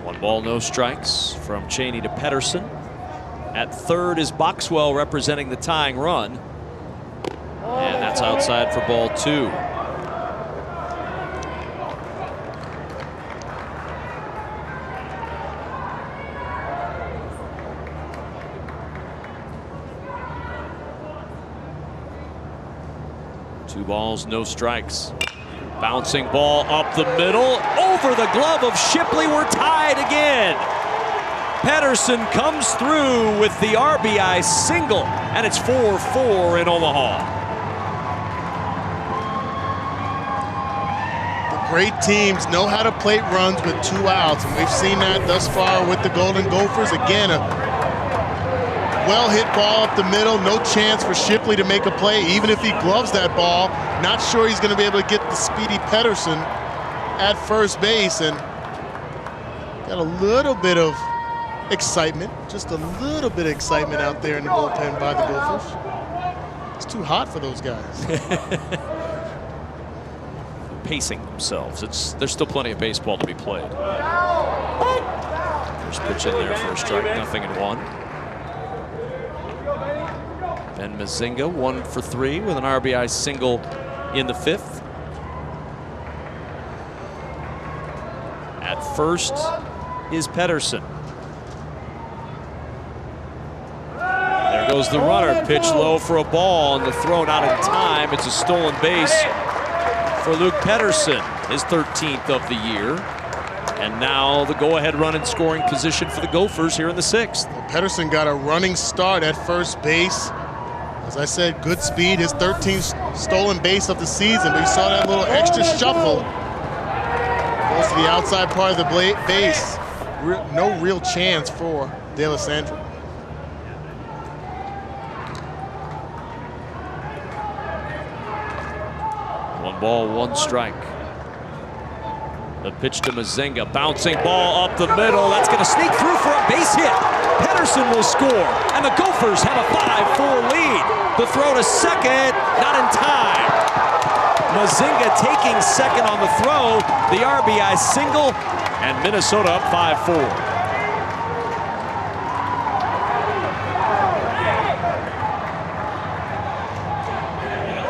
1 ball, no strikes from Cheney to Pedersen. At third is Boxwell representing the tying run. And that's outside for ball 2. Two balls, no strikes. Bouncing ball up the middle, over the glove of Shipley. We're tied again. Pedersen comes through with the RBI single, and it's 4-4 in Omaha. The great teams know how to plate runs with 2 outs, and we've seen that thus far with the Golden Gophers. Again, a well-hit ball up the middle, no chance for Shipley to make a play, even if he gloves that ball. Not sure he's going to be able to get the speedy Pedersen at first base, and got a little bit of excitement, just a little bit of excitement out there in the bullpen by the Gophers. It's too hot for those guys. Pacing themselves. There's still plenty of baseball to be played. First pitch in there for a strike, 0-1. Ben Mazinga 1 for 3 with an RBI single in the 5th. At first is Pedersen. There goes the runner. Pitch low for a ball, and the throw not in time. It's a stolen base for Luke Pedersen, his 13th of the year. And now the go-ahead run in scoring position for the Gophers here in the 6th. Well, Pedersen got a running start at first base. As I said, good speed, his 13th stolen base of the season, but you saw that little extra shuffle. Goes to the outside part of the base. No real chance for De La Sandra. One ball, one strike. The pitch to Mazinga, bouncing ball up the middle. That's going to sneak through for a base hit. Pedersen will score, and the Gophers have a 5-4 lead. The throw to second, not in time. Mazinga taking second on the throw. The RBI single, and Minnesota up 5-4.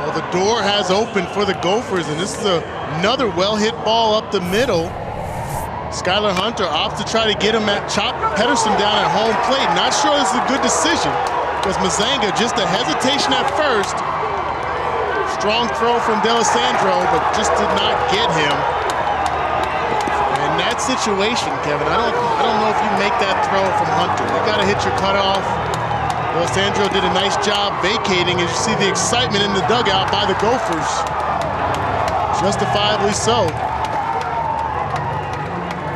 The door has opened for the Gophers, and this is another well-hit ball up the middle. Skylar Hunter opts to try to get him at chop Pedersen down at home plate. Not sure this is a good decision because Mazinga, just a hesitation at first. Strong throw from D'Alessandro, but just did not get him. In that situation, Kevin, I don't know if you make that throw from Hunter. You got to hit your cutoff. D'Alessandro did a nice job vacating, as you see the excitement in the dugout by the Gophers. Justifiably so.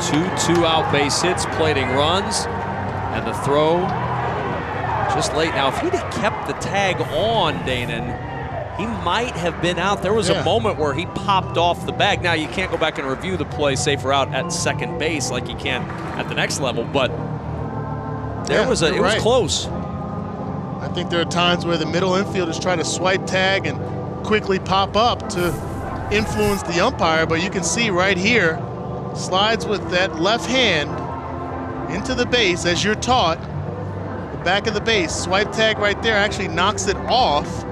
2 2-out base hits, plating runs, and the throw just late. Now, if he'd have kept the tag on, Danon, he might have been out. There was a moment where he popped off the bag. Now, you can't go back and review the play, say for out at second base like you can at the next level, but it was close. I think there are times where the middle infielders try to swipe tag and quickly pop up to influence the umpire, but you can see right here, slides with that left hand into the base as you're taught. The back of the base, swipe tag right there actually knocks it off,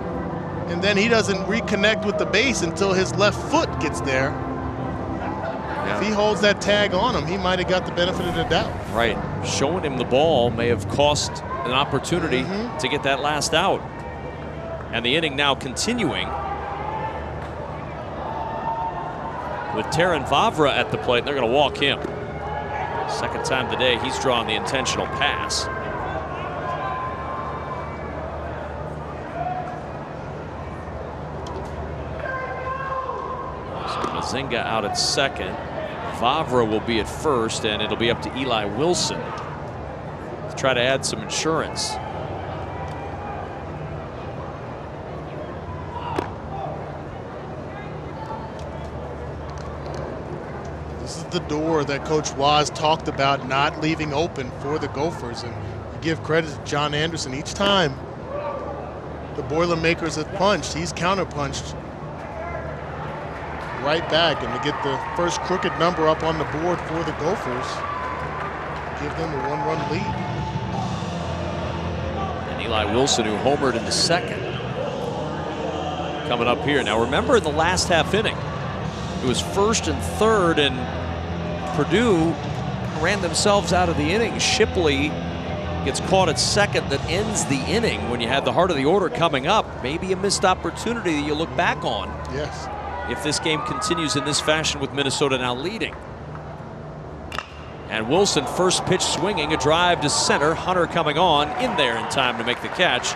and then he doesn't reconnect with the base until his left foot gets there. Yeah. If he holds that tag on him, he might have got the benefit of the doubt. Right, showing him the ball may have cost an opportunity to get that last out. And the inning now continuing with Terran Vavra at the plate. They're going to walk him. Second time today he's drawn the intentional pass. So Mazinga out at second. Vavra will be at first, and it'll be up to Eli Wilson to try to add some insurance. This is the door that Coach Waz talked about not leaving open for the Gophers, and you give credit to John Anderson. Each time the Boilermakers have punched, he's counterpunched right back, and to get the first crooked number up on the board for the Gophers, give them a 1-run lead. And Eli Wilson, who homered in the second, coming up here. Now remember, in the last half inning, it was first and third, and Purdue ran themselves out of the inning. Shipley gets caught at second. That ends the inning when you had the heart of the order coming up. Maybe a missed opportunity that you look back on. Yes. If this game continues in this fashion with Minnesota now leading. And Wilson, first pitch swinging, a drive to center. Hunter coming on in there in time to make the catch.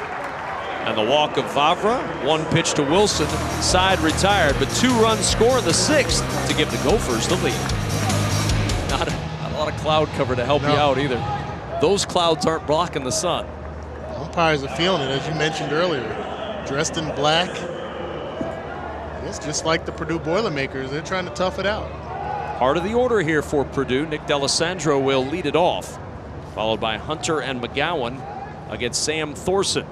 And the walk of Vavra, one pitch to Wilson, side retired, but 2 runs score in the 6th to give the Gophers the lead. Not a lot of cloud cover to help you out either. Those clouds aren't blocking the sun. Umpires are feeling it, as you mentioned earlier. Dressed in black. It's just like the Purdue Boilermakers. They're trying to tough it out. Heart of the order here for Purdue. Nick D'Alessandro will lead it off, followed by Hunter and McGowan against Sam Thorson.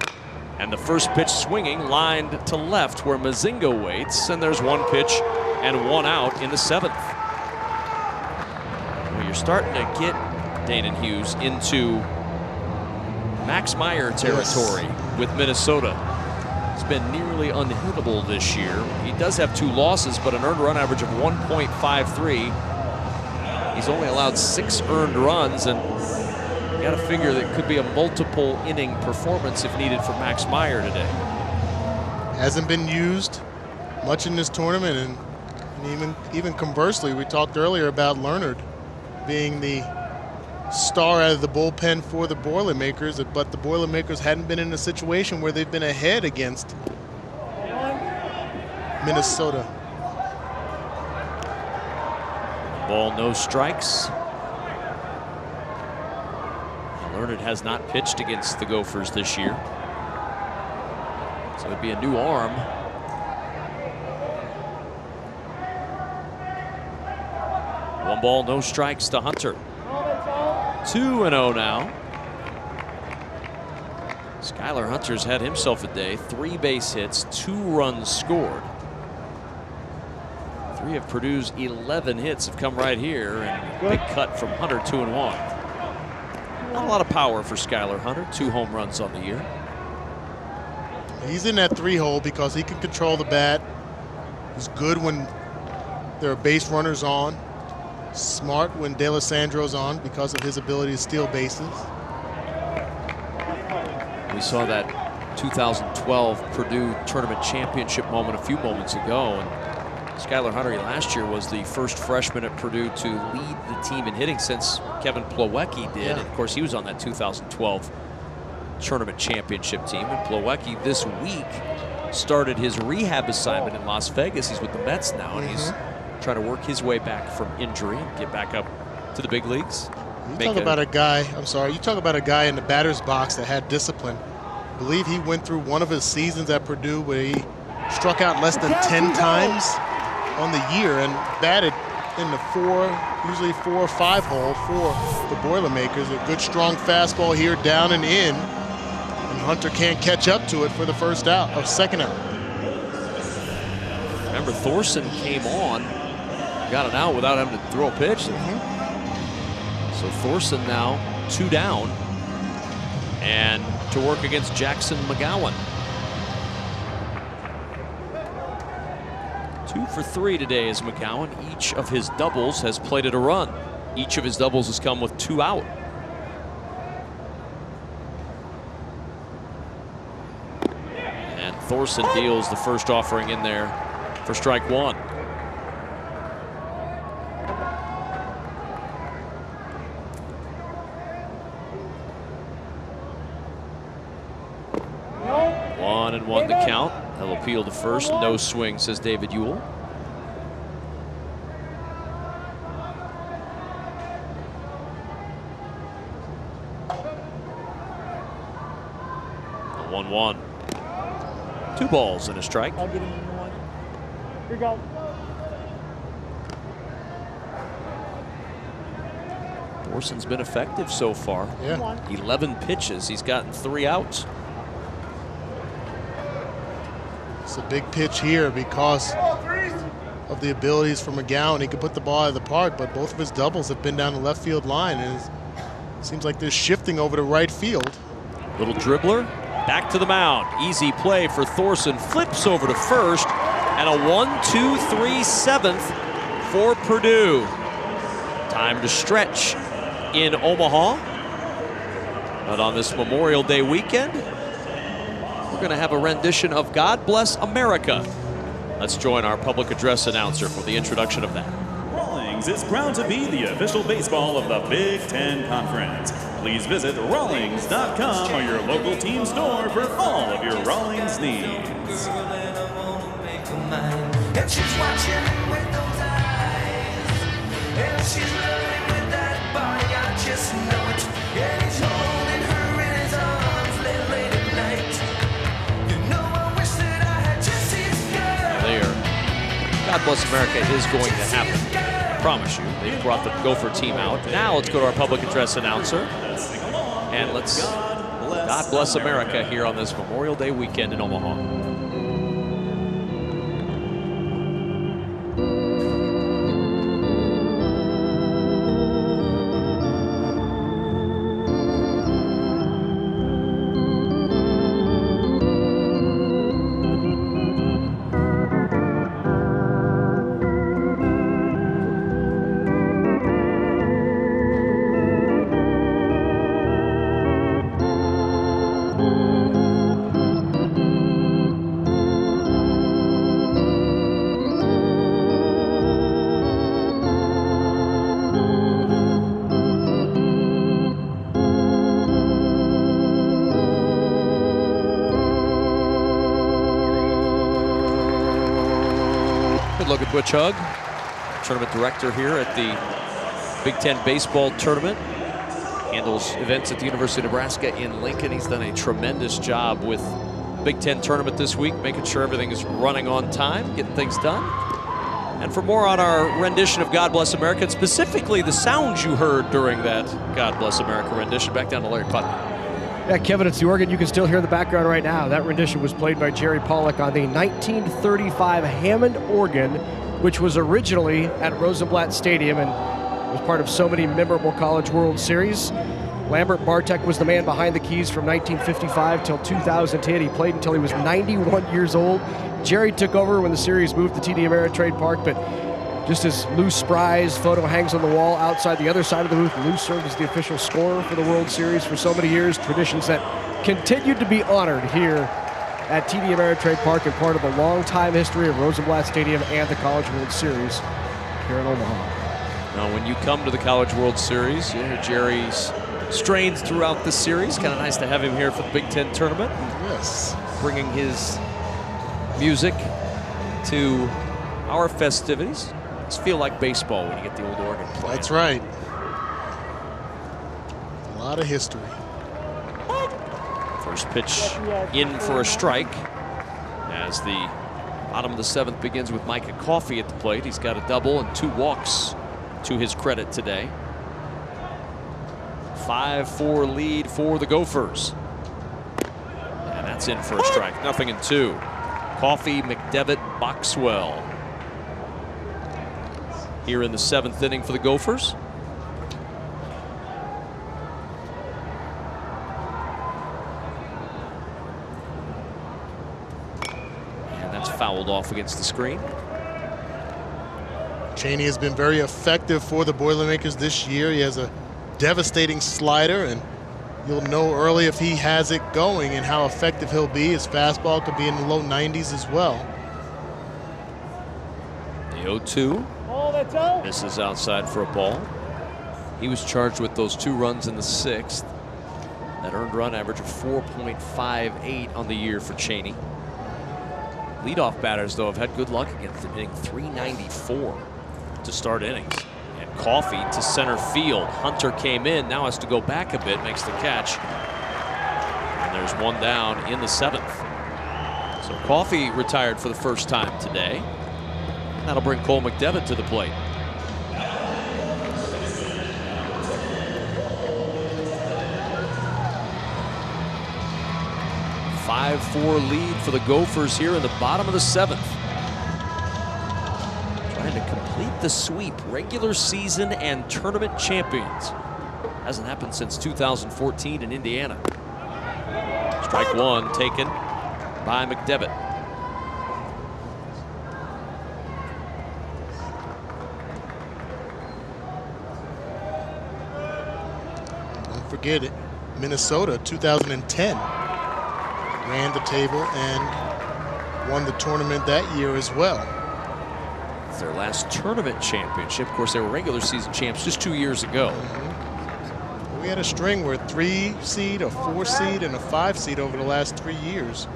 And the first pitch swinging, lined to left where Mazinga waits, and there's 1 pitch and 1 out in the 7th. Well, you're starting to get, Danon Hughes, into Max Meyer territory with Minnesota. He's been nearly unhittable this year. He does have 2 losses, but an earned run average of 1.53. He's only allowed 6 earned runs, and you got to figure that it could be a multiple inning performance if needed for Max Meyer today. Hasn't been used much in this tournament, and even conversely, we talked earlier about Leonard being the star out of the bullpen for the Boilermakers, but the Boilermakers hadn't been in a situation where they've been ahead against Minnesota. Ball, no strikes. Leonard has not pitched against the Gophers this year, so it'd be a new arm. One ball, no strikes to Hunter. 2-0 now. Skylar Hunter's had himself a day. 3 base hits, 2 runs scored. 3 of Purdue's 11 hits have come right here, and a big cut from Hunter, 2-1. Not a lot of power for Skylar Hunter, 2 home runs on the year. He's in that 3-hole because he can control the bat. He's good when there are base runners on. Smart when D'Alessandro's on because of his ability to steal bases. We saw that 2012 Purdue Tournament Championship moment a few moments ago, and Skylar Hunter last year was the first freshman at Purdue to lead the team in hitting since Kevin Plawecki did. And of course, he was on that 2012 Tournament Championship team. And Plawecki this week started his rehab assignment in Las Vegas. He's with the Mets now, and he's trying to work his way back from injury and get back up to the big leagues. You talk about a guy in the batter's box that had discipline. I believe he went through one of his seasons at Purdue where he struck out less than 10 times on the year and batted in the usually 4 or 5 hole for the Boilermakers. A good strong fastball here, down and in, and Hunter can't catch up to it for the second out. Remember, Thorson came on, got an out without having to throw a pitch. So Thorson now 2 down, and to work against Jackson McGowan. 2 for 3 today is McGowan. Each of his doubles has plated a run. Each of his doubles has come with 2 out. And Thorson deals the first offering in there for strike 1. One and 1 to count. He'll appeal to first. No swing, says David Ewell. The 1-1. 2 balls and a strike. I'll get him in one. Here you go. Thorson's been effective so far. Yeah. 11 pitches. He's gotten 3 outs. It's a big pitch here because of the abilities for McGowan. He can put the ball out of the park, but both of his doubles have been down the left field line, and it seems like they're shifting over to right field. Little dribbler, back to the mound. Easy play for Thorson. Flips over to first, and a 1-2-3 7th for Purdue. Time to stretch in Omaha. But on this Memorial Day weekend, we're going to have a rendition of God Bless America. Let's join our public address announcer for the introduction of that. Rawlings is proud to be the official baseball of the Big Ten Conference. Please visit Rawlings.com or your local team store for all of your Rawlings needs. And she's watching with those eyes, and she's loving with that body, I just know it. And he's holding her in his arms late at night. You know, I wish that I had just his girl. There. God Bless America is going to happen. I promise you. They brought the Gopher team out. Now let's go to our public address announcer. And let's God Bless America here on this Memorial Day weekend in Omaha. Look at Butch Hugg, tournament director here at the Big Ten Baseball Tournament. Handles events at the University of Nebraska in Lincoln. He's done a tremendous job with Big Ten Tournament this week, making sure everything is running on time, getting things done. And for more on our rendition of God Bless America, and specifically the sounds you heard during that God Bless America rendition, back down to Larry Putnam. Yeah, Kevin, it's the organ you can still hear in the background right now. That rendition was played by Jerry Pollack on the 1935 Hammond organ which was originally at Rosenblatt Stadium and was part of so many memorable College World Series. Lambert Bartek was the man behind the keys from 1955 till 2010. He played until he was 91 years old. Jerry took over when the series moved to TD Ameritrade Park, but just as Lou Spry's photo hangs on the wall outside the other side of the booth, Lou served as the official scorer for the World Series for so many years, traditions that continued to be honored here at TD Ameritrade Park and part of the long-time history of Rosenblatt Stadium and the College World Series here in Omaha. Now, when you come to the College World Series, you hear Jerry's strains throughout the series. Kind of nice to have him here for the Big Ten Tournament. Yes. Bringing his music to our festivities. It's feel like baseball when you get the old organ playing. That's right. A lot of history. First pitch in for a strike as the bottom of the 7th begins with Micah Coffey at the plate. He's got a double and 2 walks to his credit today. 5-4 lead for the Gophers. And that's in for a strike. 0-2. Coffey, McDevitt, Boxwell. Here in the 7th inning for the Gophers. And that's fouled off against the screen. Cheney has been very effective for the Boilermakers this year. He has a devastating slider, and you'll know early if he has it going and how effective he'll be. His fastball could be in the low 90s as well. The 0-2. Misses outside for a ball. He was charged with those 2 runs in the 6th. That earned run average of 4.58 on the year for Cheney. Leadoff batters, though, have had good luck against him, hitting .394 to start innings. And Coffey to center field. Hunter came in, now has to go back a bit, makes the catch. And there's 1 down in the 7th. So Coffey retired for the first time today. That'll bring Cole McDevitt to the plate. A 5-4 lead for the Gophers here in the bottom of the 7th. Trying to complete the sweep, regular season and tournament champions. Hasn't happened since 2014 in Indiana. Strike 1 taken by McDevitt. Forget it. Minnesota 2010 ran the table and won the tournament that year as well. It's their last tournament championship. Of course, they were regular season champs just 2 years ago. We had a string where 3 seed, a 4 seed, and a 5 seed over the last 3 years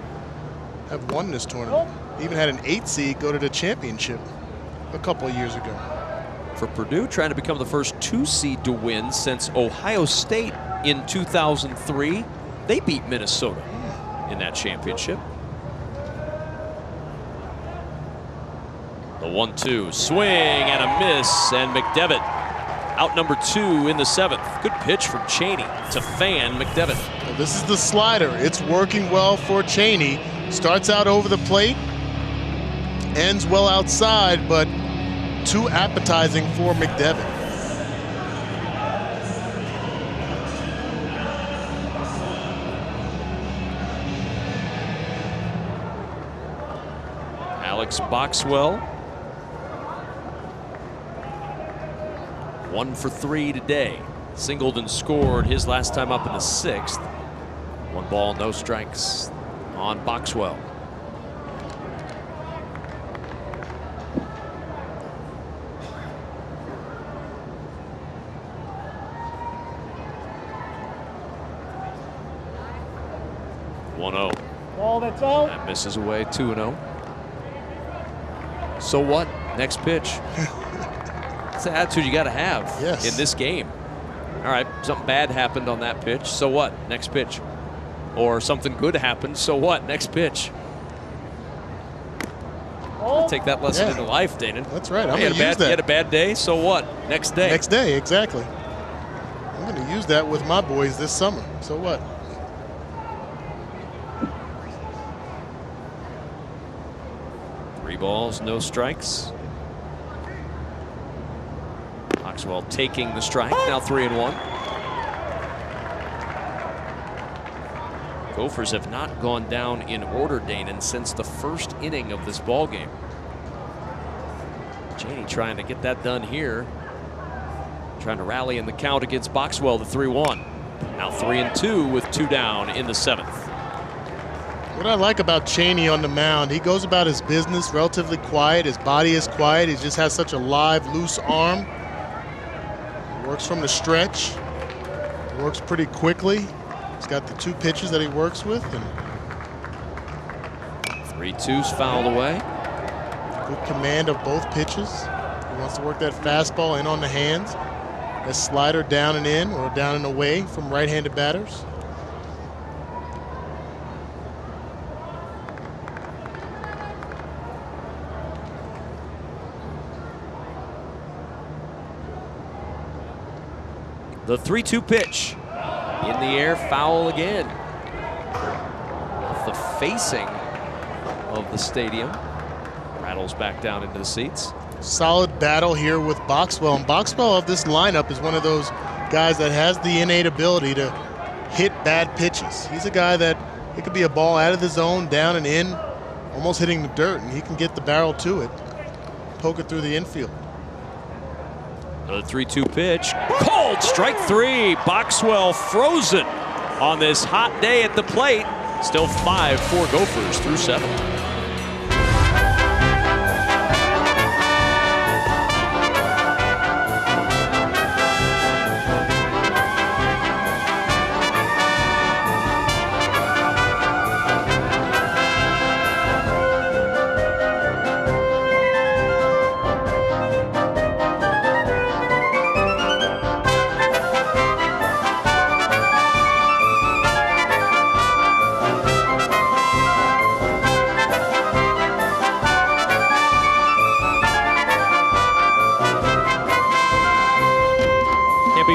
have won this tournament. Even had an 8 seed go to the championship a couple of years ago. For Purdue, trying to become the first 2 seed to win since Ohio State in 2003. They beat Minnesota in that championship. The 1-2 swing and a miss, and McDevitt out number 2 in the 7th. Good pitch from Cheney to fan McDevitt. Well, this is the slider. It's working well for Cheney. Starts out over the plate, ends well outside, but too appetizing for McDevitt. Alex Boxwell, 1 for 3 today. Singled and scored his last time up in the 6th. 1 ball, no strikes on Boxwell. Ball that's out. That misses away, 2-0. So what? Next pitch. That's the attitude you got to have in this game. All right, something bad happened on that pitch. So what? Next pitch. Or something good happened. So what? Next pitch. Take that lesson into life, Dana. That's right. I'm You going to use that. You had a bad day. So what? Next day. Next day, exactly. I'm going to use that with my boys this summer. So what? Three balls, no strikes. Boxwell taking the strike, now 3-1. Gophers have not gone down in order, Danon, since the first inning of this ball game. Cheney trying to get that done here. Trying to rally in the count against Boxwell, the 3-1. Now 3-2 with 2 down in the 7th. What I like about Cheney on the mound, he goes about his business relatively quiet. His body is quiet. He just has such a live, loose arm. He works from the stretch. He works pretty quickly. He's got the 2 pitches that he works with. And 3-2's fouled away. good command of both pitches. He wants to work that fastball in on the hands. That slider down and in or down and away from right-handed batters. The 3-2 pitch. In the air, foul again. Off the facing of the stadium. Rattles back down into the seats. Solid battle here with Boxwell. And Boxwell of this lineup is one of those guys that has the innate ability to hit bad pitches. He's a guy that it could be a ball out of the zone, down and in, almost hitting the dirt, and he can get the barrel to it, poke it through the infield. Another 3-2 pitch. Cold, strike 3. Boxwell frozen on this hot day at the plate. Still 5-4 Gophers through 7.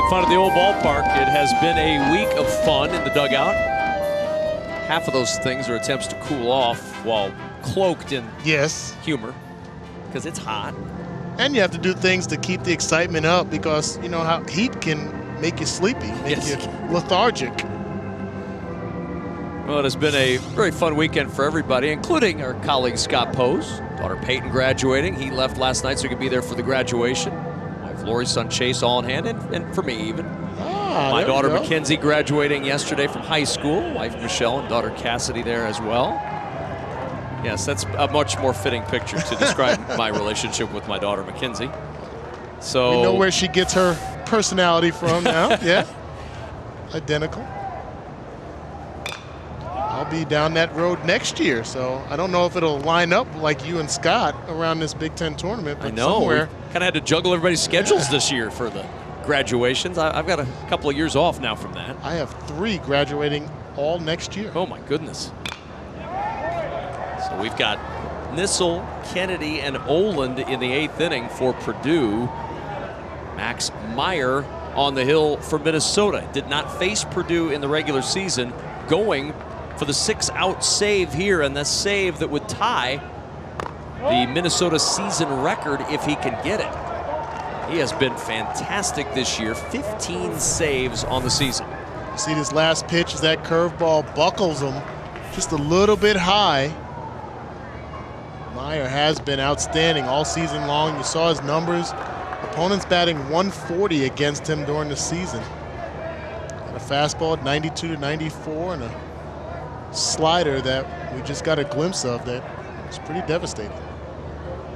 Fun at the old ballpark. It has been a week of fun in the dugout. Half of those things are attempts to cool off while cloaked in humor because it's hot. And you have to do things to keep the excitement up because you know how heat can make you sleepy, make you lethargic. Well, it has been a very fun weekend for everybody, including our colleague Scott Pose. Daughter Peyton graduating. He left last night so he could be there for the graduation. Lori's son Chase all in hand, and for me even. My daughter Mackenzie graduating yesterday from high school. Wife Michelle and daughter Cassidy there as well. Yes, that's a much more fitting picture to describe my relationship with my daughter Mackenzie. So we know where she gets her personality from now. Yeah, identical. I'll be down that road next year, so I don't know if it'll line up like you and Scott around this Big Ten tournament. But I know. Somewhere. Kind of had to juggle everybody's schedules this year for the graduations. I've got a couple of years off now from that. I have 3 graduating all next year. Oh my goodness. So we've got Nissel, Kennedy, and Oland in the 8th inning for Purdue. Max Meyer on the hill for Minnesota. Did not face Purdue in the regular season, going for the 6-out save here, and the save that would tie the Minnesota season record if he can get it. He has been fantastic this year, 15 saves on the season. See this last pitch as that curveball buckles him just a little bit high. Meyer has been outstanding all season long. You saw his numbers. Opponents batting 140 against him during the season. And a fastball at 92 to 94 and a slider that we just got a glimpse of that was pretty devastating.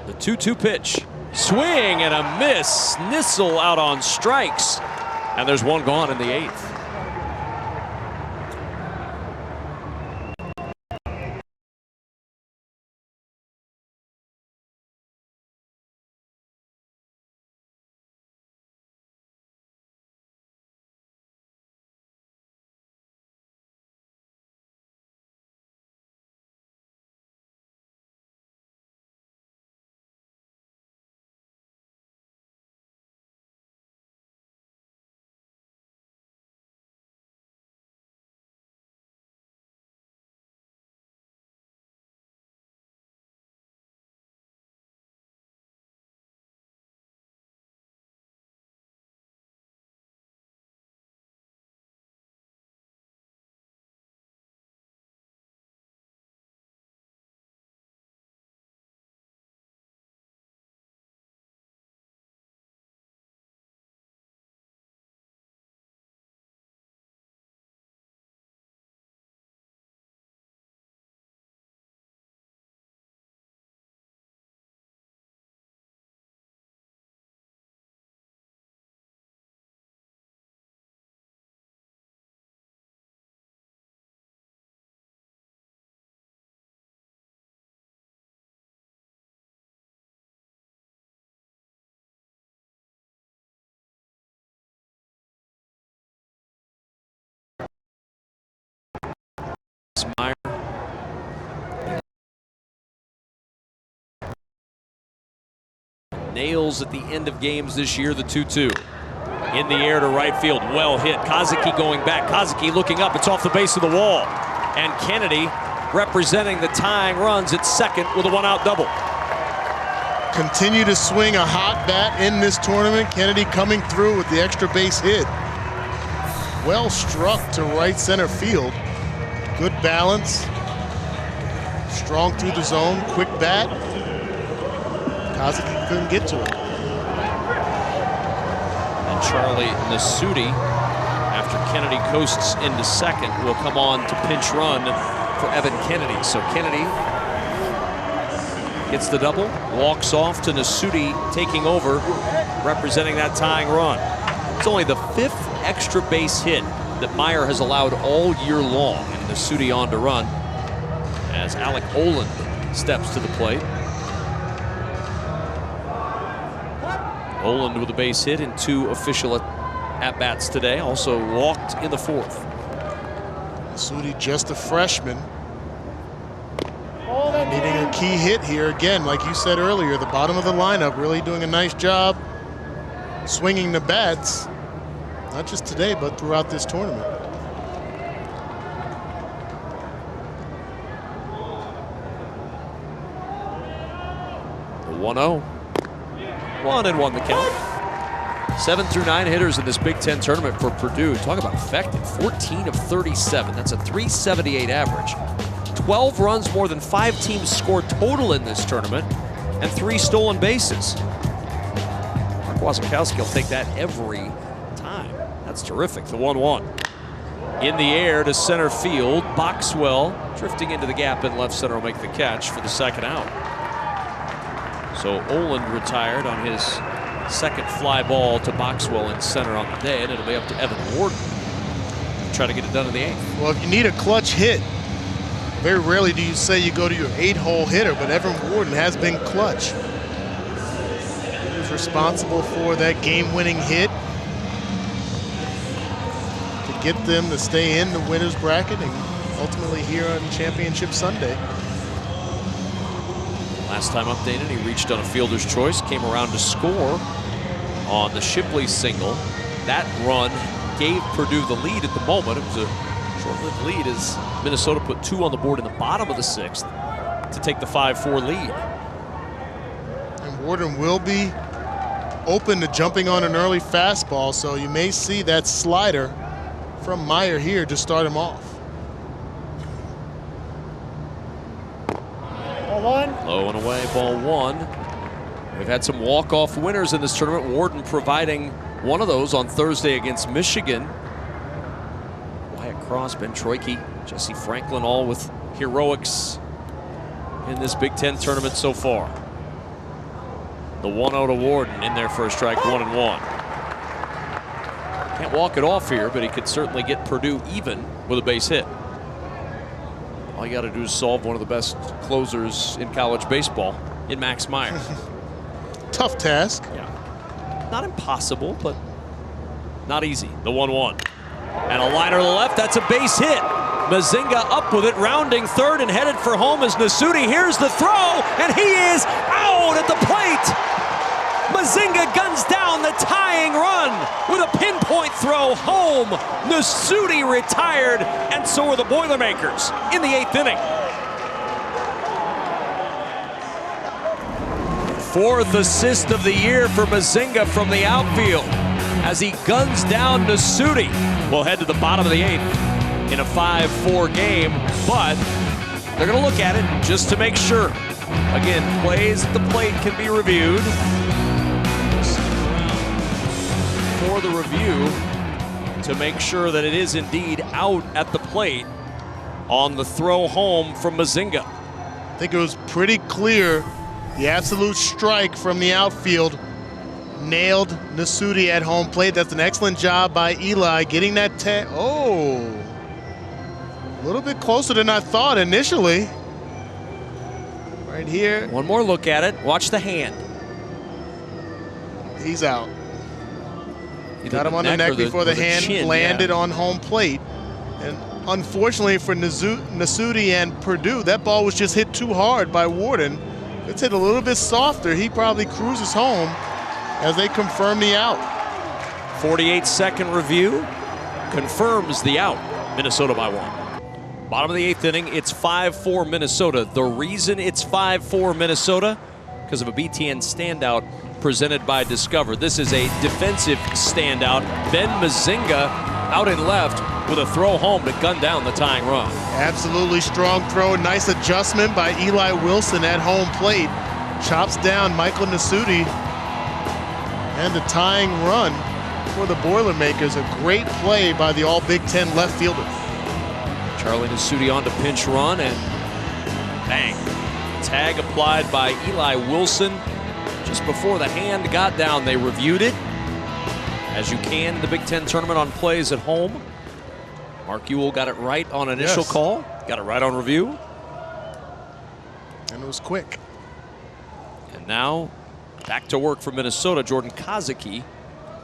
The 2-2 pitch. Swing and a miss. Nissel out on strikes. And there's one gone in the 8th. Meyer. Nails at the end of games this year, the 2-2. In the air to right field, well hit. Kazuki going back. Kazuki looking up. It's off the base of the wall. And Kennedy representing the tying runs at second with a one-out double. Continue to swing a hot bat in this tournament. Kennedy coming through with the extra base hit. Well struck to right center field. Good balance. Strong through the zone. Quick bat. Kazuki couldn't get to it. And Charlie Nasuti, after Kennedy coasts into second, will come on to pinch run for Evan Kennedy. So Kennedy gets the double, walks off to Nasuti taking over, representing that tying run. It's only the 5th extra base hit that Meyer has allowed all year long, and Nasuti on to run as Alec Oland steps to the plate. Oland with a base hit in 2 official at-bats today, also walked in the 4th. Nasuti just a freshman. Needing a key hit here again, like you said earlier, the bottom of the lineup really doing a nice job swinging the bats, not just today, but throughout this tournament. The 1-0. 1-1 the count. 7 through 9 hitters in this Big Ten tournament for Purdue. Talk about effective. 14 of 37. That's a .378 average. 12 runs more than 5 teams scored total in this tournament, and 3 stolen bases. Mark Wasikowski will take that every time. That's terrific. The 1-1. In the air to center field. Boxwell drifting into the gap in left center will make the catch for the second out. So Oland retired on his second fly ball to Boxwell in center on the day, and it'll be up to Evan Warden to try to get it done in the 8th. Well, if you need a clutch hit, very rarely do you say you go to your 8-hole hitter, but Evan Warden has been clutch. He was responsible for that game-winning hit to get them to stay in the winner's bracket and ultimately here on Championship Sunday. Last time updated, he reached on a fielder's choice, came around to score on the Shipley single. That run gave Purdue the lead at the moment. It was a short-lived lead as Minnesota put 2 on the board in the bottom of the 6th to take the 5-4 lead. And Warden will be open to jumping on an early fastball, so you may see that slider from Meyer here to start him off. Low and away, ball 1. We've had some walk-off winners in this tournament. Warden providing one of those on Thursday against Michigan. Wyatt Cross, Ben Troike, Jesse Franklin, all with heroics in this Big Ten tournament so far. The 1-0 to Warden in there for a strike, 1-1. Can't walk it off here, but he could certainly get Purdue even with a base hit. All you got to do is solve one of the best closers in college baseball in Max Meyer. Tough task. Yeah. Not impossible, but not easy. The 1-1. And a liner to the left. That's a base hit. Mazinga up with it, rounding third and headed for home as Nasuti. Here's the throw, and he is out at the plate. Mazinga guns down the tying run with a pinpoint throw home. Nasuti retired, and so are the Boilermakers in the 8th inning. 4th assist of the year for Mazinga from the outfield as he guns down Nasuti. We'll head to the bottom of the 8th in a 5-4 game, but they're going to look at it just to make sure. Again, plays at the plate can be reviewed. For the review to make sure that it is indeed out at the plate on the throw home from Mazinga. I think it was pretty clear. The absolute strike from the outfield nailed Nasuti at home plate. That's an excellent job by Eli getting that a little bit closer than I thought initially. Right here. One more look at it. Watch the hand. He's out. Got him on the neck before the hand landed on home plate. And unfortunately for Nasuti and Purdue, that ball was just hit too hard by Warden. It's hit a little bit softer. He probably cruises home as they confirm the out. 48-second review confirms the out. Minnesota by 1. Bottom of the 8th inning, it's 5-4 Minnesota. The reason it's 5-4 Minnesota, because of a BTN standout presented by Discover. This is a defensive standout. Ben Mazinga out in left with a throw home to gun down the tying run. Absolutely strong throw. Nice adjustment by Eli Wilson at home plate. Chops down Michael Nasuti. And the tying run for the Boilermakers. A great play by the all Big Ten left fielder. Charlie Nasuti on to pinch run, and bang. Tag applied by Eli Wilson. Just before the hand got down, they reviewed it, as you can in the Big Ten tournament on plays at home. Mark Ewell got it right on initial call, got it right on review. And it was quick. And now back to work for Minnesota. Jordan Kozicki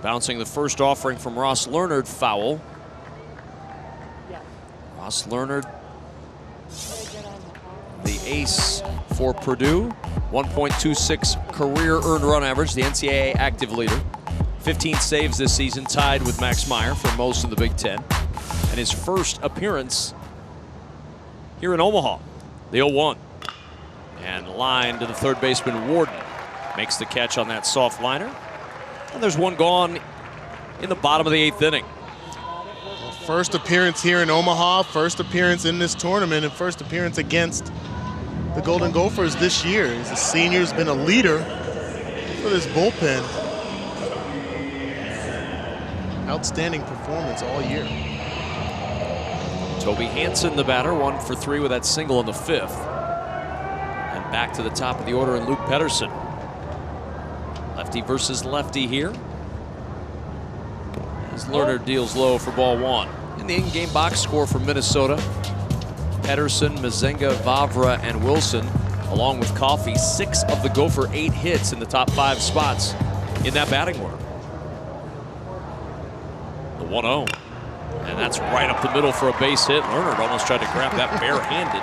bouncing the first offering from Ross Leonard, foul. Ross Leonard, the ace for Purdue. 1.26 career earned run average, the NCAA active leader. 15 saves this season, tied with Max Meyer for most in the Big Ten. And his first appearance here in Omaha, the 0-1. And line to the third baseman, Warden. Makes the catch on that soft liner. And there's one gone in the bottom of the 8th inning. First appearance here in Omaha, first appearance in this tournament, and first appearance against the Golden Gophers this year. He's a senior, he's been a leader for this bullpen. Outstanding performance all year. Toby Hansen, the batter, 1 for 3 with that single in the 5th. And back to the top of the order in Luke Pedersen. Lefty versus lefty here. As Lerner deals low for ball 1. In the in-game box score for Minnesota, Pedersen, Mazenga, Vavra, and Wilson, along with Coffey, 6 of the Gopher 8 hits in the top 5 spots in that batting order. The 1-0. And that's right up the middle for a base hit. Lerner almost tried to grab that barehanded.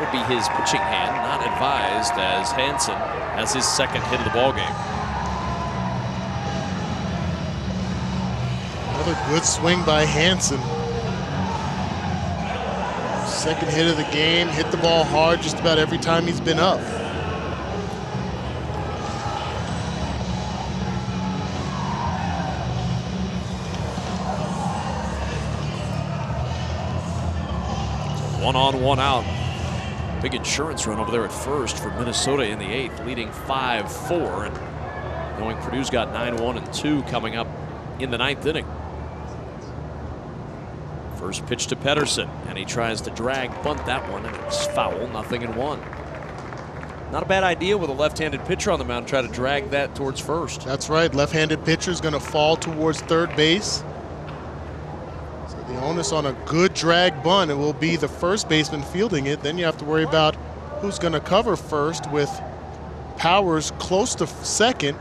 Would be his pitching hand, not advised, as Hansen has his second hit of the ballgame. Another good swing by Hansen. Second hit of the game, hit the ball hard just about every time he's been up. One on, one out. Big insurance run over there at first for Minnesota in the 8th, leading 5-4. And knowing Purdue's got 9-1 and 2 coming up in the 9th inning. First pitch to Pedersen, and he tries to drag bunt that one, and it's foul, 0-1. Not a bad idea with a left-handed pitcher on the mound, try to drag that towards first. That's right, left-handed pitcher is going to fall towards third base. So the onus on a good drag bunt, it will be the first baseman fielding it. Then you have to worry about who's going to cover first, with Powers close to second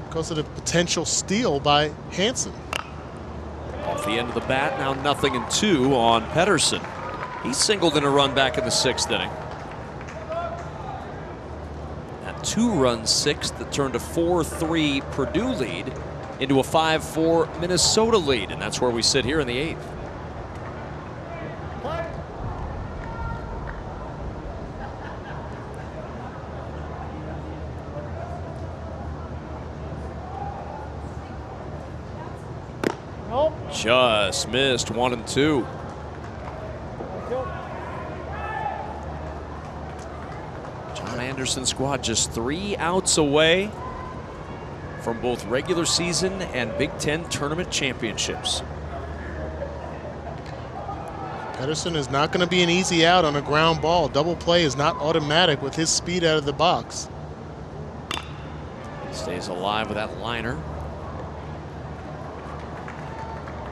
because of the potential steal by Hansen. Off the end of the bat, now 0-2 on Pedersen. He singled in a run back in the 6th inning. That 2-run 6th that turned a 4-3 Purdue lead into a 5-4 Minnesota lead, and that's where we sit here in the 8th. Just missed, 1-2. John Anderson's squad just 3 outs away from both regular season and Big Ten tournament championships. Pedersen is not going to be an easy out on a ground ball. Double play is not automatic with his speed out of the box. Stays alive with that liner.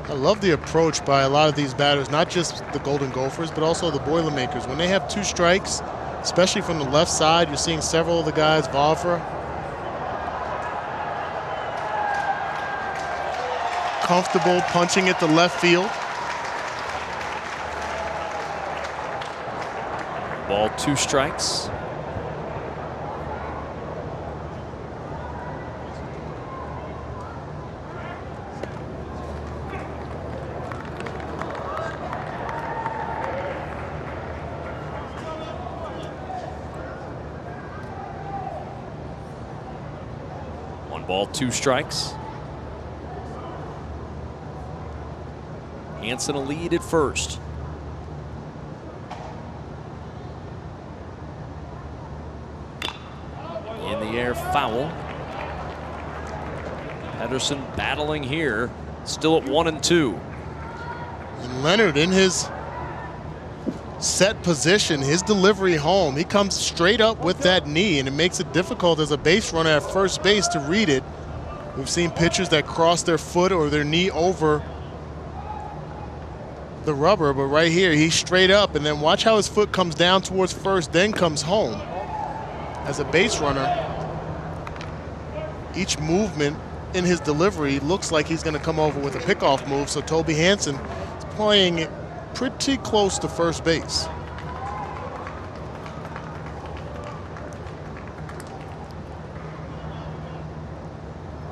I love the approach by a lot of these batters, not just the Golden Gophers, but also the Boilermakers. When they have 2 strikes, especially from the left side, you're seeing several of the guys, Vavra, comfortable punching at the left field. ball, 2 strikes. Ball, 2 strikes. Hansen a lead at first. In the air, foul. Pedersen battling here, still at 1-2. And Leonard in his set position, his delivery home, he comes straight up with that knee, and it makes it difficult as a base runner at first base to read it. We've seen pitchers that cross their foot or their knee over the rubber, but right here he's straight up, and then watch how his foot comes down towards first, then comes home. As a base runner, each movement in his delivery looks like he's going to come over with a pickoff move, so Toby Hansen is playing it pretty close to first base.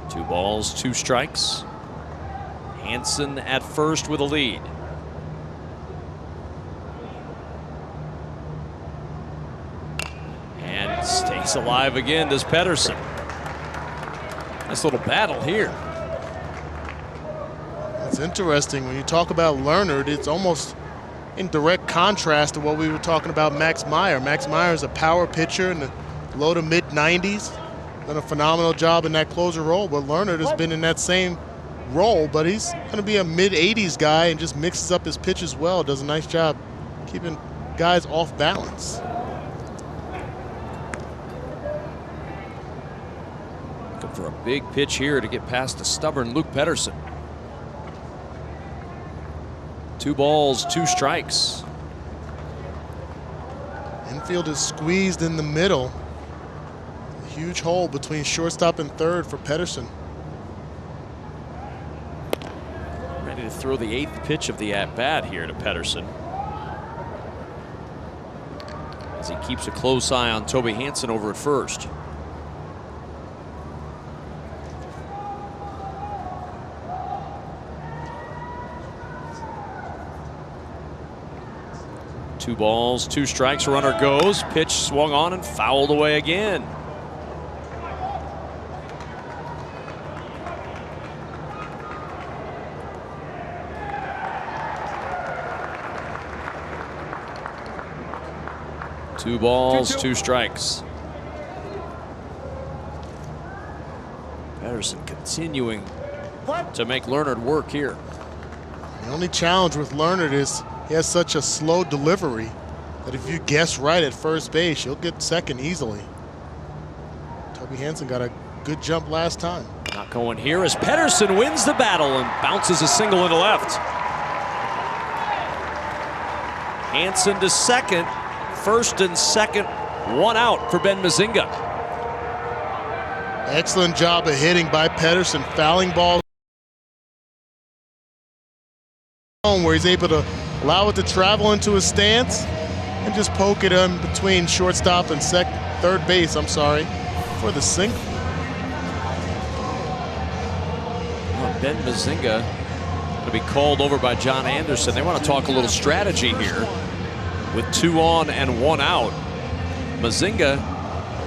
Two balls, 2 strikes. Hansen at first with a lead. And stays alive again, does Pedersen. Nice little battle here. It's interesting when you talk about Leonard, it's almost in direct contrast to what we were talking about Max Meyer. Max Meyer is a power pitcher in the low to mid 90s. Done a phenomenal job in that closer role, but Leonard has been in that same role, but he's going to be a mid 80s guy and just mixes up his pitch as well. Does a nice job keeping guys off balance. Looking for a big pitch here to get past the stubborn Luke Pedersen. 2 balls, 2 strikes. Infield is squeezed in the middle. A huge hole between shortstop and third for Pedersen. Ready to throw the 8th pitch of the at-bat here to Pedersen, as he keeps a close eye on Toby Hansen over at first. Two balls, 2 strikes, runner goes. Pitch swung on and fouled away again. Two balls, 2 strikes. Pedersen continuing to make Leonard work here. The only challenge with Leonard is he has such a slow delivery that if you guess right at first base, you'll get second easily. Toby Hansen got a good jump last time. Not going here as Pedersen wins the battle and bounces a single into left. Hansen to second. First and second, 1 out for Ben Mazinga. Excellent job of hitting by Pedersen, fouling ball where he's able to allow it to travel into his stance and just poke it in between shortstop and third base, for the single. Well, Ben Mazinga going to be called over by John Anderson. They want to talk a little strategy here with 2 on and 1 out. Mazinga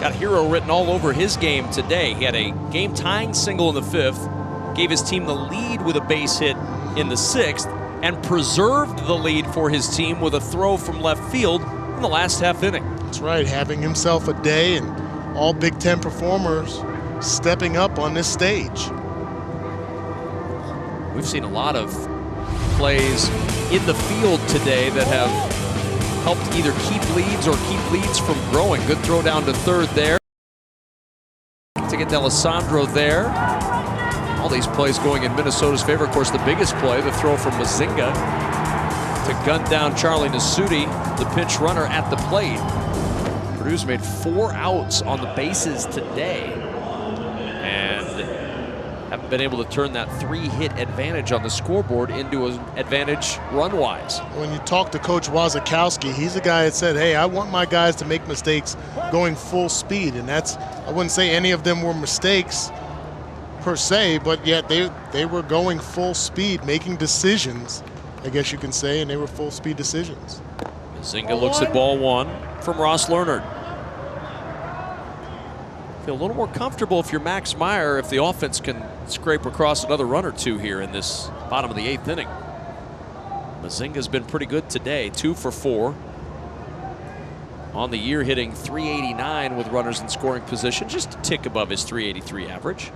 got hero written all over his game today. He had a game-tying single in the 5th, gave his team the lead with a base hit in the 6th, and preserved the lead for his team with a throw from left field in the last half inning. That's right, having himself a day, and all Big Ten performers stepping up on this stage. We've seen a lot of plays in the field today that have helped either keep leads or keep leads from growing. Good throw down to third there to get D'Alessandro there. All these plays going in Minnesota's favor. Of course, the biggest play, the throw from Mazinga to gun down Charlie Nasuti, the pinch runner at the plate. Purdue's made 4 outs on the bases today and haven't been able to turn that 3-hit advantage on the scoreboard into an advantage run-wise. When you talk to Coach Wazakowski, he's the guy that said, hey, I want my guys to make mistakes going full speed. And that's, I wouldn't say any of them were mistakes per se, but yet they were going full speed, making decisions, I guess you can say, and they were full speed decisions. Mazinga looks at ball 1 from Ross Leonard. Feel a little more comfortable if you're Max Meyer, if the offense can scrape across another run or two here in this bottom of the 8th inning. Mazinga's been pretty good today, 2 for 4. On the year, hitting .389 with runners in scoring position, just a tick above his .383 average.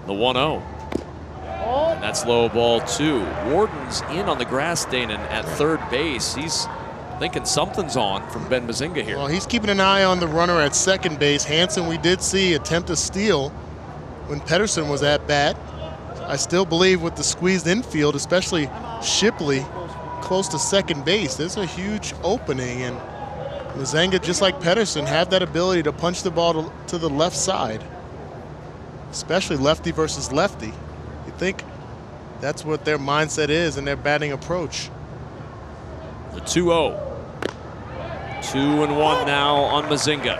The 1-0. And that's low ball 2. Warden's in on the grass, Danon, at third base. He's thinking something's on from Ben Mazinga here. Well, he's keeping an eye on the runner at second base. Hansen, we did see attempt a steal when Pedersen was at bat. I still believe with the squeezed infield, especially Shipley close to second base, there's a huge opening, and Mazinga, just like Pedersen, have that ability to punch the ball to the left side, especially lefty versus lefty. You think that's what their mindset is in their batting approach. The 2-0. 2-1 now on Mazinga.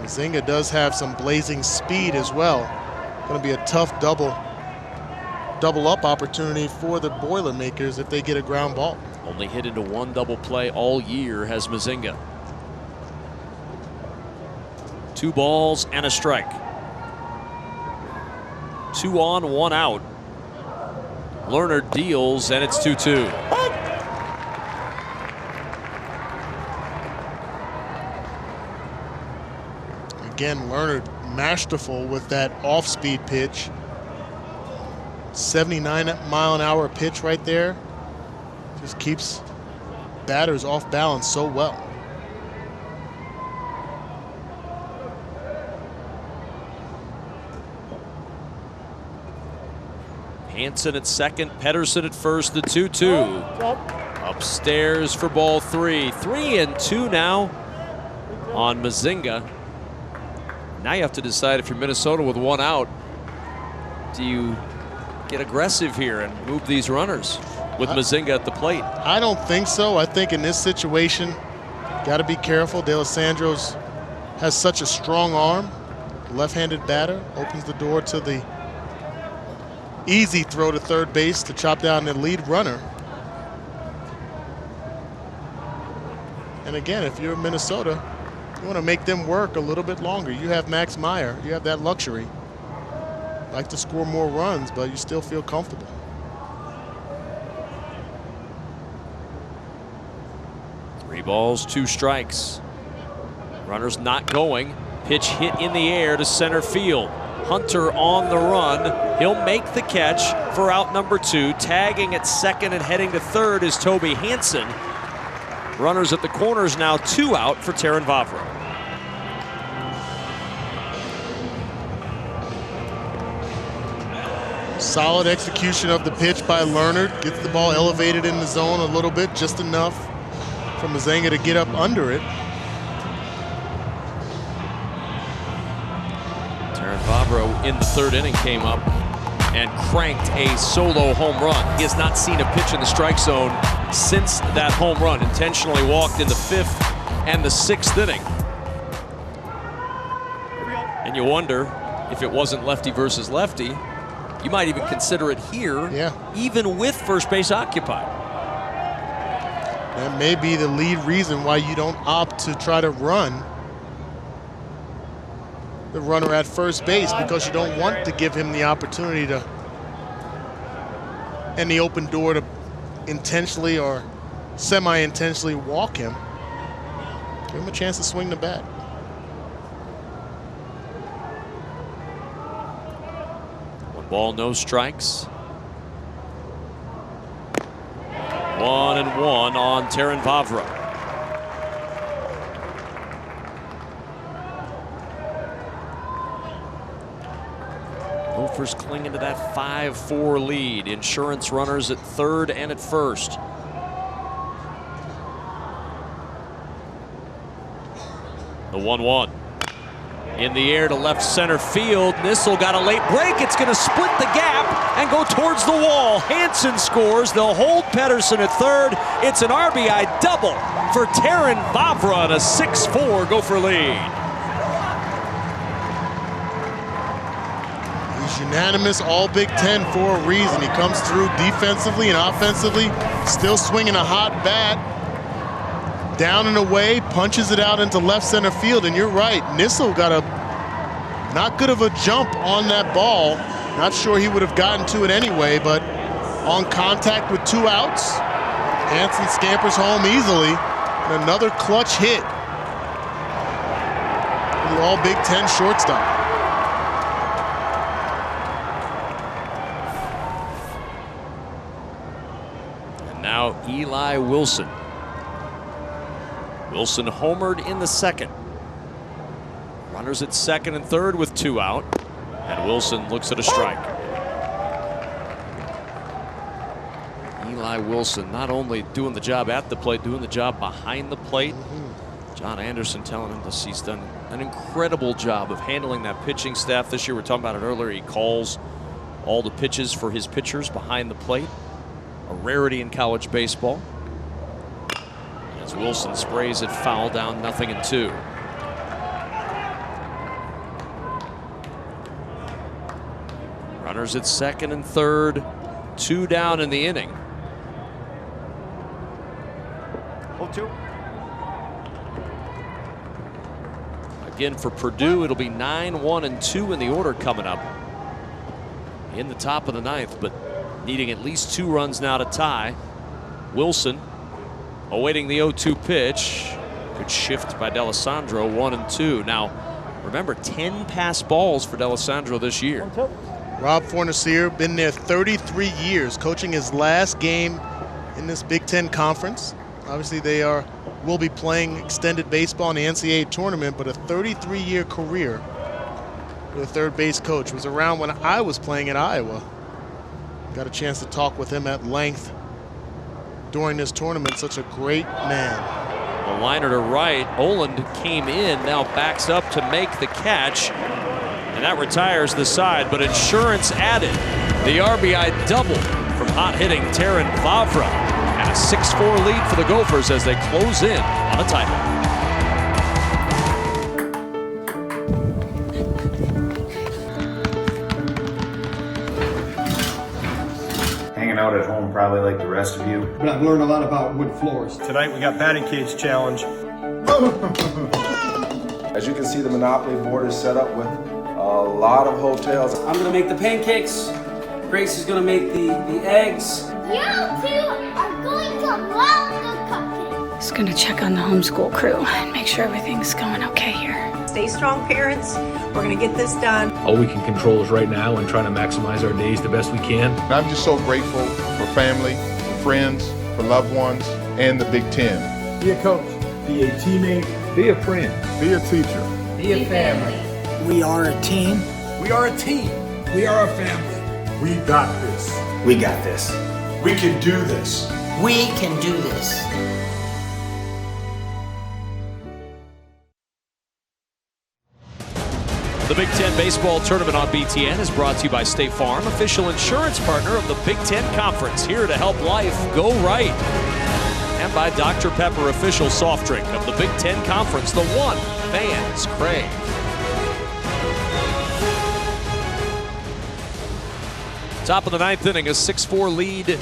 Mazinga does have some blazing speed as well. Going to be a tough double up opportunity for the Boilermakers if they get a ground ball. Only hit into 1 double play all year has Mazinga. 2 balls and a strike. 2 on, 1 out. Lerner deals, and it's 2-2. Again, Lerner masterful with that off-speed pitch. 79-mile-an-hour pitch right there. Just keeps batters off balance so well. Hansen at second, Pedersen at first, the 2-2. Upstairs for ball 3. 3-2 now on Mazinga. Now you have to decide if you're Minnesota with 1 out. Do you get aggressive here and move these runners with Mazinga at the plate? I don't think so. I think in this situation, got to be careful. D'Alessandro's has such a strong arm. Left-handed batter opens the door to the easy throw to third base to chop down the lead runner. And again, if you're Minnesota, you want to make them work a little bit longer. You have Max Meyer. You have that luxury. Like to score more runs, but you still feel comfortable. Three balls, 2 strikes. Runners not going. Pitch hit in the air to center field. Hunter on the run. He'll make the catch for out number 2. Tagging at second and heading to third is Toby Hansen. Runners at the corners now, 2 out for Terrin Vavra. Solid execution of the pitch by Lerner. Gets the ball elevated in the zone a little bit, just enough for Mazinga to get up under it. Terrin Vavra in the 3rd inning came up and cranked a solo home run. He has not seen a pitch in the strike zone since that home run. Intentionally walked in the 5th and the 6th inning. And you wonder if it wasn't lefty versus lefty, you might even consider it here, even with first base occupied. That may be the lead reason why you don't opt to try to run the runner at first base, because you don't want to give him the opportunity to, and the open door to intentionally or semi-intentionally walk him. Give him a chance to swing the bat. One ball, no strikes. 1-1 on Terrin Vavra. Gophers clinging to that 5-4 lead. Insurance runners at third and at first. The 1-1. In the air to left center field. Nissel got a late break. It's going to split the gap and go towards the wall. Hansen scores. They'll hold Pedersen at third. It's an RBI double for Terrin Vavra and a 6-4 Gopher lead. He's unanimous all Big Ten for a reason. He comes through defensively and offensively, still swinging a hot bat. Down and away, punches it out into left center field, and you're right, Nissel got a not good of a jump on that ball. Not sure he would have gotten to it anyway, but on contact with 2 outs, Hansen scampers home easily, and another clutch hit for the all Big Ten shortstop. And now Eli Wilson. Wilson homered in the second. Runners at second and third with 2 out. And Wilson looks at a strike. Eli Wilson not only doing the job at the plate, doing the job behind the plate. John Anderson telling him this, he's done an incredible job of handling that pitching staff this year. We were talking about it earlier. He calls all the pitches for his pitchers behind the plate. A rarity in college baseball. As Wilson sprays it foul, down 0-2. Runners at second and third, 2 down in the inning. 0-2. Again for Purdue, it'll be 9-1-2 in the order coming up in the top of the 9th, but needing at least 2 runs now to tie. Wilson awaiting the 0-2 pitch. Good shift by D'Alessandro, 1-2. Now, remember, 10 pass balls for D'Alessandro this year. Rob Fornacier, been there 33 years, coaching his last game in this Big Ten conference. Obviously, they will be playing extended baseball in the NCAA Tournament, but a 33-year career for the third base coach. Was around when I was playing at Iowa. Got a chance to talk with him at length during this tournament. Such a great man. The liner to right. Oland came in, now backs up to make the catch, and that retires the side, but insurance added. The RBI double from hot-hitting Terrin Vavra, and a 6-4 lead for the Gophers as they close in on a title. Out at home probably like the rest of you. But I've learned a lot about wood floors. Tonight we got batting cage challenge. As you can see, the Monopoly board is set up with a lot of hotels. I'm gonna make the pancakes. Grace is gonna make the eggs. You two are going to love the cupcakes. Just gonna check on the homeschool crew and make sure everything's going okay here. Stay strong, parents. We're going to get this done. All we can control is right now and trying to maximize our days the best we can. And I'm just so grateful for family, for friends, for loved ones, and the Big Ten. Be a coach. Be a teammate. Be a friend. Be a teacher. Be a family. We are a team. We are a team. We are a family. We got this. We got this. We can do this. We can do this. The Big Ten Baseball Tournament on BTN is brought to you by State Farm, official insurance partner of the Big Ten Conference, here to help life go right. And by Dr. Pepper, official soft drink of the Big Ten Conference, the one fans crave. Top of the 9th inning, a 6-4 lead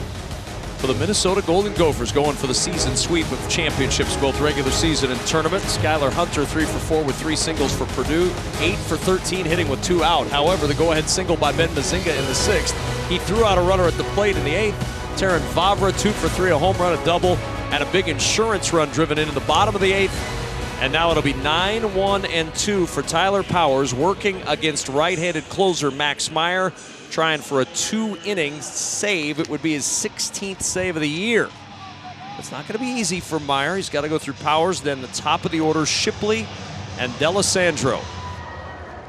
for the Minnesota Golden Gophers, going for the season sweep of championships, both regular season and tournament. Skylar Hunter 3 for 4 with 3 singles for Purdue, 8 for 13 hitting with 2 out. However, the go-ahead single by Ben Mazinga in the 6th. He threw out a runner at the plate in the 8th. Terrin Vavra 2 for 3, a home run, a double, and a big insurance run driven into the bottom of the 8th. And now it'll be 9-1-2 for Tyler Powers, working against right-handed closer Max Meyer, trying for a 2-inning save. It would be his 16th save of the year. It's not going to be easy for Meyer. He's got to go through Powers, then the top of the order, Shipley and D'Alessandro.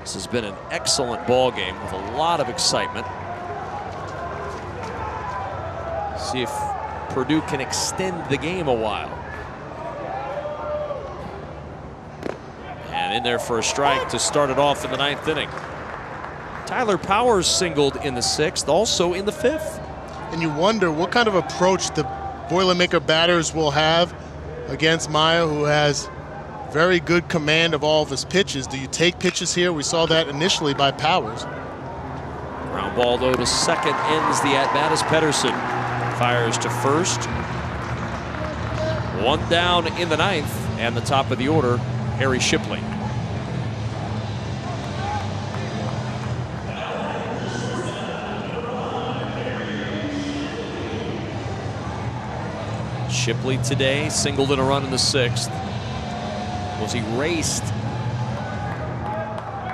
This has been an excellent ball game with a lot of excitement. See if Purdue can extend the game a while. And in there for a strike to start it off in the 9th inning. Tyler Powers singled in the 6th, also in the 5th. And you wonder what kind of approach the Boilermaker batters will have against Maya, who has very good command of all of his pitches. Do you take pitches here? We saw that initially by Powers. Ground ball though to second ends the at-bat as Pedersen fires to first. One down in the 9th, and the top of the order, Harry Shipley. Shipley today singled in a run in the 6th. Was erased.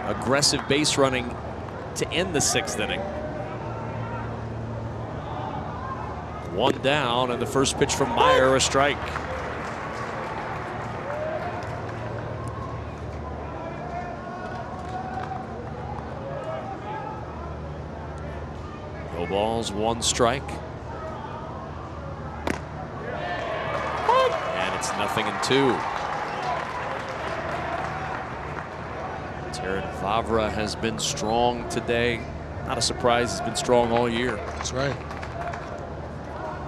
Aggressive base running to end the 6th inning. One down, and the first pitch from Meyer, a strike. No balls, 1 strike. And it's 0-2. Terran Favre has been strong today. Not a surprise, he's been strong all year. That's right.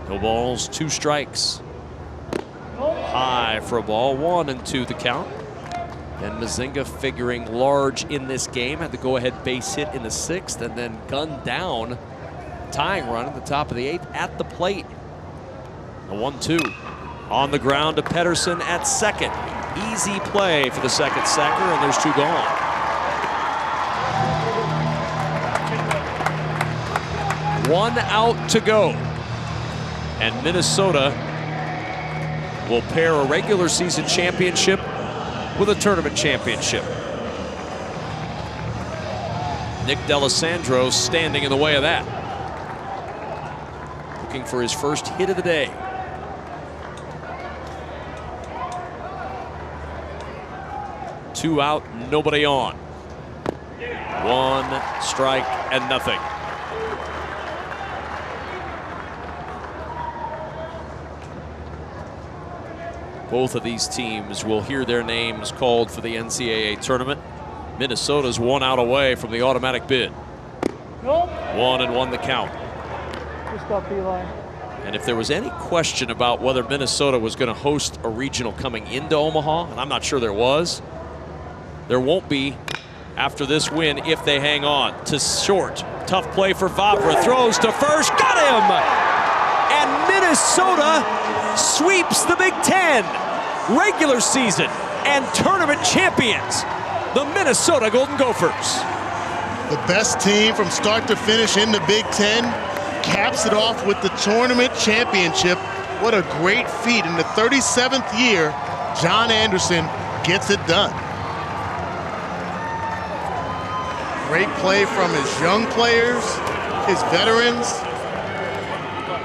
No balls, 2 strikes. High for a ball, 1-2 the count. And Mazinga figuring large in this game, had the go-ahead base hit in the 6th, and then gunned down, tying run at the top of the 8th at the plate. A 1-2 on the ground to Pedersen at second. Easy play for the second sacker, and there's 2 gone. One out to go. And Minnesota will pair a regular season championship with a tournament championship. Nick D'Alessandro standing in the way of that. Looking for his first hit of the day. Two out, nobody on. 1 strike and nothing. Both of these teams will hear their names called for the NCAA tournament. Minnesota's 1 out away from the automatic bid. 1-1 the count. Just up, Eli. And if there was any question about whether Minnesota was going to host a regional coming into Omaha, and I'm not sure there was, there won't be after this win if they hang on. To short, tough play for Favre, throws to first, got him! And Minnesota sweeps the Big Ten, regular season and tournament champions, the Minnesota Golden Gophers. The best team from start to finish in the Big Ten caps it off with the tournament championship. What a great feat. In the 37th year, John Anderson gets it done. Great play from his young players, his veterans.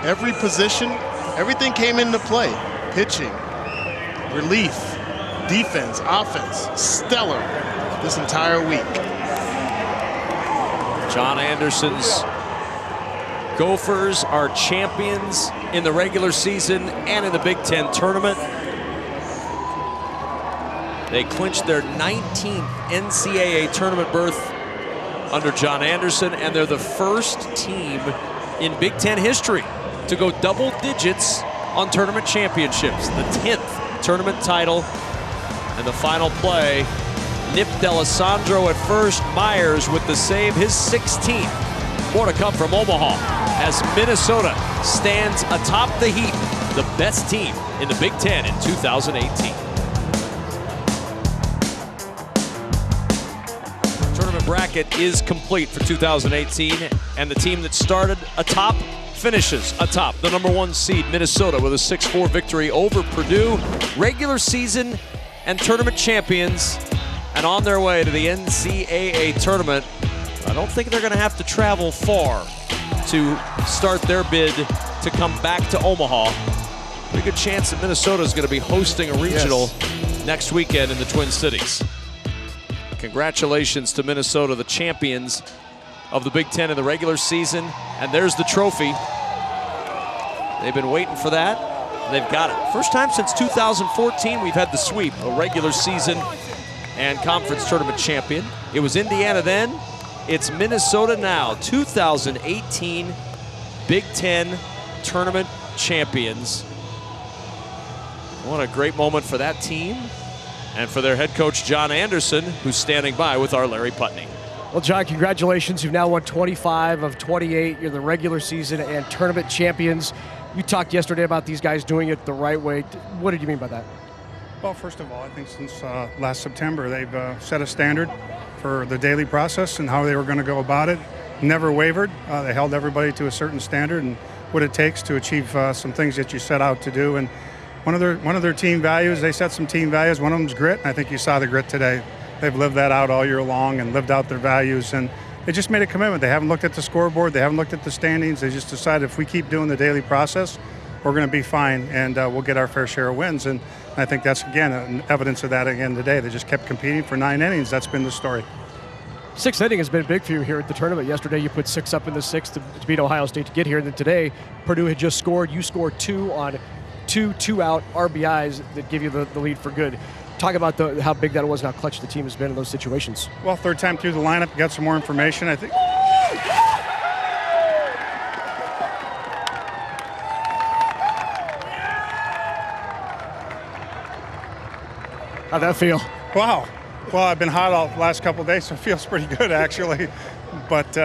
Every position, everything came into play. Pitching, relief, defense, offense, stellar this entire week. John Anderson's Gophers are champions in the regular season and in the Big Ten tournament. They clinched their 19th NCAA tournament berth under John Anderson, and they're the first team in Big Ten history to go double digits on tournament championships. The 10th tournament title, and the final play, Nip D'Alessandro at first, Myers with the save, his 16th. More to come from Omaha as Minnesota stands atop the heap, the best team in the Big Ten in 2018. Tournament bracket is complete for 2018, and the team that started atop finishes atop. The #1 seed, Minnesota, with a 6-4 victory over Purdue. Regular season and tournament champions, and on their way to the NCAA tournament. I don't think they're going to have to travel far to start their bid to come back to Omaha. Pretty good chance that Minnesota is going to be hosting a regional next weekend in the Twin Cities. Congratulations to Minnesota, the champions of the Big Ten in the regular season. And there's the trophy. They've been waiting for that. They've got it. First time since 2014 we've had the sweep, a regular season and conference tournament champion. It was Indiana then. It's Minnesota now. 2018 Big Ten tournament champions. What a great moment for that team and for their head coach, John Anderson, who's standing by with our Larry Putney. Well, John, congratulations. You've now won 25 of 28. You're the regular season and tournament champions. You talked yesterday about these guys doing it the right way. What did you mean by that? Well, first of all, I think since last September, they've set a standard for the daily process and how they were going to go about it. Never wavered. They held everybody to a certain standard and what it takes to achieve some things that you set out to do. And one of their team values, they set some team values. One of them is grit. And I think you saw the grit today. They've lived that out all year long and lived out their values. And they just made a commitment. They haven't looked at the scoreboard. They haven't looked at the standings. They just decided if we keep doing the daily process, we're going to be fine and we'll get our fair share of wins. And I think that's, again, evidence of that again today. They just kept competing for 9 innings. That's been the story. Sixth inning has been big for you here at the tournament. Yesterday you put 6 up in the sixth to beat Ohio State to get here. And then today, Purdue had just scored. You scored 2 on 2 2-out RBIs that give you the lead for good. Talk about how big that was and how clutch the team has been in those situations. Well, third time through the lineup, got some more information. I think. How'd that feel? Wow. Well, I've been hot all the last couple of days, so it feels pretty good, actually. But,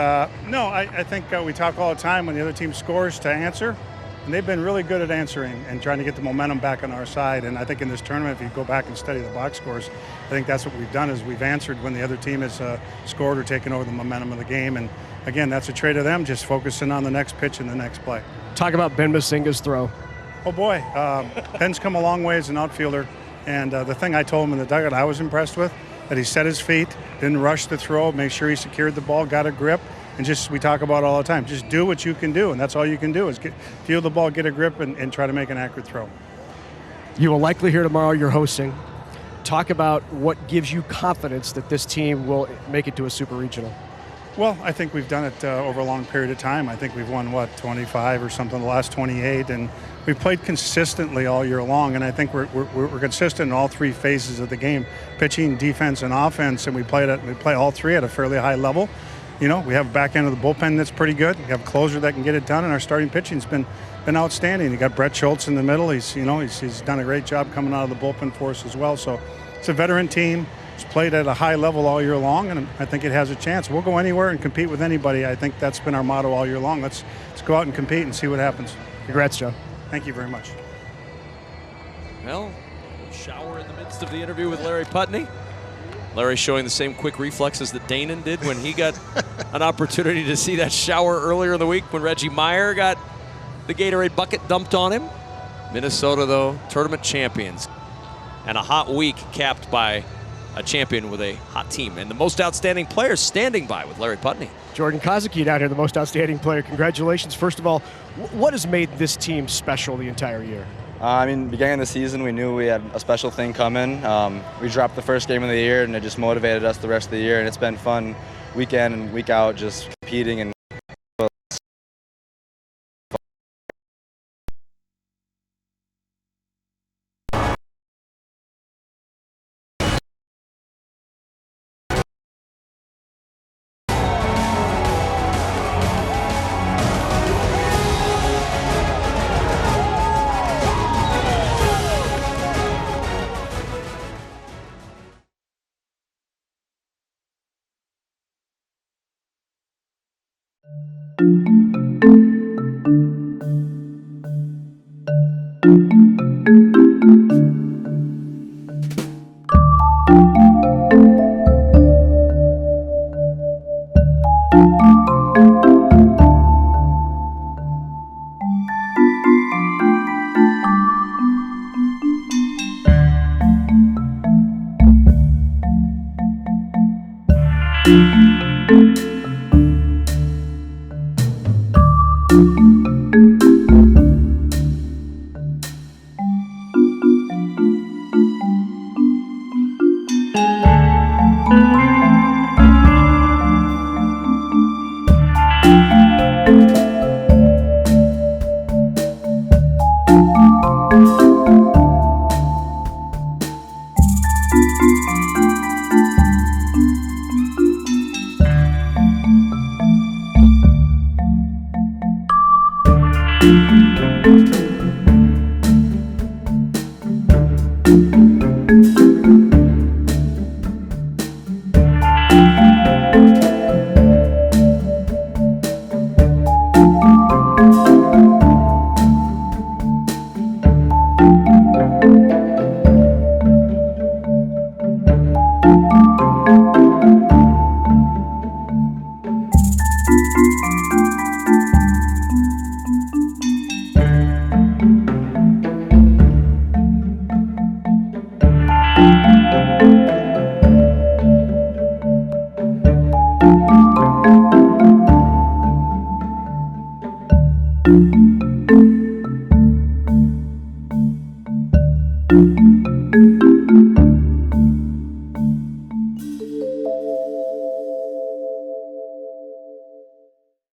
no, I think we talk all the time when the other team scores to answer. And they've been really good at answering and trying to get the momentum back on our side. And I think in this tournament, if you go back and study the box scores, I think that's what we've done is we've answered when the other team has scored or taken over the momentum of the game. And, again, that's a trait of them, just focusing on the next pitch and the next play. Talk about Ben Masinga's throw. Oh, boy. Ben's come a long way as an outfielder. And the thing I told him in the dugout I was impressed with, that he set his feet, didn't rush the throw, make sure he secured the ball, got a grip. And just, we talk about all the time, just do what you can do. And that's all you can do is feel the ball, get a grip, and try to make an accurate throw. You will likely hear tomorrow you're hosting. Talk about what gives you confidence that this team will make it to a super regional. Well, I think we've done it over a long period of time. I think we've won, 25 or something, the last 28. And we've played consistently all year long. And I think we're consistent in all 3 phases of the game, pitching, defense, and offense. And we play all 3 at a fairly high level. You know, we have a back end of the bullpen that's pretty good. We have a closer that can get it done, and our starting pitching's been outstanding. You got Brett Schultz in the middle. He's done a great job coming out of the bullpen for us as well. So it's a veteran team. It's played at a high level all year long, and I think it has a chance. We'll go anywhere and compete with anybody. I think that's been our motto all year long. Let's go out and compete and see what happens. Congrats, Joe. Thank you very much. Well, shower in the midst of the interview with Larry Putney. Larry showing the same quick reflexes that Danon did when he got an opportunity to see that shower earlier in the week when Reggie Meyer got the Gatorade bucket dumped on him. Minnesota, though, tournament champions. And a hot week capped by a champion with a hot team. And the most outstanding players standing by with Larry Putney. Jordan Kozicki down here, the most outstanding player. Congratulations. First of all, what has made this team special the entire year? Beginning of the season, we knew we had a special thing coming. We dropped the first game of the year, and it just motivated us the rest of the year. And it's been fun week in and week out, just competing and Thank you.